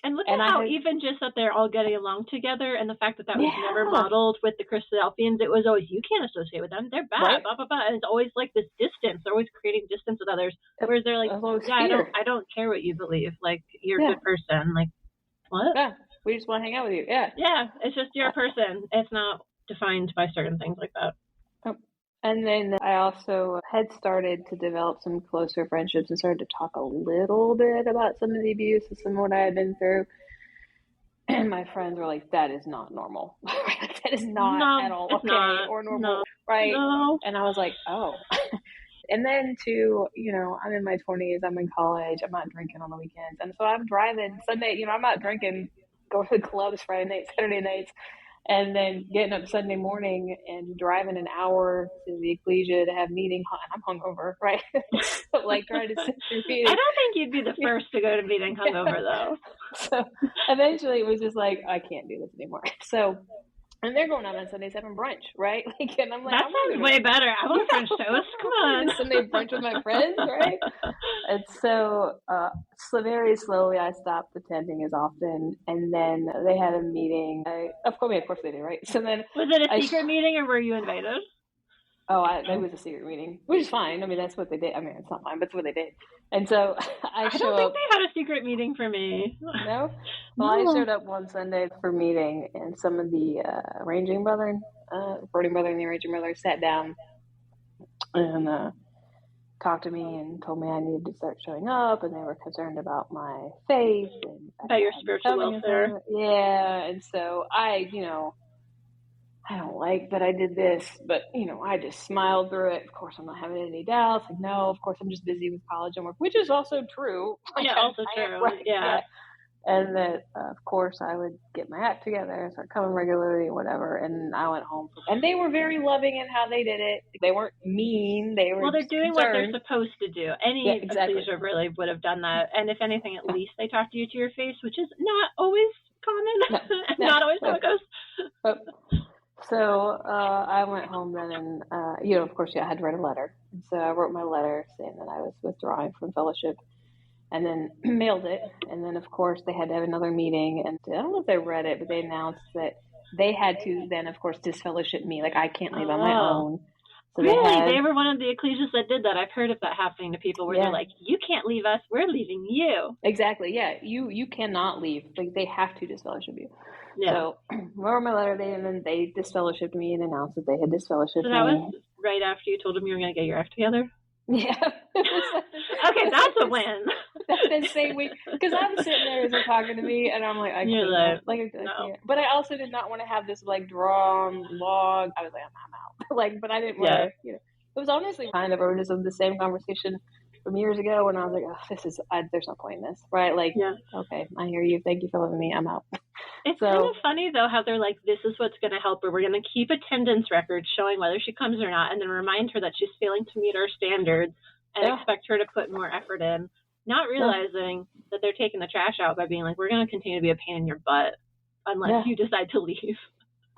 And look at how even just that they're all getting along together, and the fact that was never modeled with the Christadelphians. It was always, you can't associate with them, they're bad, blah, blah, blah. And it's always like this distance. They're always creating distance with others. Whereas they're like, I don't care what you believe. Like, you're a good person. Like, what?
Yeah, we just want to hang out with you. Yeah.
Yeah, it's just you're a person. It's not defined by certain things like that.
And then I also had started to develop some closer friendships and started to talk a little bit about some of the abuse and some of what I had been through. And my friends were like, that is not normal. That is not at all okay or normal, right? No. And I was like, oh. And then I'm in my 20s, I'm in college, I'm not drinking on the weekends. And so I'm driving Sunday, I'm not drinking, going to the clubs Friday nights, Saturday nights. And then getting up Sunday morning and driving an hour to the ecclesia to have meeting, and I'm hungover, right? So, like, trying to sit through meetings.
I don't think you'd be the first to go to meeting hungover, though.
So eventually it was just like, I can't do this anymore. So, and they're going out on Sundays having brunch, right? Like, and I'm like,
that sounds way better. I want French toast. Come on.
Sunday brunch with my friends, right? And so, very slowly, I stopped attending as often. And then they had a meeting. Of course they did, right? So then,
was it a secret meeting or were you invited?
That was a secret meeting, which is fine. I mean, that's what they did. I mean, it's not mine, but it's what they did. And so I don't
think they had a secret meeting for me.
No? Well, I showed up one Sunday for meeting, and some of the arranging brethren, recording brother and the arranging brother sat down and talked to me and told me I needed to start showing up, and they were concerned about my faith. And
about your spiritual welfare.
Yeah, and so I don't like that I did this, but, I just smiled through it. Of course, I'm not having any doubts. Like, no, of course, I'm just busy with college and work, which is also true.
Yeah, also true. Right, yeah.
And that, of course, I would get my act together and start coming regularly or whatever. And I went home. And they were very loving in how they did it. They weren't mean. They were
they're doing
concerned.
What they're supposed to do. Any ecclesia really would have done that. And if anything, at least they talk to you to your face, which is not always common. Not always how it goes.
So I went home then and, of course, I had to write a letter. And so I wrote my letter saying that I was withdrawing from fellowship and then mailed it. And then, of course, they had to have another meeting. And I don't know if they read it, but they announced that they had to then, of course, disfellowship me. Like, I can't leave on my own. So
they were one of the ecclesias that did that. I've heard of that happening to people where they're like, you can't leave us. We're leaving you.
Exactly. Yeah. You cannot leave. Like, they have to disfellowship you.
Yeah.
So I wrote my letter, and then they disfellowshipped me and announced that they had disfellowshipped me.
So that was right after you told them you were going to get your act together?
Yeah.
Okay, that's a win.
The same week, because I'm sitting there as they're talking to me, and I'm like, I can't. I can't. But I also did not want to have this like drawn log. I was like, I'm out. But I didn't want to. It was honestly kind of just the same conversation from years ago when I was like, oh, there's no point in this, right? Like, okay, I hear you. Thank you for loving me. I'm out.
It's kind of funny, though, how they're like, this is what's going to help her. We're going to keep attendance records showing whether she comes or not, and then remind her that she's failing to meet our standards and expect her to put more effort in, not realizing that they're taking the trash out by being like, we're going to continue to be a pain in your butt unless you decide to leave.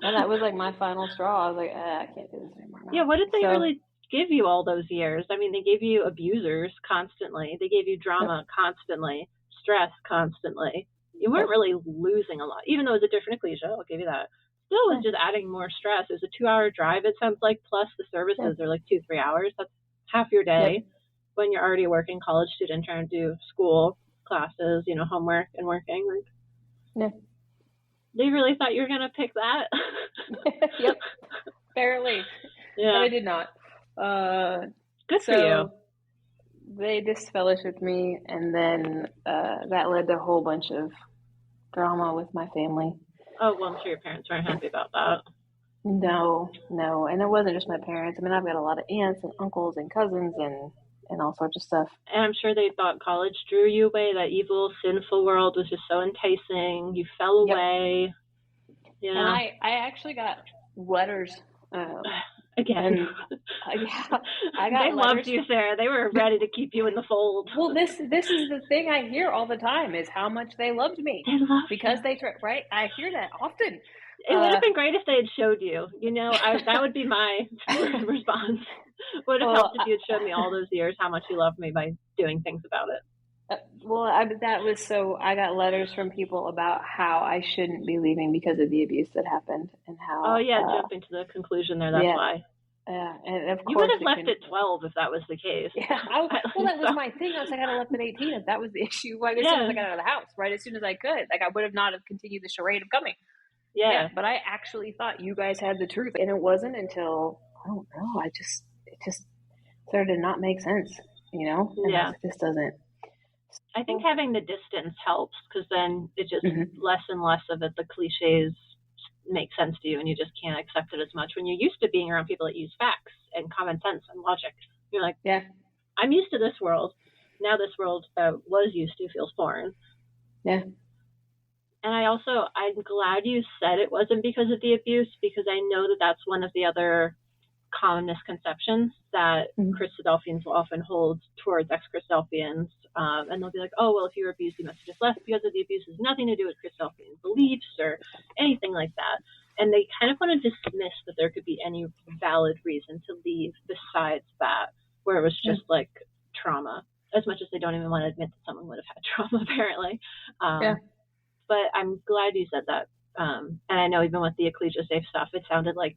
And that was like my final straw. I was like, I can't do this anymore.
Yeah, what did they really give you all those years? I mean, they gave you abusers constantly. They gave you drama constantly, stress constantly. You weren't really losing a lot, even though it was a different ecclesia. I'll give you that. Still was just adding more stress. It was a 2-hour drive, it sounds like, plus the services are like 2-3 hours. That's half your day when you're already a working college student trying to do school, classes, homework and working. They really thought you were going to pick that?
Yep. Barely. Yeah. But I did not.
Good for you.
They disfellowshipped me, and then that led to a whole bunch of drama with my family.
Oh, well, I'm sure your parents weren't happy about that.
No. And it wasn't just my parents. I mean, I've got a lot of aunts and uncles and cousins and all sorts of stuff.
And I'm sure they thought college drew you away. That evil, sinful world was just so enticing. You fell away. You know?
And I actually got letters.
Again.
I got
They
letters.
loved you, Sarah. They were ready to keep you in the fold.
Well, this is the thing I hear all the time is how much they loved me.
They loved
because
you.
Right? I hear that often.
It would have been great if they had showed you. You know, that would be my response. Would have helped if you had showed me all those years how much you loved me by doing things about it.
I got letters from people about how I shouldn't be leaving because of the abuse that happened and how.
Oh yeah, jumping to the conclusion there. That's why.
And of course
you would have left at 12 if that was the case.
Yeah, that was my thing. I was like, I left at 18 if that was the issue. Like as soon as I got out of the house, right? As soon as I could, like I would have not have continued the charade of coming.
Yeah,
but I actually thought you guys had the truth, and it wasn't until I don't know. It just started to not make sense, you know. And it just doesn't.
I think having the distance helps because then it just less and less of it. The cliches make sense to you, and you just can't accept it as much when you're used to being around people that use facts and common sense and logic. You're like, I'm used to this world. Now this world that was used to feels foreign. Yeah. And I'm glad you said it wasn't because of the abuse, because I know that that's one of the other common misconceptions that Christadelphians will often hold towards ex-Christadelphians. And they'll be like, oh, well, if you were abused, you must have just left because of the abuse. It has nothing to do with Christadelphian beliefs or anything like that. And they kind of want to dismiss that there could be any valid reason to leave besides that, where it was just like trauma, as much as they don't even want to admit that someone would have had trauma, apparently. But I'm glad you said that. And I know even with the ecclesia safe stuff, it sounded like,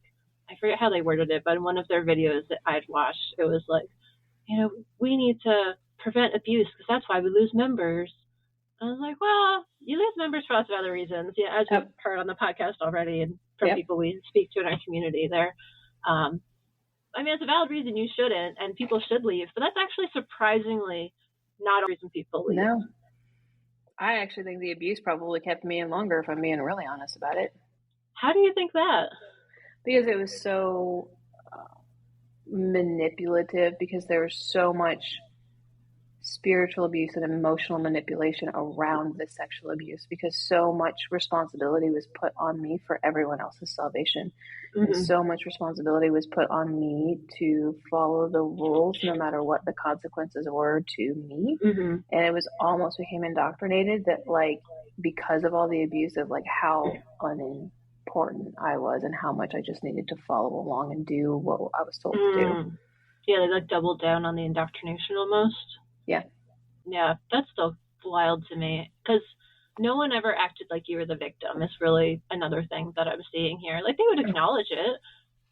I forget how they worded it, but in one of their videos that I'd watched, it was like, you know, we need to prevent abuse because that's why we lose members. I was like, well, you lose members for lots of other reasons. Yeah, as you've heard on the podcast already and from people we speak to in our community there. I mean, it's a valid reason you shouldn't, and people should leave, but that's actually surprisingly not a reason people leave.
No. I actually think the abuse probably kept me in longer, if I'm being really honest about it.
How do you think that?
Because it was so manipulative, because there was so much spiritual abuse and emotional manipulation around the sexual abuse, because so much responsibility was put on me for everyone else's salvation. And so much responsibility was put on me to follow the rules no matter what the consequences were to me. And it was almost became indoctrinated that, like, because of all the abuse, of like how unimportant I was and how much I just needed to follow along and do what I was told to do.
Yeah, they like doubled down on the indoctrination almost. Yeah, that's still wild to me, because no one ever acted like you were the victim is really another thing that I'm seeing here. Like, they would acknowledge it,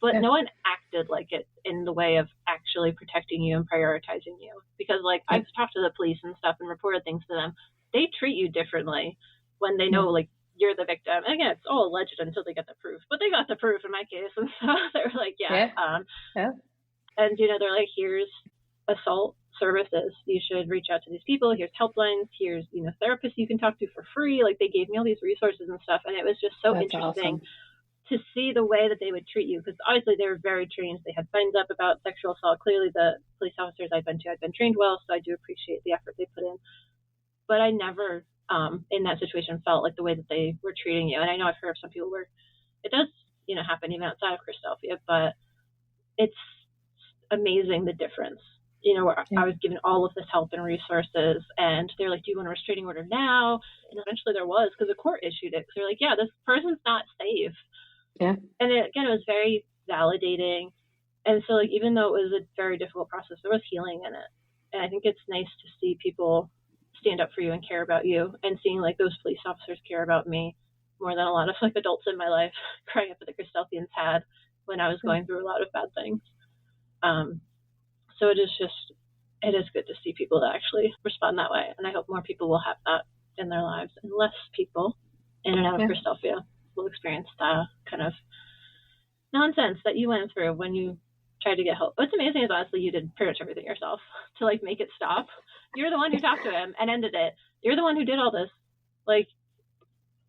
but no one acted like it in the way of actually protecting you and prioritizing you. Because, like, I've talked to the police and stuff and reported things to them. They treat you differently when they know, like, you're the victim. And again, it's all alleged until they get the proof. But they got the proof in my case. And so they were like, And, you know, they're like, here's assault services. You should reach out to these people. Here's helplines. Here's, you know, therapists you can talk to for free. Like, they gave me all these resources and stuff. And it was just so interesting to see the way that they would treat you. Because obviously they were very trained. They had signs up about sexual assault. Clearly the police officers I've been trained well. So I do appreciate the effort they put in. But I never, in that situation, felt like the way that they were treating you. And I know I've heard of some people where it does, you know, happen even outside of Christadelphia, but it's amazing the difference. You know, where I was given all of this help and resources, and they're like, do you want a restraining order now? And eventually there was, because the court issued it. Because they're like, yeah, this person's not safe. And again, it was very validating. And so, like, even though it was a very difficult process, there was healing in it. And I think it's nice to see people stand up for you and care about you, and seeing, like, those police officers care about me more than a lot of, like, adults in my life growing up with the Christadelphians had when I was going through a lot of bad things. So it is good to see people that actually respond that way. And I hope more people will have that in their lives, and less people in and out of Christadelphia will experience the kind of nonsense that you went through when you tried to get help. What's amazing is honestly you did pretty much everything yourself to like make it stop. You're the one who talked to him and ended it. You're the one who did all this. Like,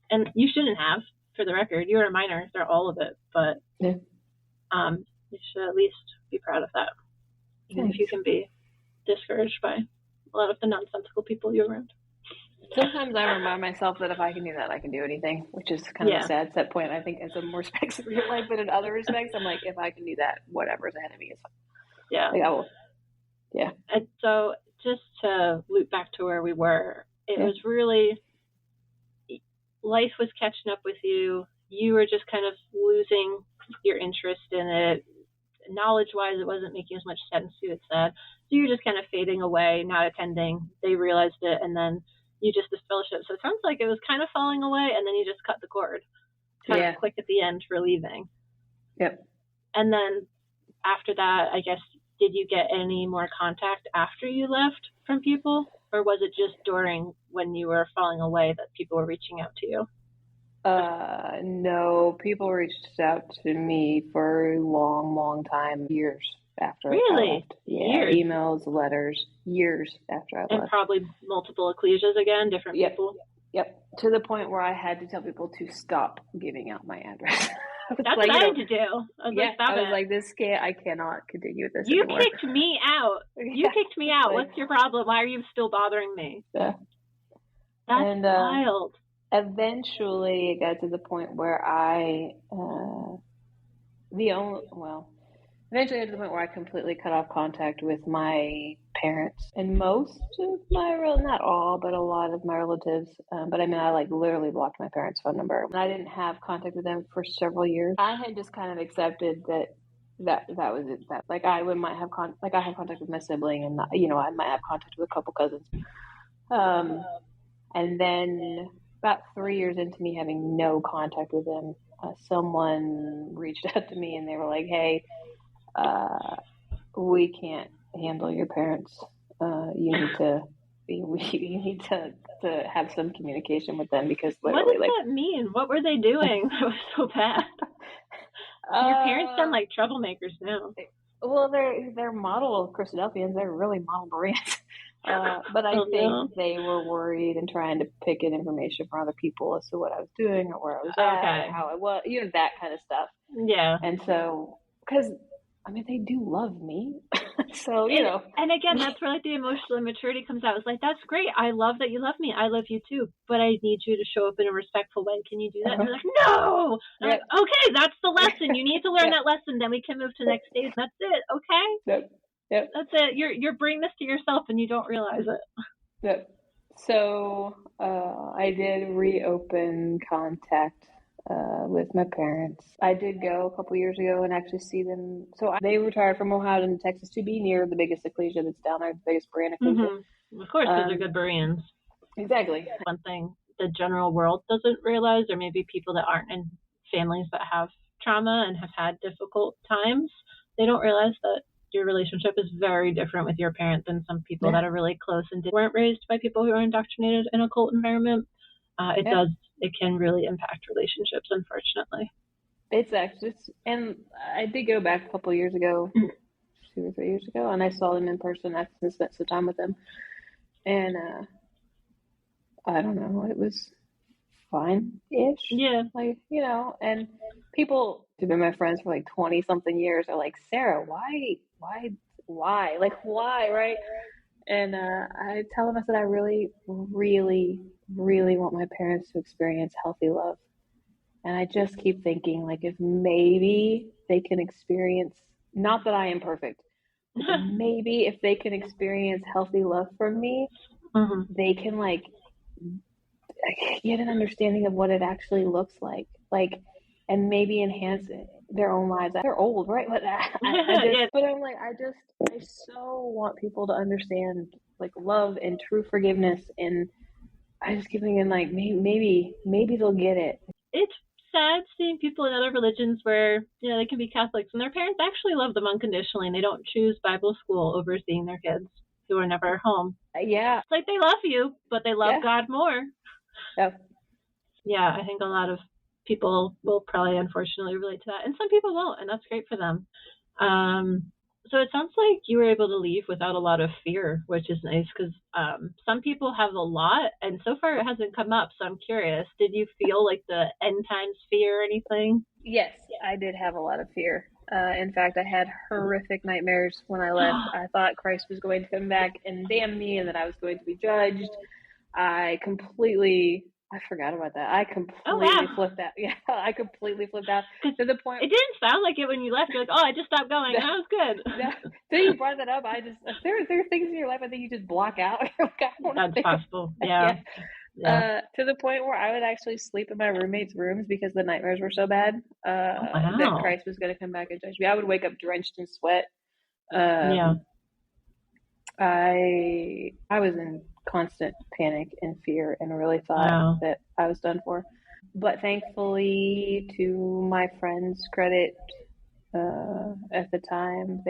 and you shouldn't have, for the record. You were a minor through all of it, but you should at least be proud of that. Even if you can be discouraged by a lot of the nonsensical people you're around.
Sometimes I remind myself that if I can do that, I can do anything, which is kind of a sad set point, I think, in some respects of your life, but in other respects, I'm like, if I can do that, whatever's ahead of me is fine.
Yeah.
Like, I will. Yeah.
And so just to loop back to where we were, it was really, life was catching up with you. You were just kind of losing your interest in it. Knowledge-wise, it wasn't making as much sense, you had said. So you were just kind of fading away, not attending. They realized it, and then you just disfellowship. So it sounds like it was kind of falling away, and then you just cut the cord. Kind of quick at the end for leaving.
Yep.
And then after that, I guess, did you get any more contact after you left from people? Or was it just during when you were falling away that people were reaching out to you?
No, people reached out to me for a long, long time, years after I left. Yeah, years. Emails, letters, years after I left.
And probably multiple ecclesias again, different people?
Yep, to the point where I had to tell people to stop giving out my address.
That's like, what I had to do. I was
like, I cannot continue with this
You
anymore.
kicked me out. You kicked me out. What's your problem? Why are you still bothering me?
Yeah.
That's wild.
Eventually, it got to the point where eventually I got to the point where I completely cut off contact with my parents and most of not all, but a lot of my relatives. But I mean, I like literally blocked my parents' phone number. And I didn't have contact with them for several years. I had just kind of accepted that was it. That like I might have I have contact with my sibling, and I might have contact with a couple cousins. And then about 3 years into me having no contact with them, someone reached out to me and they were like, "Hey, we can't handle your parents. You need to have some communication with them because literally."
What does that mean? What were they doing that was so bad? Your parents sound like troublemakers now.
Well, they're model Christadelphians. They're really model Bereans. But I think they were worried and trying to pick in information from other people as to what I was doing or where I was at or how I was, that kind of stuff.
Yeah.
And so, because, I mean, they do love me. So,
And again, that's where like the emotional immaturity comes out. It's like, that's great. I love that you love me. I love you too. But I need you to show up in a respectful way. Can you do that? And you're like, no. I'm like, okay, that's the lesson. You need to learn that lesson. Then we can move to the next stage. That's it. Okay?
Yep.
That's it. You're bringing this to yourself and you don't realize it.
Yep. So I did reopen contact with my parents. I did go a couple years ago and actually see them. So they retired from Ohio to Texas to be near the biggest ecclesia that's down there, the biggest Berean ecclesia.
Mm-hmm. Of course, because they're good Bereans.
Exactly.
One thing the general world doesn't realize, or maybe people that aren't in families that have trauma and have had difficult times, they don't realize that your relationship is very different with your parent than some people that are really close and weren't raised by people who are indoctrinated in a cult environment. It can really impact relationships, unfortunately.
And I did go back a couple of years ago, 2 or 3 years ago, and I saw them in person. I spent some time with them. And I don't know, it was fine-ish.
Yeah.
Like, and people who've been my friends for like 20 something years are like, "Sarah, why? Like, why?" Right? And I tell them, I said, I really, really, really want my parents to experience healthy love. And I just keep thinking, like, if maybe they can experience, not that I am perfect, but maybe if they can experience healthy love from me, they can like get an understanding of what it actually looks like, and maybe enhance their own lives. They're old, right? But but I'm like, I so want people to understand like love and true forgiveness, and I just keep thinking like maybe they'll get it.
It's sad seeing people in other religions where they can be Catholics and their parents actually love them unconditionally, and they don't choose Bible school over seeing their kids who are never home.
Yeah,
it's like they love you, but they love God more. Yeah, I think a lot of people will probably unfortunately relate to that, and some people won't, and that's great for them. So it sounds like you were able to leave without a lot of fear, which is nice because some people have a lot, and so far it hasn't come up. So I'm curious, did you feel like the end times fear or anything?
Yes, I did have a lot of fear. In fact, I had horrific nightmares when I left. I thought Christ was going to come back and damn me and that I was going to be judged. I forgot about that. I completely flipped out. Yeah, I completely flipped out to the point.
It didn't sound like it when you left. You're like, oh, I just stopped going. And I was good.
So you brought that up. There are things in your life I think you just block out.
That's possible. Yeah.
To the point where I would actually sleep in my roommates' rooms because the nightmares were so bad that Christ was going to come back and judge me. I would wake up drenched in sweat. I was in constant panic and fear and really thought that I was done for. But thankfully, to my friends' credit, at the time,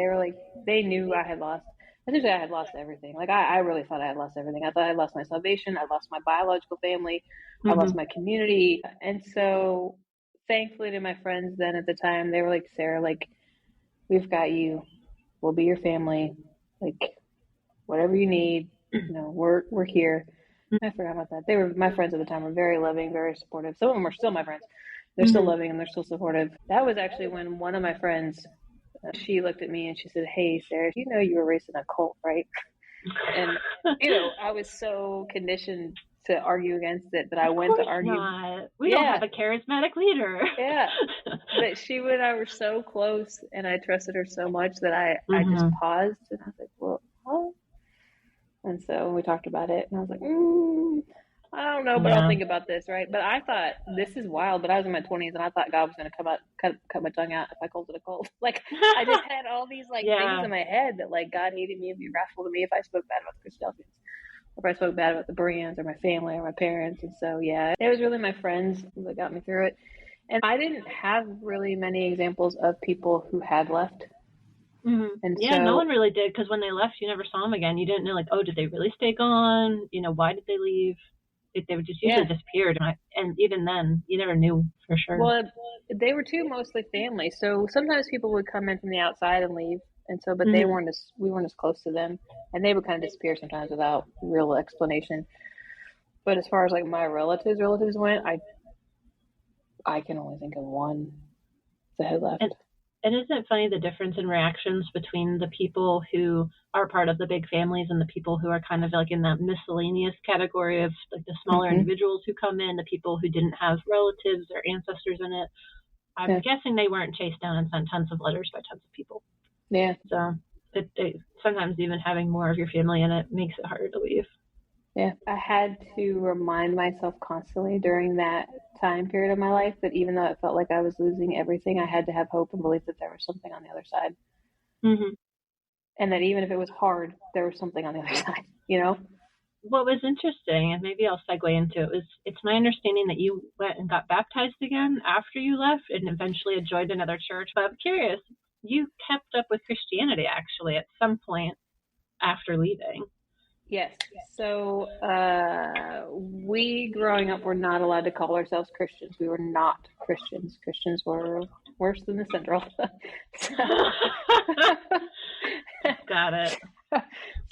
they knew I had lost. Essentially, I had lost everything. Like, I really thought I had lost everything. I thought I had lost my salvation. I lost my biological family. I lost my community. And so, thankfully to my friends then at the time, they were like, Sarah, like, we've got you. We'll be your family. Like, whatever you need, we're here. I forgot about that. My friends at the time were very loving, very supportive. Some of them are still my friends. They're still loving and they're still supportive. That was actually when one of my friends, she looked at me and she said, hey, Sarah, you know you were raised in a cult, right? And, I was so conditioned to argue against it that I went to argue.
We don't have a charismatic leader.
Yeah. But she and I were so close and I trusted her so much that I just paused and I was like, well, huh? And so we talked about it and I was like, I don't know, but I'll think about this, right? But I thought, this is wild, but I was in my 20s and I thought God was going to cut my tongue out if I called it a cult. Like, I just had all these things in my head that like God hated me and be wrathful to me if I spoke bad about the Christadelphians, or if I spoke bad about the Bereans or my family or my parents. And so, it was really my friends that got me through it. And I didn't have really many examples of people who had left. And
no one really did, because when they left, you never saw them again. You didn't know, like, oh, did they really stay gone? Why did they leave? They would just usually disappeared, and even then, you never knew for sure.
Well, they were mostly family, so sometimes people would come in from the outside and leave, and so, but we weren't as close to them, and they would kind of disappear sometimes without real explanation. But as far as like my relatives went, I can only think of one that had left.
And isn't it funny the difference in reactions between the people who are part of the big families and the people who are kind of like in that miscellaneous category of like the smaller individuals who come in, the people who didn't have relatives or ancestors in it? I'm guessing they weren't chased down and sent tons of letters by tons of people.
Yeah.
So sometimes even having more of your family in it makes it harder to leave.
Yeah. I had to remind myself constantly during that time period of my life that even though it felt like I was losing everything, I had to have hope and believe that there was something on the other side. And that even if it was hard, there was something on the other side,
What was interesting, and maybe I'll segue into it, was it's my understanding that you went and got baptized again after you left and eventually had joined another church. But I'm curious, you kept up with Christianity actually at some point after leaving.
Yes. So we growing up were not allowed to call ourselves Christians. We were not Christians. Christians were worse than the Central.
Got it.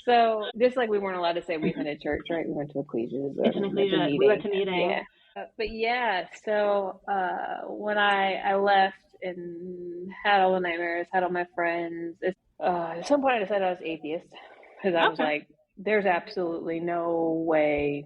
So just like we weren't allowed to say we went to church, right? We went to ecclesias.
We went to meeting.
Yeah. So when I left and had all the nightmares, had all my friends, at some point I decided I was atheist because I was like, there's absolutely no way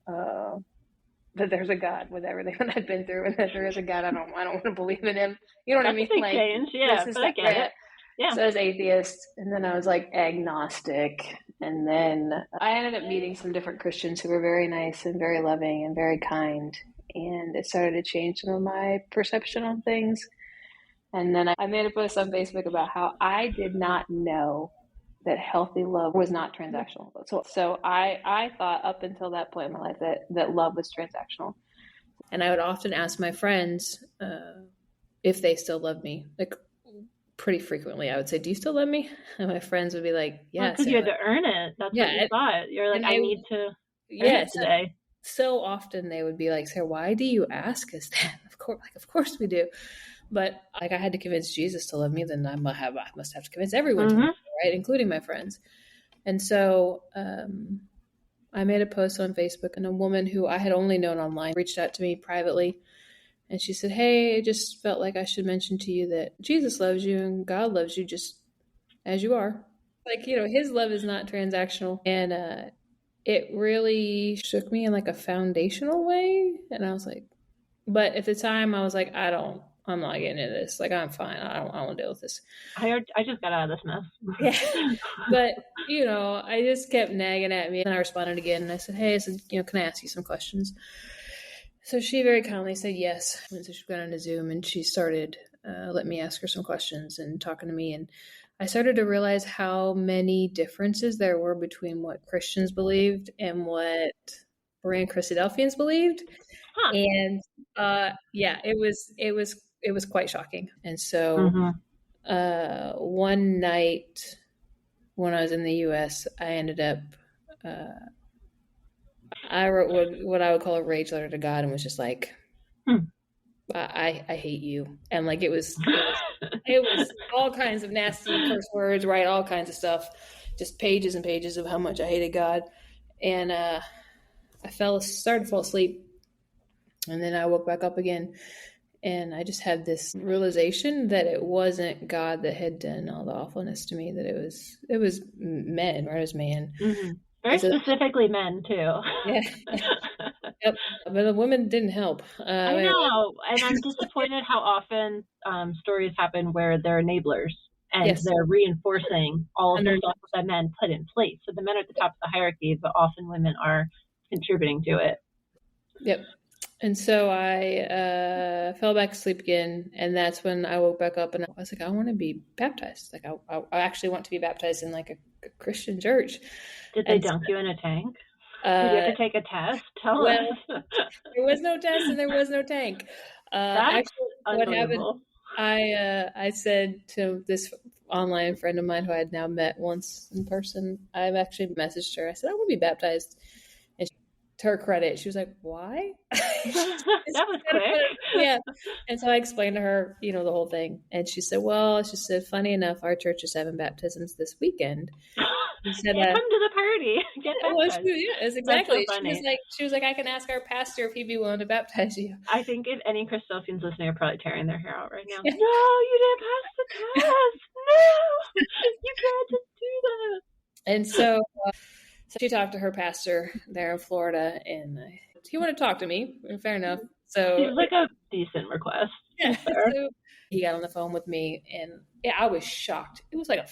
that there's a God with everything that I've been through, and that there is a God. I don't want to believe in him. You know what I mean?
Like, change. Yeah, but I get it. Yeah.
So I was atheist, and then I was like agnostic, and then I ended up meeting some different Christians who were very nice and very loving and very kind, and it started to change some of my perception on things. And then I made a post on Facebook about how I did not know that healthy love was not transactional. So I thought up until that point in my life that love was transactional. And I would often ask my friends if they still love me. Like pretty frequently, I would say, do you still love me? And my friends would be like, yes.
Because you had to earn it. That's what you thought. You're like, I need to earn it today.
So often they would be like, Sarah, why do you ask us that? Of course we do. But like I had to convince Jesus to love me, then I must have to convince everyone to love me, right? Including my friends. And so I made a post on Facebook, and a woman who I had only known online reached out to me privately. And she said, hey, I just felt like I should mention to you that Jesus loves you and God loves you just as you are. Like, his love is not transactional. And it really shook me in like a foundational way. And I was like, but at the time I was like, I'm not getting into this. Like, I'm fine. I don't want to deal with this.
I just got out of this mess.
Yeah. But, I just kept nagging at me. And I responded again. And I said, hey, can I ask you some questions? So she very kindly said yes. And so she got on a Zoom and she started letting me ask her some questions and talking to me. And I started to realize how many differences there were between what Christians believed and what Berean Christadelphians believed. Huh. And it was quite shocking. And so one night when I was in the US, I ended up I wrote what I would call a rage letter to God and was just like, I hate you. And like it was all kinds of nasty curse words, right? All kinds of stuff, just pages and pages of how much I hated God. And I started to fall asleep. And then I woke back up again. And I just had this realization that it wasn't God that had done all the awfulness to me, that it was men, right? It was man.
Mm-hmm. Very specifically men, too.
Yeah. Yep. But the women didn't help.
I know. And I'm disappointed how often stories happen where they're enablers and they're reinforcing all of the stuff that men put in place. So the men are at the top of the hierarchy, but often women are contributing to it.
Yep. And so I fell back asleep again. And that's when I woke back up and I was like, I want to be baptized. Like I actually want to be baptized in like a Christian church.
Did they dunk you in a tank? Did you have to take a test? Tell us.
There was no test and there was no tank.
That's
actually, what happened? I said to this online friend of mine who I had now met once in person, I've actually messaged her. I said, I want to be baptized. And to her credit, she was like, why?
That was quick.
Yeah. And so I explained to her, the whole thing. And she said, funny enough, our church is having baptisms this weekend.
Said, come to the party. Get baptized.
Yes, exactly.
So
she was like, I can ask our pastor if he'd be willing to baptize you.
I think if any Christadelphians listening are probably tearing their hair out right now. Yeah. No, you didn't pass the test. No, you can't just do that.
And so she talked to her pastor there in Florida, and he wanted to talk to me. Fair enough. So
it was like a decent request.
Yeah. So he got on the phone with me, and I was shocked. It was like a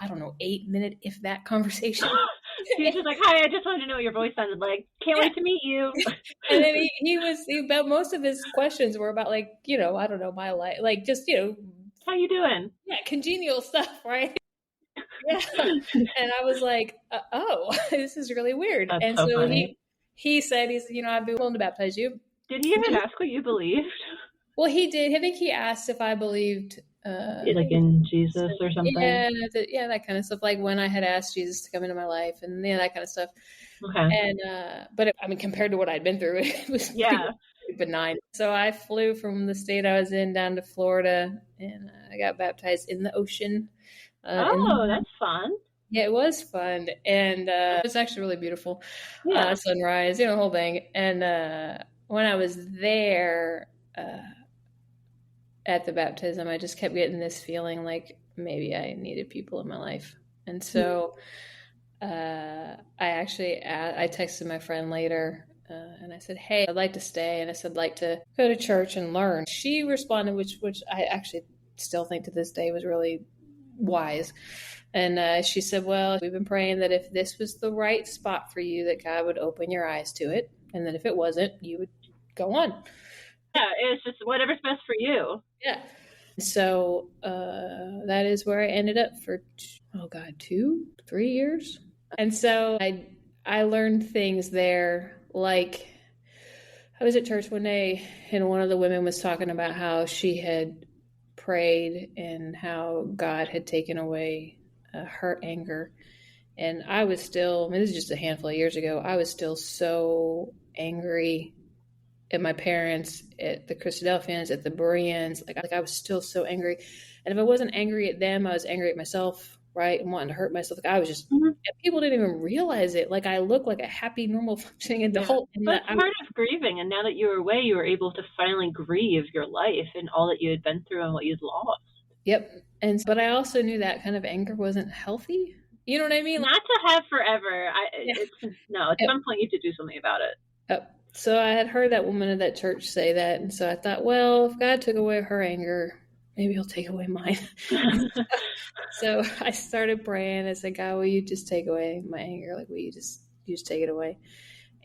8-minute, if that, conversation.
He was just like, hi, I just wanted to know what your voice sounded like. Can't wait to meet you.
And then he about most of his questions were about like, I don't know, my life, like just,
how you doing?
Yeah, congenial stuff, right? Yeah. And I was like, oh, this is really weird.
That's
and
so
so
funny.
he said, I'd be willing to baptize you.
Did he even ask what you believed?
Well, he did. I think he asked if I believed
like in Jesus or something.
Yeah, that kind of stuff. Like when I had asked Jesus to come into my life, and that kind of stuff.
Okay.
And but compared to what I'd been through, it was pretty benign. So I flew from the state I was in down to Florida, and I got baptized in the ocean.
That's fun.
Yeah, it was fun, and it was actually really beautiful.
Yeah.
Sunrise, the whole thing. And when I was there. At the baptism, I just kept getting this feeling like maybe I needed people in my life. And so I texted my friend later and I said, hey, I'd like to stay. And I said, I'd like to go to church and learn. She responded, which I actually still think to this day was really wise. And she said, well, we've been praying that if this was the right spot for you, that God would open your eyes to it. And that if it wasn't, you would go on.
Yeah, it's just whatever's best for you.
Yeah. So that is where I ended up for, 2-3 years. And so I learned things there. Like I was at church one day and one of the women was talking about how she had prayed and how God had taken away her anger. And I was still, this is just a handful of years ago, I was still so angry at my parents, at the Christadelphians, at the Bereans. Like I was still so angry. And if I wasn't angry at them, I was angry at myself, right? And wanting to hurt myself. Like I was just, and people didn't even realize it. Like I look like a happy, normal functioning adult.
Yeah. That's part of grieving. And now that you were away, you were able to finally grieve your life and all that you had been through and what you'd lost.
Yep. But I also knew that kind of anger wasn't healthy. You know what I mean?
Not to have forever. At some point you have to do something about it.
Yep. So I had heard that woman at that church say that. And so I thought, well, if God took away her anger, maybe he'll take away mine. So I started praying. I said, God, will you just take away my anger? Like, will you just take it away?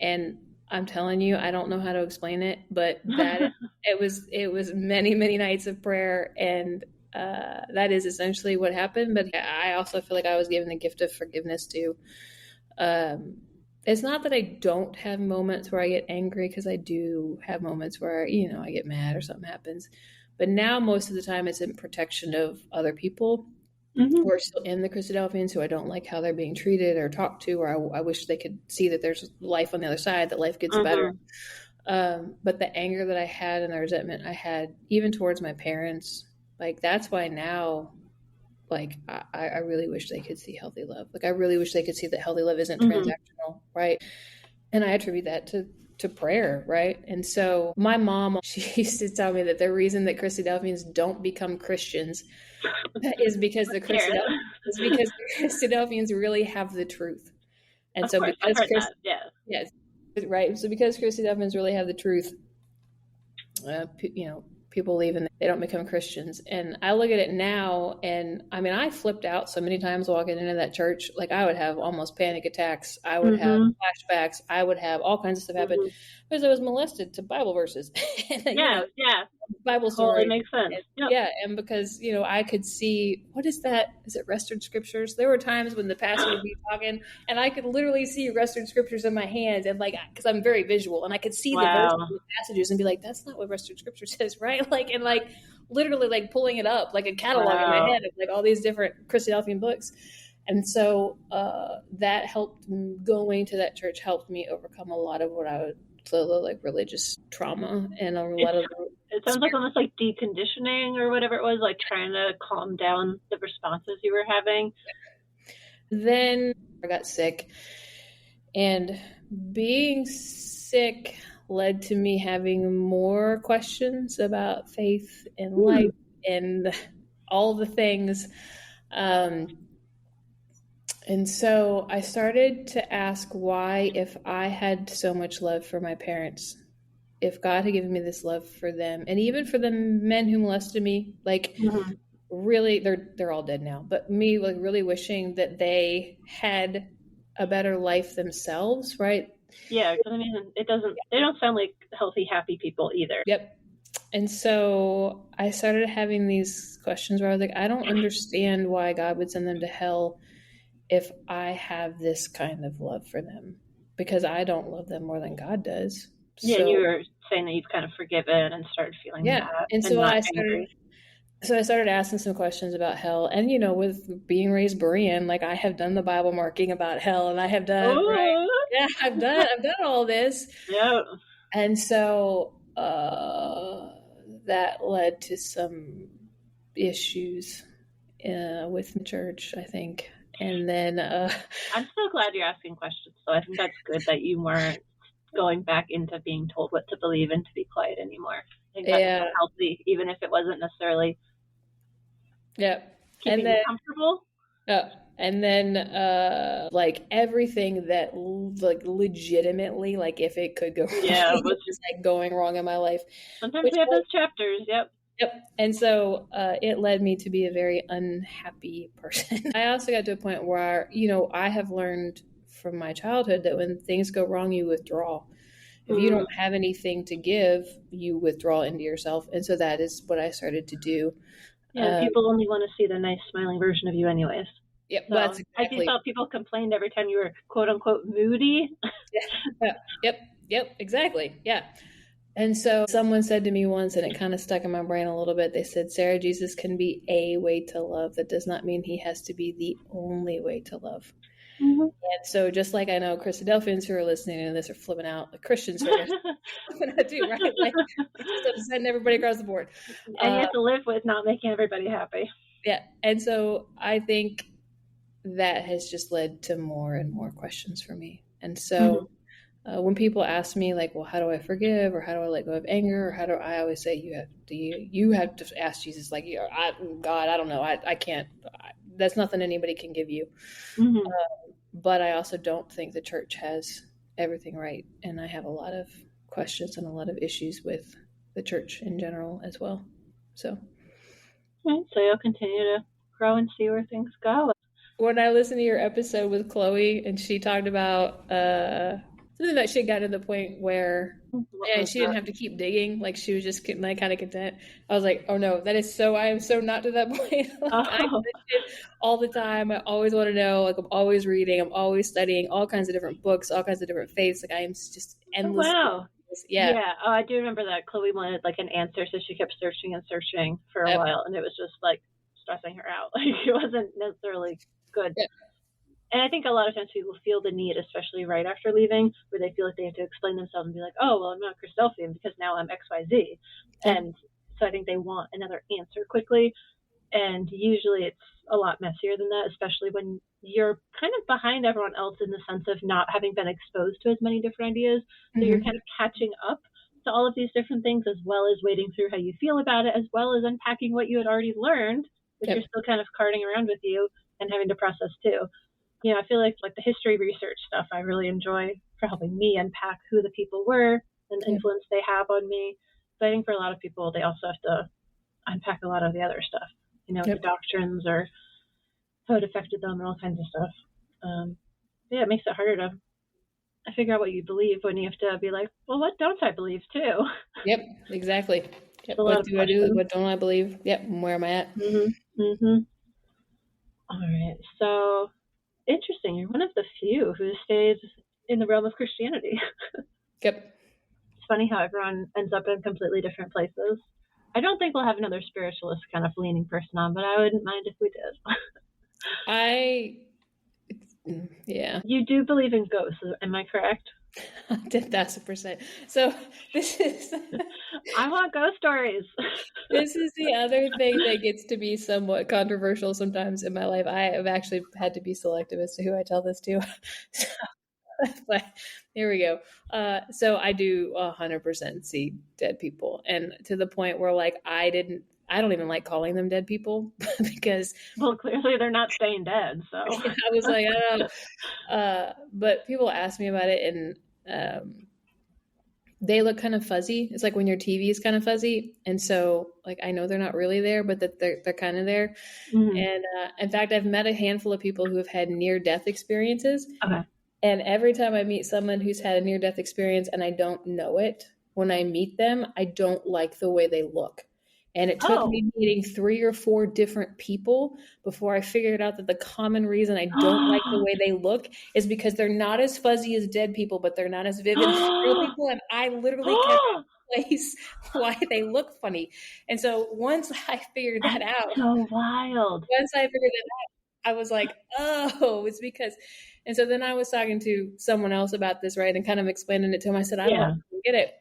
And I'm telling you, I don't know how to explain it, but that it was many, many nights of prayer. And that is essentially what happened. But I also feel like I was given the gift of forgiveness too. It's not that I don't have moments where I get angry, because I do have moments where, I get mad or something happens. But now most of the time it's in protection of other people who are still in the Christadelphians, who I don't like how they're being treated or talked to, or I wish they could see that there's life on the other side, that life gets better. But the anger that I had and the resentment I had, even towards my parents, like that's why now, like I really wish they could see healthy love. Like I really wish they could see that healthy love isn't transactional, right? And I attribute that to prayer, right? And so my mom, she used to tell me that the reason that Christadelphians don't become Christians is because the Christadelphians really have the truth. And so because yes, right. So because Christadelphians really have the truth, people leave and they don't become Christians. And I look at it now, and I mean, I flipped out so many times walking into that church. Like I would have almost panic attacks. I would have flashbacks. I would have all kinds of stuff happen because I was molested to Bible verses. Bible story.
Totally makes sense.
And because, I could see, what is that? Is it Restored Scriptures? There were times when the pastor would be talking and I could literally see Restored Scriptures in my hands, and because I'm very visual, and I could see the verses and the passages and be like, that's not what Restored Scripture says, right? Literally pulling it up like a catalog in my head of all these different Christadelphian books. And so that helped, going to that church helped me overcome a lot of what I would religious trauma and a lot of.
It sounds like almost like deconditioning or whatever it was, like trying to calm down the responses you were having.
Then I got sick, and being sick led to me having more questions about faith and life and all the things. And so I started to ask why, if I had so much love for my parents, if God had given me this love for them, and even for the men who molested me, really, they're all dead now, but me really wishing that they had a better life themselves, right?
Yeah, because I mean, they don't sound like healthy, happy people either.
Yep. And so I started having these questions where I was like, I don't understand why God would send them to hell if I have this kind of love for them, because I don't love them more than God does.
Yeah, so, you were saying that you've kind of forgiven and started feeling that.
And so I started asking some questions about hell. And, with being raised Berean, I have done the Bible marking about hell, and I have done, I've done all this.
Yeah.
And so that led to some issues with the church, I think. And then I'm
so glad you're asking questions. So I think that's good that you weren't going back into being told what to believe and to be quiet anymore. I think that's healthy, even if it wasn't necessarily keeping you comfortable.
And then everything that legitimately, if it could go wrong, was just going wrong in my life.
Sometimes we have those chapters. Yep.
And so it led me to be a very unhappy person. I also got to a point where, I have learned from my childhood that when things go wrong, you withdraw. If you don't have anything to give, you withdraw into yourself. And so that is what I started to do.
Yeah, people only want to see the nice smiling version of you anyways.
Yep,
so
that's exactly.
I just thought people complained every time you were quote unquote moody.
Yep, exactly. Yeah. And so someone said to me once, and it kind of stuck in my brain a little bit, they said, Sarah, Jesus can be a way to love. That does not mean he has to be the only way to love.
Mm-hmm.
And so just like I know Christadelphians who are listening to this are flipping out, like Christians who are flipping out too, right? Like just upsetting everybody across the board.
And you have to live with not making everybody happy.
Yeah. And so I think that has just led to more and more questions for me. And so when people ask me like, well, how do I forgive, or how do I let go of anger, or how do I always say you have to ask Jesus, like, God, I don't know. I can't, that's nothing anybody can give you.
Mm-hmm.
But I also don't think the church has everything right. And I have a lot of questions and a lot of issues with the church in general as well. So
you'll continue to grow and see where things go.
When I listened to your episode with Chloe and she talked about something that she had gotten to the point where she didn't have to keep digging, like she was just like kind of content. I was like, oh no, I am so not to that point. I question all the time. I always want to know, like I'm always reading, I'm always studying all kinds of different books, all kinds of different faiths. Like I am just endless.
Wow.
Yeah.
Oh, I do remember that Chloe wanted like an answer, so she kept searching and searching for a while, and it was just like stressing her out. Like it wasn't necessarily good. Yeah. And I think a lot of times people feel the need, especially right after leaving, where they feel like they have to explain themselves and be like, oh, well, I'm not Christadelphian because now I'm XYZ. And so I think they want another answer quickly. And usually it's a lot messier than that, especially when you're kind of behind everyone else in the sense of not having been exposed to as many different ideas. So you're kind of catching up to all of these different things, as well as wading through how you feel about it, as well as unpacking what you had already learned, which you're still kind of carting around with you and having to process too. You know, I feel like the history research stuff I really enjoy for helping me unpack who the people were and the influence they have on me. But I think for a lot of people, they also have to unpack a lot of the other stuff, you know, the doctrines or how it affected them and all kinds of stuff. It makes it harder to figure out what you believe when you have to be like, well, what don't I believe too?
Yep, exactly. Yep. What do I do? What don't I believe? Yep, where am I at?
All right, so interesting. You're one of the few who stayed in the realm of Christianity.
Yep.
It's funny how everyone ends up in completely different places. I don't think we'll have another spiritualist kind of leaning person on, but I wouldn't mind if we did.
Yeah.
You do believe in ghosts, am I correct?
10,000%. So this is
I want ghost stories.
This is the other thing that gets to be somewhat controversial sometimes in my life. I have actually had to be selective as to who I tell this to. But here we go. So I do 100% see dead people, and to the point where like I don't even like calling them dead people because
clearly they're not staying dead. So
I was like, I don't know. But people ask me about it, and they look kind of fuzzy. It's like when your TV is kind of fuzzy, and so like I know they're not really there, but that they're kind of there. And in fact, I've met a handful of people who have had near-death experiences.
Okay.
And every time I meet someone who's had a near-death experience and I don't know it, when I meet them, I don't like the way they look. And it took me meeting 3 or 4 different people before I figured out that the common reason I don't like the way they look is because they're not as fuzzy as dead people, but they're not as vivid as real people. And I literally can't place why they look funny. And so once I figured that out,
so wild.
Once I figured it out, I was like, oh, it's because. And so then I was talking to someone else about this, right, and kind of explaining it to him. I said, I don't get it.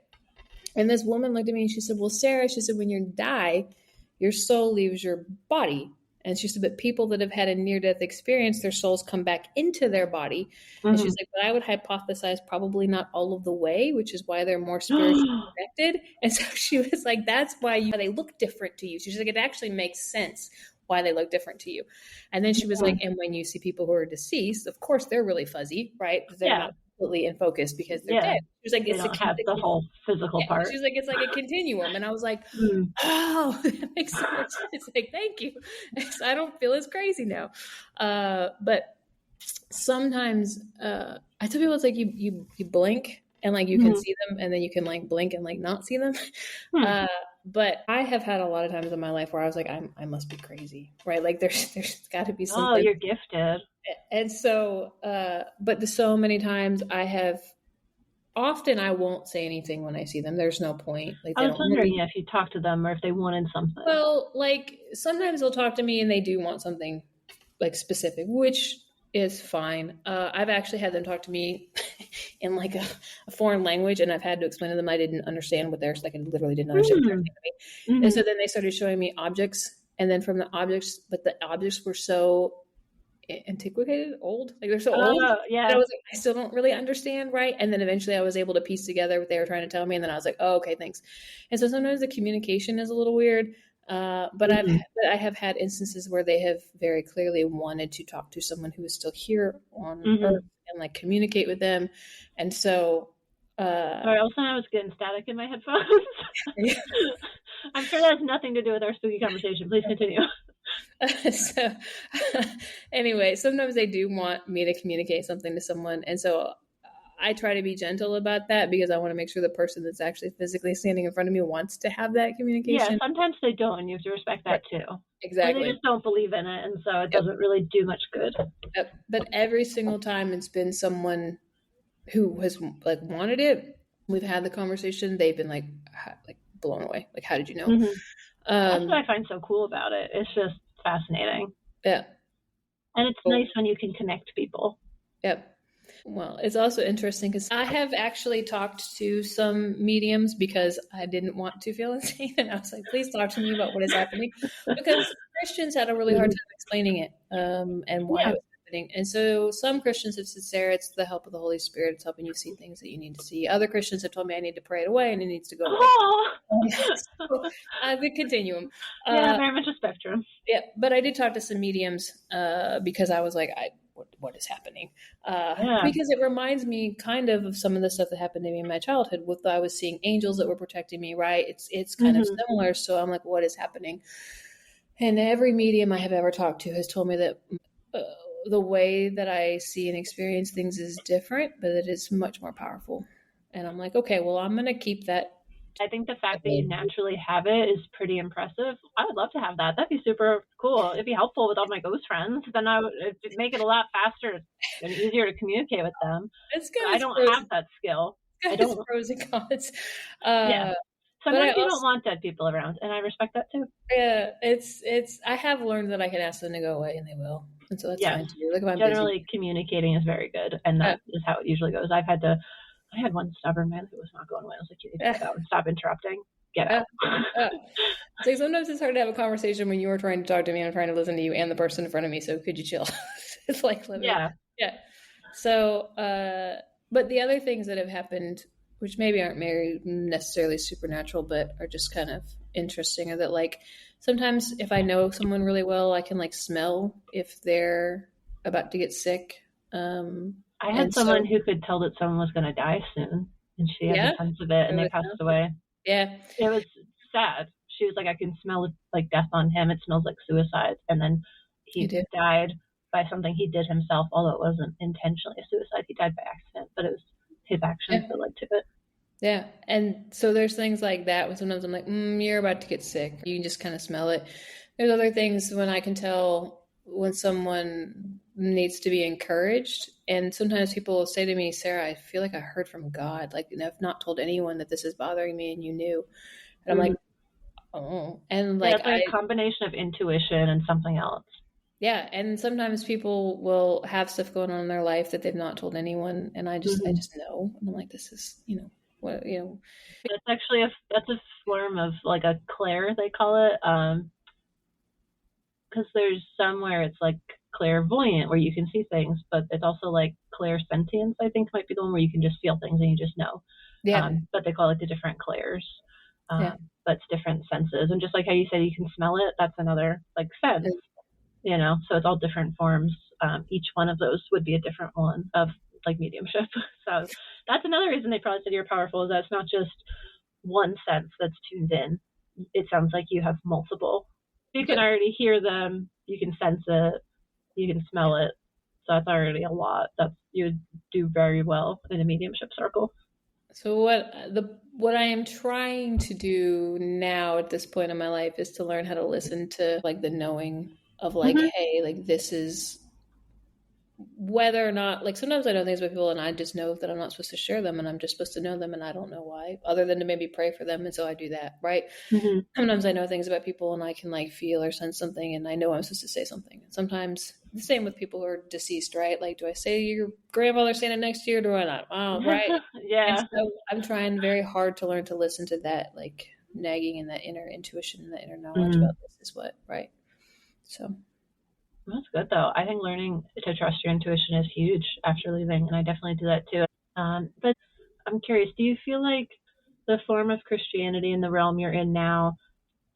And this woman looked at me and she said, well, Sarah, she said, when you die, your soul leaves your body. And she said, but people that have had a near-death experience, their souls come back into their body. And she's like, but I would hypothesize probably not all of the way, which is why they're more spiritually connected. And so she was like, that's why they look different to you. She's like, it actually makes sense why they look different to you. And then she was like, and when you see people who are deceased, of course, they're really fuzzy, right? They're not completely in focus because they're dead. She was like, it's
the whole physical part.
She's like, it's like a continuum. And I was like, oh, that makes so much sense. Like, thank you. I don't feel as crazy now. But sometimes I tell people it's like you blink and like you can see them, and then you can like blink and like not see them. But I have had a lot of times in my life where I was like, I must be crazy, right? Like there's got to be something.
Oh, you're gifted.
And so, but so many times I won't say anything when I see them. There's no point. Like,
I was wondering if you talk to them or if they wanted something.
Well, like sometimes they'll talk to me and they do want something like specific, which is fine. I've actually had them talk to me in like a foreign language, and I've had to explain to them I didn't understand what they're like. I literally didn't understand what they were saying to me. And so then they started showing me objects, and then from the objects, but the objects were so antiquated, old, like they're so old.
Yeah.
I was like, I still don't really understand, right? And then eventually I was able to piece together what they were trying to tell me, and then I was like, oh, okay, thanks. And so sometimes the communication is a little weird. But I have had instances where they have very clearly wanted to talk to someone who is still here on Earth and like communicate with them. And so,
sorry, also I was getting static in my headphones. I'm sure that has nothing to do with our spooky conversation. Please continue.
So anyway, sometimes they do want me to communicate something to someone. And so I try to be gentle about that because I want to make sure the person that's actually physically standing in front of me wants to have that communication.
Yeah, sometimes they don't, and you have to respect that too.
Exactly.
Or they just don't believe in it, and so it doesn't really do much good.
But every single time it's been someone who has like wanted it, we've had the conversation, they've been like blown away. Like, how did you know?
That's what I find so cool about it. It's just fascinating.
Yeah.
And it's nice when you can connect people.
Yep. Well, it's also interesting because I have actually talked to some mediums because I didn't want to feel insane. And I was like, please talk to me about what is happening. Because Christians had a really hard time explaining it and why it was happening. And so some Christians have said, Sarah, it's the help of the Holy Spirit. It's helping you see things that you need to see. Other Christians have told me I need to pray it away and it needs to go away. So, the continuum.
Yeah, very much a spectrum.
Yeah, but I did talk to some mediums because I was like, what is happening? Because it reminds me kind of some of the stuff that happened to me in my childhood. With I was seeing angels that were protecting me, right? It's kind of similar. So I'm like, what is happening? And every medium I have ever talked to has told me that the way that I see and experience things is different, but it is much more powerful. And I'm like, okay, well, I'm going to keep that.
I think the fact that you naturally have it is pretty impressive. I would love to have that. That'd be super cool. It'd be helpful with all my ghost friends. Then it'd make it a lot faster and easier to communicate with them.
It's good.
I don't have that skill. I don't.
Pros and cons.
Sometimes you don't want dead people around, and I respect that too.
Yeah, it's. I have learned that I can ask them to go away, and they will, and so that's fine too. Like if I'm
generally communicating is very good, and that is how it usually goes. I had one stubborn man who was not going away. I was like, you need to get out and stop interrupting. Get out.
So sometimes it's hard to have a conversation when you are trying to talk to me and I'm trying to listen to you and the person in front of me. So could you chill? It's like, yeah. So, but the other things that have happened, which maybe aren't necessarily supernatural, but are just kind of interesting, are that like sometimes if I know someone really well, I can like smell if they're about to get sick.
I had someone who could tell that someone was going to die soon, and she had a sense of it, and they passed away.
Yeah.
It was sad. She was like, I can smell like death on him. It smells like suicide. And then he died by something he did himself, although it wasn't intentionally a suicide. He died by accident, but it was his actions that led to it. Yeah.
And so there's things like that when sometimes I'm like, you're about to get sick. You can just kind of smell it. There's other things when I can tell when someone needs to be encouraged. And sometimes people will say to me, Sarah, I feel like I heard from God. Like, and I've not told anyone that this is bothering me and you knew. And I'm like, oh. And like,
it's like a combination of intuition and something else.
Yeah. And sometimes people will have stuff going on in their life that they've not told anyone. And I just know. And I'm like, this is, what.
It's actually that's a form of like a clair, they call it. Because there's somewhere it's like clairvoyant where you can see things, but it's also like clairsentience, I think might be the one where you can just feel things and you just know. Yeah. But they call it the different clairs. But it's different senses. And just like how you said you can smell it, that's another like sense. So it's all different forms. Each one of those would be a different one of like mediumship. So that's another reason they probably said you're powerful, is that it's not just one sense that's tuned in. It sounds like you have multiple. You can already hear them, you can sense it, you can smell it. So that's already a lot. You would do very well in a mediumship circle.
So what I am trying to do now at this point in my life is to learn how to listen to like the knowing of like, hey, like this is whether or not, like, sometimes I know things about people and I just know that I'm not supposed to share them and I'm just supposed to know them and I don't know why, other than to maybe pray for them. And so I do that, right?
Mm-hmm.
Sometimes I know things about people and I can like feel or sense something and I know I'm supposed to say something. And sometimes the same with people who are deceased, right? Like, do I say your grandfather's standing next to you or do I not? Oh, right.
Yeah.
And so I'm trying very hard to learn to listen to that, like, nagging and that inner intuition and that inner knowledge about this is what, right? So
that's good, though. I think learning to trust your intuition is huge after leaving, and I definitely do that too. But I'm curious, do you feel like the form of Christianity in the realm you're in now,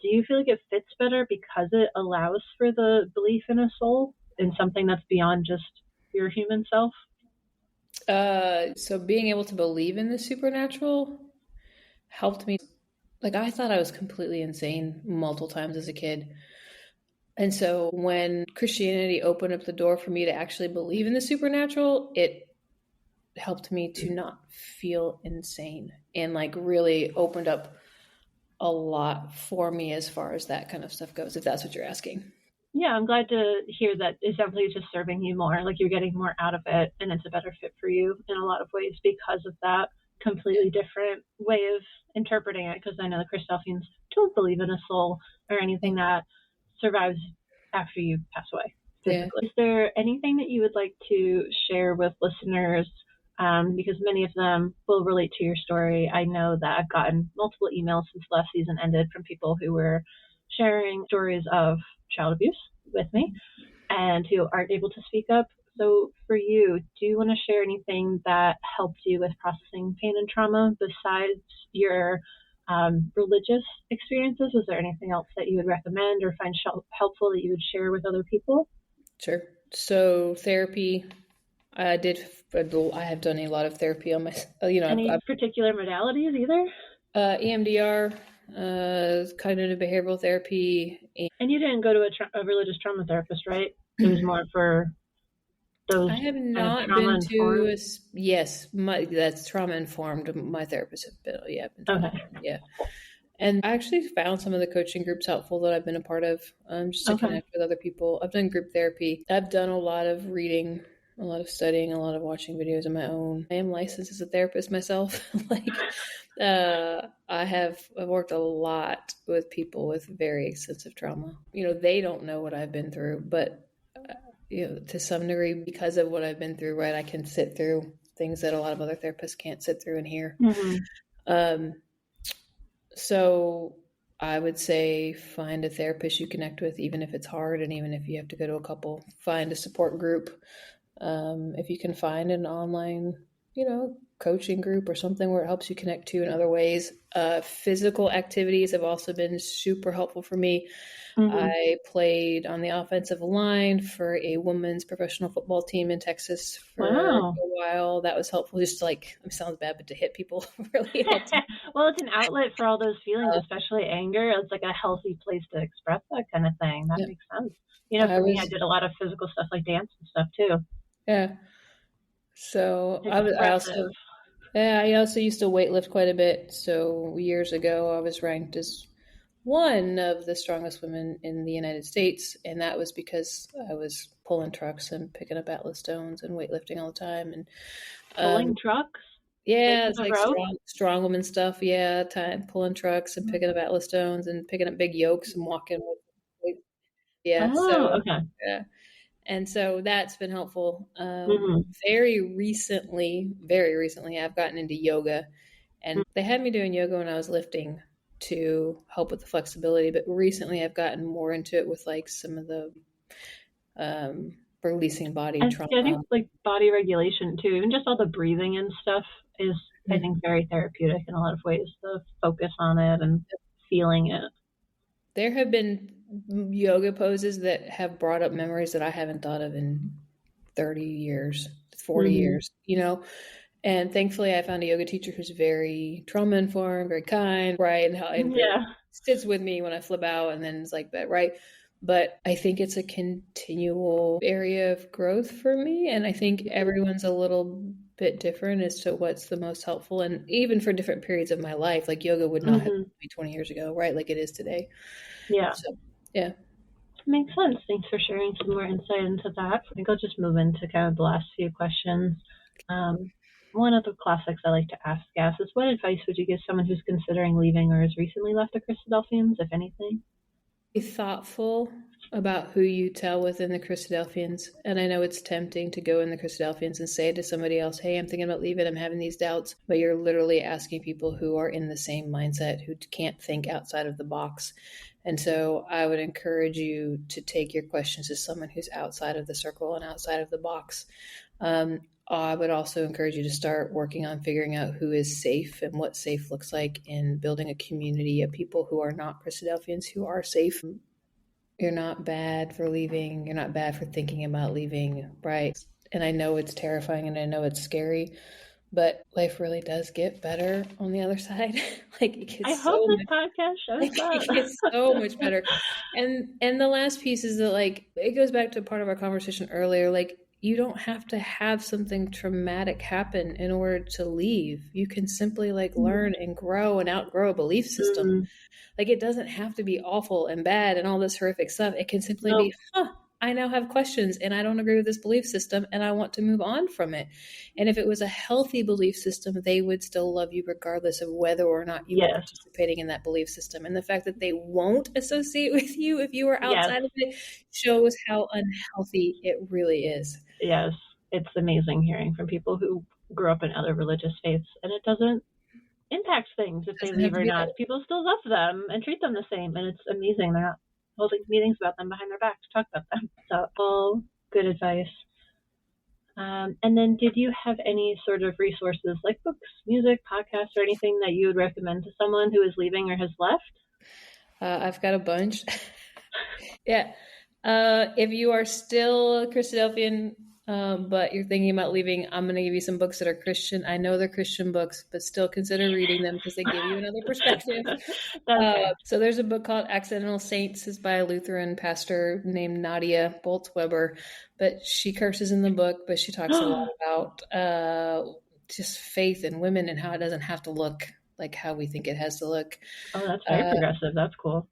do you feel like it fits better because it allows for the belief in a soul, in something that's beyond just your human self?
So being able to believe in the supernatural helped me. Like, I thought I was completely insane multiple times as a kid. And so when Christianity opened up the door for me to actually believe in the supernatural, it helped me to not feel insane and like really opened up a lot for me as far as that kind of stuff goes, if that's what you're asking.
Yeah, I'm glad to hear that it sounds like it's just serving you more, like you're getting more out of it and it's a better fit for you in a lot of ways because of that completely different way of interpreting it, because I know the Christadelphians don't believe in a soul or anything that survives after you pass away physically. Yeah. Is there anything that you would like to share with listeners? Because many of them will relate to your story. I know that I've gotten multiple emails since last season ended from people who were sharing stories of child abuse with me and who aren't able to speak up. So for you, do you want to share anything that helped you with processing pain and trauma besides your religious experiences? Is there anything else that you would recommend or find helpful that you would share with other people?
Sure. So therapy, I have done a lot of therapy on my,
Any particular modalities either?
EMDR, cognitive behavioral therapy.
And you didn't go to a religious trauma therapist, right? It was more for those.
I have not been to. Yes, that's trauma informed. My therapists have been. Yeah,
okay.
Yeah, and I actually found some of the coaching groups helpful that I've been a part of, just to connect with other people. I've done group therapy. I've done a lot of reading, a lot of studying, a lot of watching videos on my own. I am licensed as a therapist myself. I've worked a lot with people with very extensive trauma. They don't know what I've been through, but to some degree, because of what I've been through, right, I can sit through things that a lot of other therapists can't sit through and hear. Mm-hmm. So I would say find a therapist you connect with, even if it's hard and even if you have to go to a couple. Find a support group. If you can find an online, coaching group or something where it helps you connect to in other ways. Physical activities have also been super helpful for me. Mm-hmm. I played on the offensive line for a women's professional football team in Texas for a while. That was helpful. Just it sounds bad, but to hit people really helps.
Well, it's an outlet for all those feelings, especially anger. It's like a healthy place to express that kind of thing. That makes sense. For me, I did a lot of physical stuff like dance and stuff too.
Yeah. So I also used to weightlift quite a bit. So years ago, I was ranked as one of the strongest women in the United States. And that was because I was pulling trucks and picking up Atlas stones and weightlifting all the time. And
pulling trucks?
Yeah, it's like strong woman stuff. Yeah, pulling trucks and picking up Atlas stones and picking up big yokes and walking with. Yeah.
Okay.
Yeah. And so that's been helpful. Very recently, I've gotten into yoga, and they had me doing yoga when I was lifting to help with the flexibility. But recently I've gotten more into it with some of the releasing body trauma.
I think body regulation too, even just all the breathing and stuff is, I think, very therapeutic in a lot of ways. The focus on it and feeling it.
There have been yoga poses that have brought up memories that I haven't thought of in 30 years, 40 years, and thankfully I found a yoga teacher who's very trauma informed, very kind, right? And sits with me when I flip out and then it's like that, right? But I think it's a continual area of growth for me. And I think everyone's a little bit different as to what's the most helpful. And even for different periods of my life, yoga would not have been 20 years ago, right? Like it is today.
Yeah.
So, yeah.
Makes sense. Thanks for sharing some more insight into that. I think I'll just move into kind of the last few questions. One of the classics I like to ask guests is, what advice would you give someone who's considering leaving or has recently left the Christadelphians, if anything?
Be thoughtful about who you tell within the Christadelphians. And I know it's tempting to go in the Christadelphians and say to somebody else, hey, I'm thinking about leaving, I'm having these doubts. But you're literally asking people who are in the same mindset, who can't think outside of the box. And so I would encourage you to take your questions to someone who's outside of the circle and outside of the box. I would also encourage you to start working on figuring out who is safe and what safe looks like in building a community of people who are not Christadelphians, who are safe. You're not bad for leaving. You're not bad for thinking about leaving, right? And I know it's terrifying and I know it's scary, but life really does get better on the other side.
I hope this podcast shows that.
It gets so much better. And the last piece is that, it goes back to part of our conversation earlier. You don't have to have something traumatic happen in order to leave. You can simply learn and grow and outgrow a belief system.
Mm-hmm.
It doesn't have to be awful and bad and all this horrific stuff. It can simply be, I now have questions and I don't agree with this belief system and I want to move on from it. And if it was a healthy belief system, they would still love you regardless of whether or not you are participating in that belief system. And the fact that they won't associate with you if you are outside of it shows how unhealthy it really is.
Yes, it's amazing hearing from people who grew up in other religious faiths, and it doesn't impact things if they leave or not. People still love them and treat them the same, and it's amazing. They're not holding meetings about them behind their back to talk about them. So all good advice. And then did you have any sort of resources like books, music, podcasts, or anything that you would recommend to someone who is leaving or has left?
I've got a bunch. Yeah. If you are still a Christadelphian, but you're thinking about leaving, I'm going to give you some books that are Christian. I know they're Christian books, but still consider reading them because they give you another perspective. So there's a book called Accidental Saints. It's by a Lutheran pastor named Nadia Bolz-Weber, but she curses in the book, but she talks a lot about just faith in women and how it doesn't have to look like how we think it has to look.
Oh, that's very progressive. That's cool.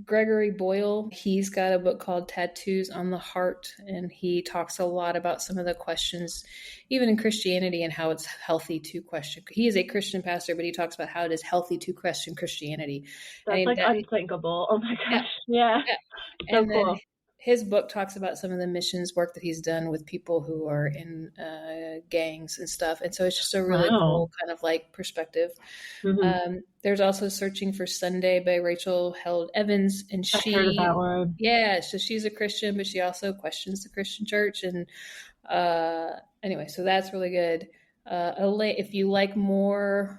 Gregory Boyle, he's got a book called Tattoos on the Heart, and he talks a lot about some of the questions, even in Christianity, and how it's healthy to question. He is a Christian pastor, but he talks about how it is healthy to question Christianity.
That's unthinkable. Oh my gosh. Yeah. So
and
cool.
Then his book talks about some of the missions work that he's done with people who are in gangs and stuff. And so it's just a really cool kind of perspective. Mm-hmm. There's also Searching for Sunday by Rachel Held Evans. And
I've heard of that one.
Yeah, so she's a Christian, but she also questions the Christian church. And anyway, so that's really good. If you like more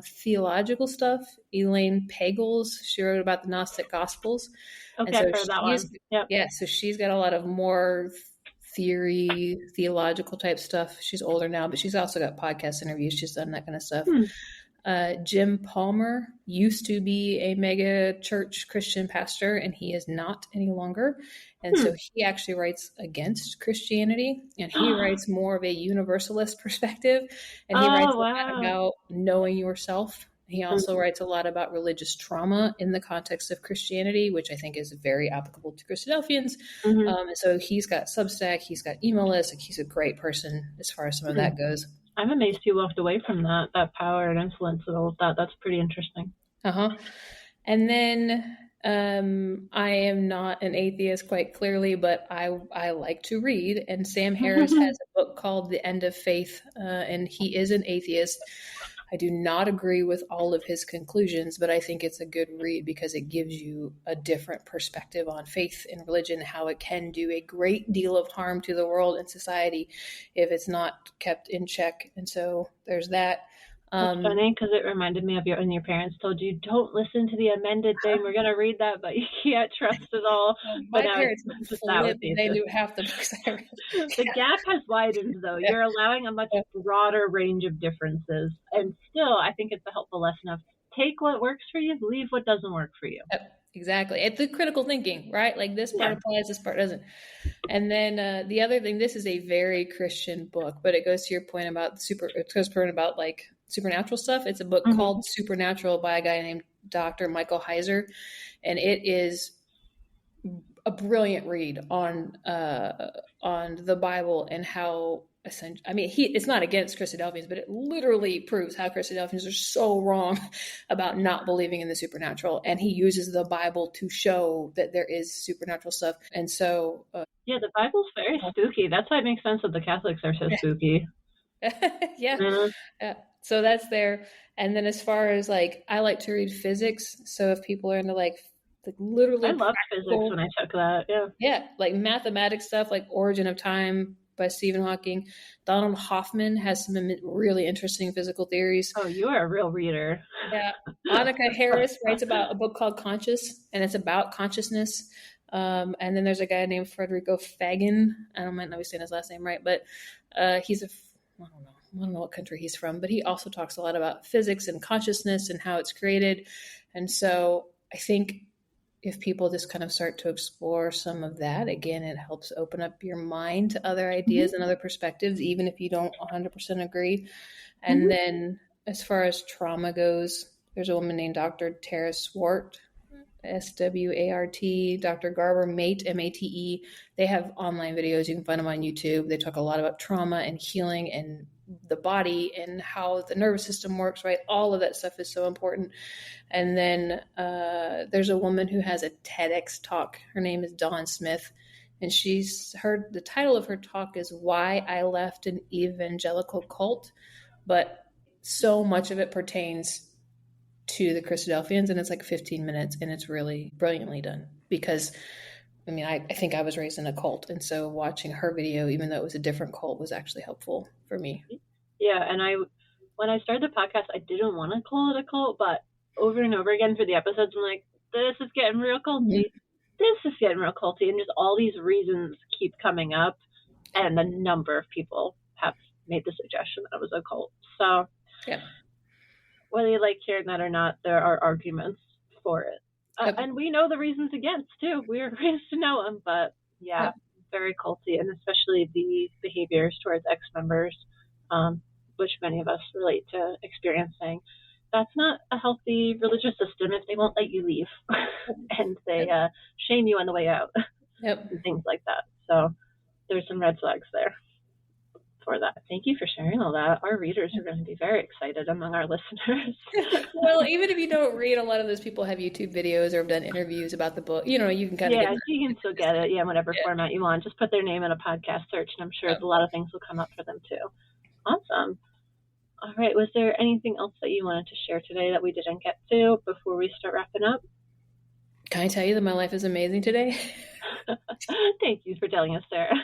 theological stuff, Elaine Pagels, she wrote about the Gnostic Gospels.
Okay, I've heard that one. Yep.
Yeah, so she's got a lot of more theological type stuff. She's older now, but she's also got podcast interviews. She's done that kind of stuff. Jim Palmer used to be a mega church Christian pastor, and he is not any longer. And so he actually writes against Christianity, and he writes more of a universalist perspective. And he writes a lot about knowing yourself. He also writes a lot about religious trauma in the context of Christianity, which I think is very applicable to Christadelphians. And so he's got Substack, he's got email lists. He's a great person as far as some of that goes.
I'm amazed you walked away from that power and influence and all of that. That's pretty interesting.
And then I am not an atheist quite clearly, but I like to read. And Sam Harris has a book called The End of Faith, and he is an atheist. I do not agree with all of his conclusions, but I think it's a good read because it gives you a different perspective on faith and religion, how it can do a great deal of harm to the world and society if it's not kept in check. And so there's that.
That's funny because it reminded me of your parents told you, don't listen to the amended thing. We're going to read that, but you can't trust it all.
My parents they knew half the books I read.
The gap has widened, though. Yeah. You're allowing a much broader range of differences. And still, I think it's a helpful lesson of take what works for you, leave what doesn't work for you.
Exactly. It's the critical thinking, right? This part applies, this part doesn't. And then the other thing, this is a very Christian book, but it goes to your point about supernatural stuff. It's a book called Supernatural by a guy named Dr. Michael Heiser. And it is
a brilliant read on the Bible and how essential. I mean, it's not against Christadelphians, but it literally proves how Christadelphians are so wrong about not believing in the supernatural. And he uses the Bible to show that there is supernatural stuff. And so,
yeah, the Bible's very spooky. That's why it makes sense that the Catholics are so spooky.
Yeah. So that's there. And then as far as like, I like to read physics. So if people are into like literally,
I loved physics when I took that. Yeah.
Yeah. Like mathematics stuff, like Origin of Time by Stephen Hawking. Donald Hoffman has some really interesting physical theories.
Oh, you are a real reader.
Yeah. Annika Harris writes about a book called Conscious, and it's about consciousness. And then there's a guy named Federico Fagan. I might not be saying his last name right, but he's I don't know what country he's from, but he also talks a lot about physics and consciousness and how it's created. And so I think if people just kind of start to explore some of that, again, it helps open up your mind to other ideas and other perspectives, even if you don't 100% agree. And then as far as trauma goes, there's a woman named Dr. Tara Swart, Swart, Dr. Garber Mate, Mate. They have online videos. You can find them on YouTube. They talk a lot about trauma and healing and the body and how the nervous system works, right? All of that stuff is so important. And then there's a woman who has a TEDx talk. Her name is Dawn Smith. And the title of her talk is Why I Left an Evangelical Cult. But so much of it pertains to the Christadelphians, and it's like 15 minutes, and it's really brilliantly done. Because, I mean, I think I was raised in a cult, and so watching her video, even though it was a different cult, was actually helpful for me.
Yeah, and when I started the podcast, I didn't want to call it a cult, but over and over again through the episodes, I'm like, this is getting real culty. This is getting real culty, and just all these reasons keep coming up, and a number of people have made the suggestion that it was a cult. So, yeah. Whether you like hearing that or not, there are arguments for it. And we know the reasons against, too. We're raised to know them. But, yeah, very culty, and especially the behaviors towards ex-members, which many of us relate to experiencing. That's not a healthy religious system if they won't let you leave and they shame you on the way out and things like that. So there's some red flags there for that. Thank you for sharing all that. Our readers are going to be very excited among our listeners.
Well, even if you don't read, a lot of those people have YouTube videos or have done interviews about the book. You know, you can kind of
you can still get it. Yeah, whatever format you want. Just put their name in a podcast search, and I'm sure a lot of things will come up for them too. Awesome. All right. Was there anything else that you wanted to share today that we didn't get to before we start wrapping up?
Can I tell you that my life is amazing today?
Thank you for telling us, Sarah.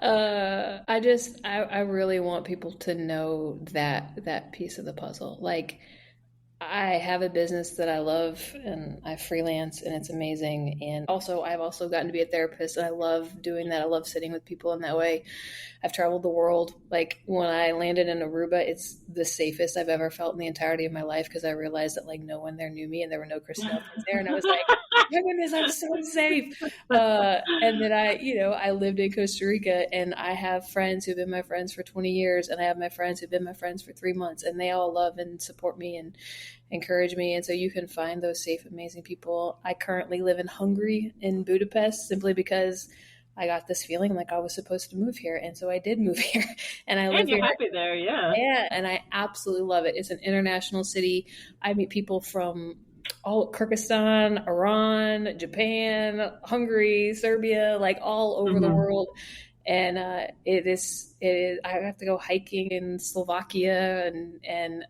I really want people to know that piece of the puzzle. Like, I have a business that I love, and I freelance, and it's amazing. And also, I've also gotten to be a therapist, and I love doing that. I love sitting with people in that way. I've traveled the world. Like, when I landed in Aruba, it's the safest I've ever felt in the entirety of my life, because I realized that, like, no one there knew me, and there were no Christadelphians there. And I was like, my goodness, I'm so safe. And then I lived in Costa Rica, and I have friends who've been my friends for 20 years, and I have my friends who've been my friends for 3 months, and they all love and support me and encourage me. And so you can find those safe, amazing people. I currently live in Hungary, in Budapest, simply because I got this feeling like I was supposed to move here. And so I did move here, and I live
here.
You're
happy there. Yeah.
Yeah. And I absolutely love it. It's an international city. I meet people from all Kyrgyzstan, Iran, Japan, Hungary, Serbia, like all over the world. And it is, I have to go hiking in Slovakia, and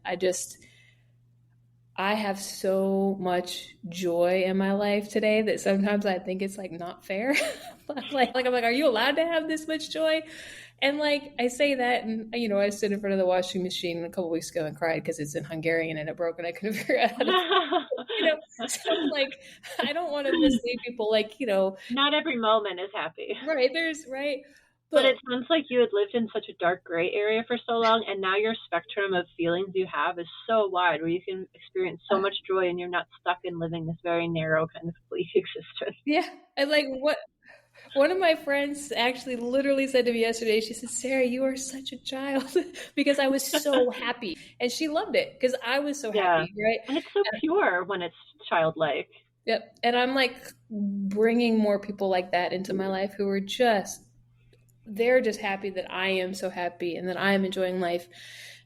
I have so much joy in my life today that sometimes I think it's like not fair. I'm like, are you allowed to have this much joy? And like, I say that, and I stood in front of the washing machine a couple weeks ago and cried because it's in Hungarian and it broke, and I couldn't figure out how to, so I'm like, I don't want to mislead people. Like,
not every moment is happy.
Right.
But it sounds like you had lived in such a dark gray area for so long, and now your spectrum of feelings you have is so wide, where you can experience so much joy, and you're not stuck in living this very narrow kind of bleak existence.
Yeah. And like, one of my friends actually literally said to me yesterday, she said, Sarah, you are such a child, because I was so happy. And she loved it because I was so happy, right?
And it's so pure when it's childlike.
Yep. And I'm like bringing more people like that into my life who are they're just happy that I am so happy and that I am enjoying life.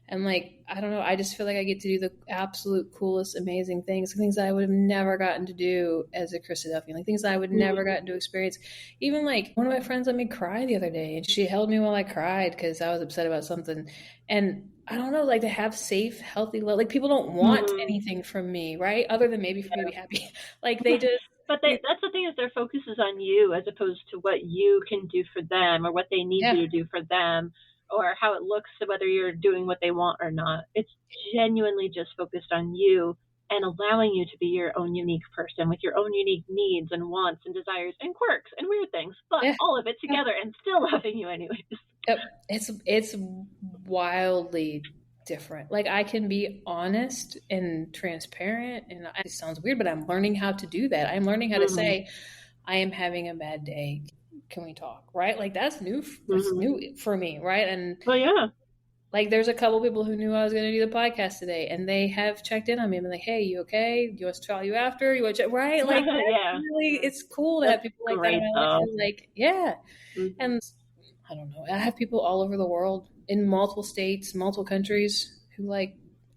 And like, I don't know, I just feel like I get to do the absolute coolest, amazing things that I would have never gotten to do as a Christadelphian, like things that I would never gotten to experience. Even like one of my friends let me cry the other day, and she held me while I cried because I was upset about something. And I don't know, like to have safe, healthy love. Like people don't want anything from me, right? Other than maybe for me to be happy. Like they just.
But that's the thing, is their focus is on you as opposed to what you can do for them or what they need you to do for them, or how it looks, whether you're doing what they want or not. It's genuinely just focused on you and allowing you to be your own unique person with your own unique needs and wants and desires and quirks and weird things, but all of it together and still loving you anyways.
Yep. It's wildly different. Like I can be honest and transparent, and it sounds weird, but I'm learning how to do that. I'm learning how to say, I am having a bad day. Can we talk? Right? Like that's new. That's new for me. Right? And like there's a couple people who knew I was going to do the podcast today, and they have checked in on me and been like, "Hey, you okay? Do you want us to call you after? You want to check?" Right? Like really, it's cool to have people like that in my life. Like and I don't know. I have people all over the world in multiple states, multiple countries who like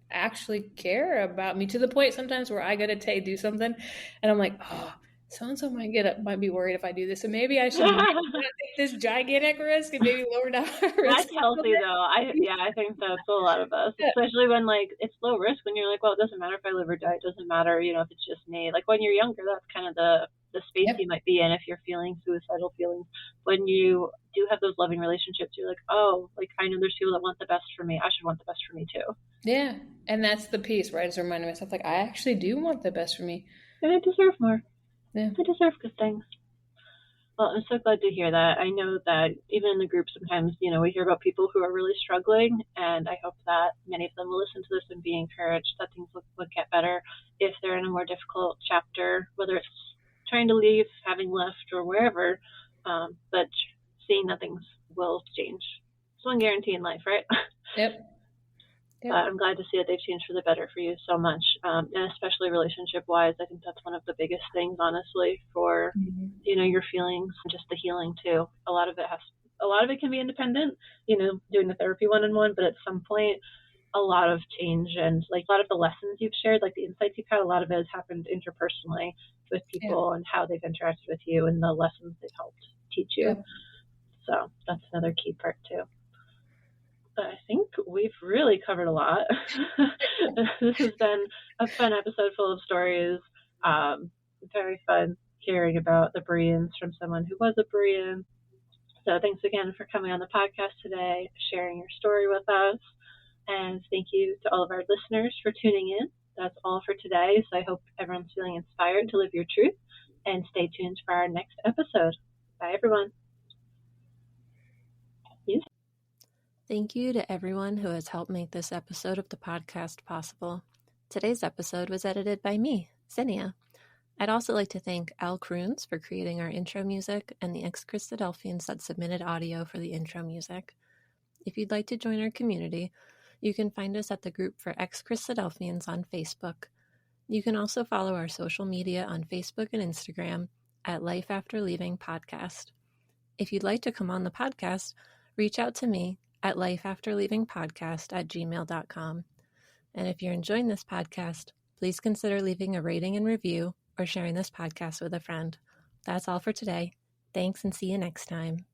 actually care about me to the point sometimes where I got to do something, and I'm like, oh. So-and-so might be worried if I do this, so maybe I should not take this gigantic risk and maybe lower down our risk.
That's healthy, though. I think that's a lot of us, especially when like it's low risk. When you're like, well, it doesn't matter if I live or die. It doesn't matter, if it's just me. Like when you're younger, that's kind of the space you might be in if you're feeling suicidal feelings. When you do have those loving relationships, you're like, oh, like I know there's people that want the best for me. I should want the best for me too.
Yeah, and that's the piece, right? It's reminding myself, like I actually do want the best for me,
and I deserve more.
Yeah.
I deserve good things. Well, I'm so glad to hear that. I know that even in the group sometimes, we hear about people who are really struggling, and I hope that many of them will listen to this and be encouraged that things would get better if they're in a more difficult chapter, whether it's trying to leave, having left, or wherever, but seeing that things will change. It's one guarantee in life, right?
Yep.
I'm glad to see that they've changed for the better for you so much, and especially relationship-wise. I think that's one of the biggest things, honestly, for your feelings, just the healing too. A lot of it can be independent, doing the therapy one-on-one, but at some point, a lot of change and like a lot of the lessons you've shared, like the insights you've had, a lot of it has happened interpersonally with people and how they've interacted with you and the lessons they've helped teach you. So that's another key part too. But I think we've really covered a lot. This has been a fun episode full of stories. Very fun hearing about the Bereans from someone who was a Berean. So thanks again for coming on the podcast today, sharing your story with us. And thank you to all of our listeners for tuning in. That's all for today. So I hope everyone's feeling inspired to live your truth, and stay tuned for our next episode. Bye, everyone.
Thank you to everyone who has helped make this episode of the podcast possible. Today's episode was edited by me, Zinnia. I'd also like to thank Al Kroons for creating our intro music and the ex-Christadelphians that submitted audio for the intro music. If you'd like to join our community, you can find us at the group for ex-Christadelphians on Facebook. You can also follow our social media on Facebook and Instagram at Life After Leaving Podcast. If you'd like to come on the podcast, reach out to me at lifeafterleavingpodcast@gmail.com. And if you're enjoying this podcast, please consider leaving a rating and review or sharing this podcast with a friend. That's all for today. Thanks, and see you next time.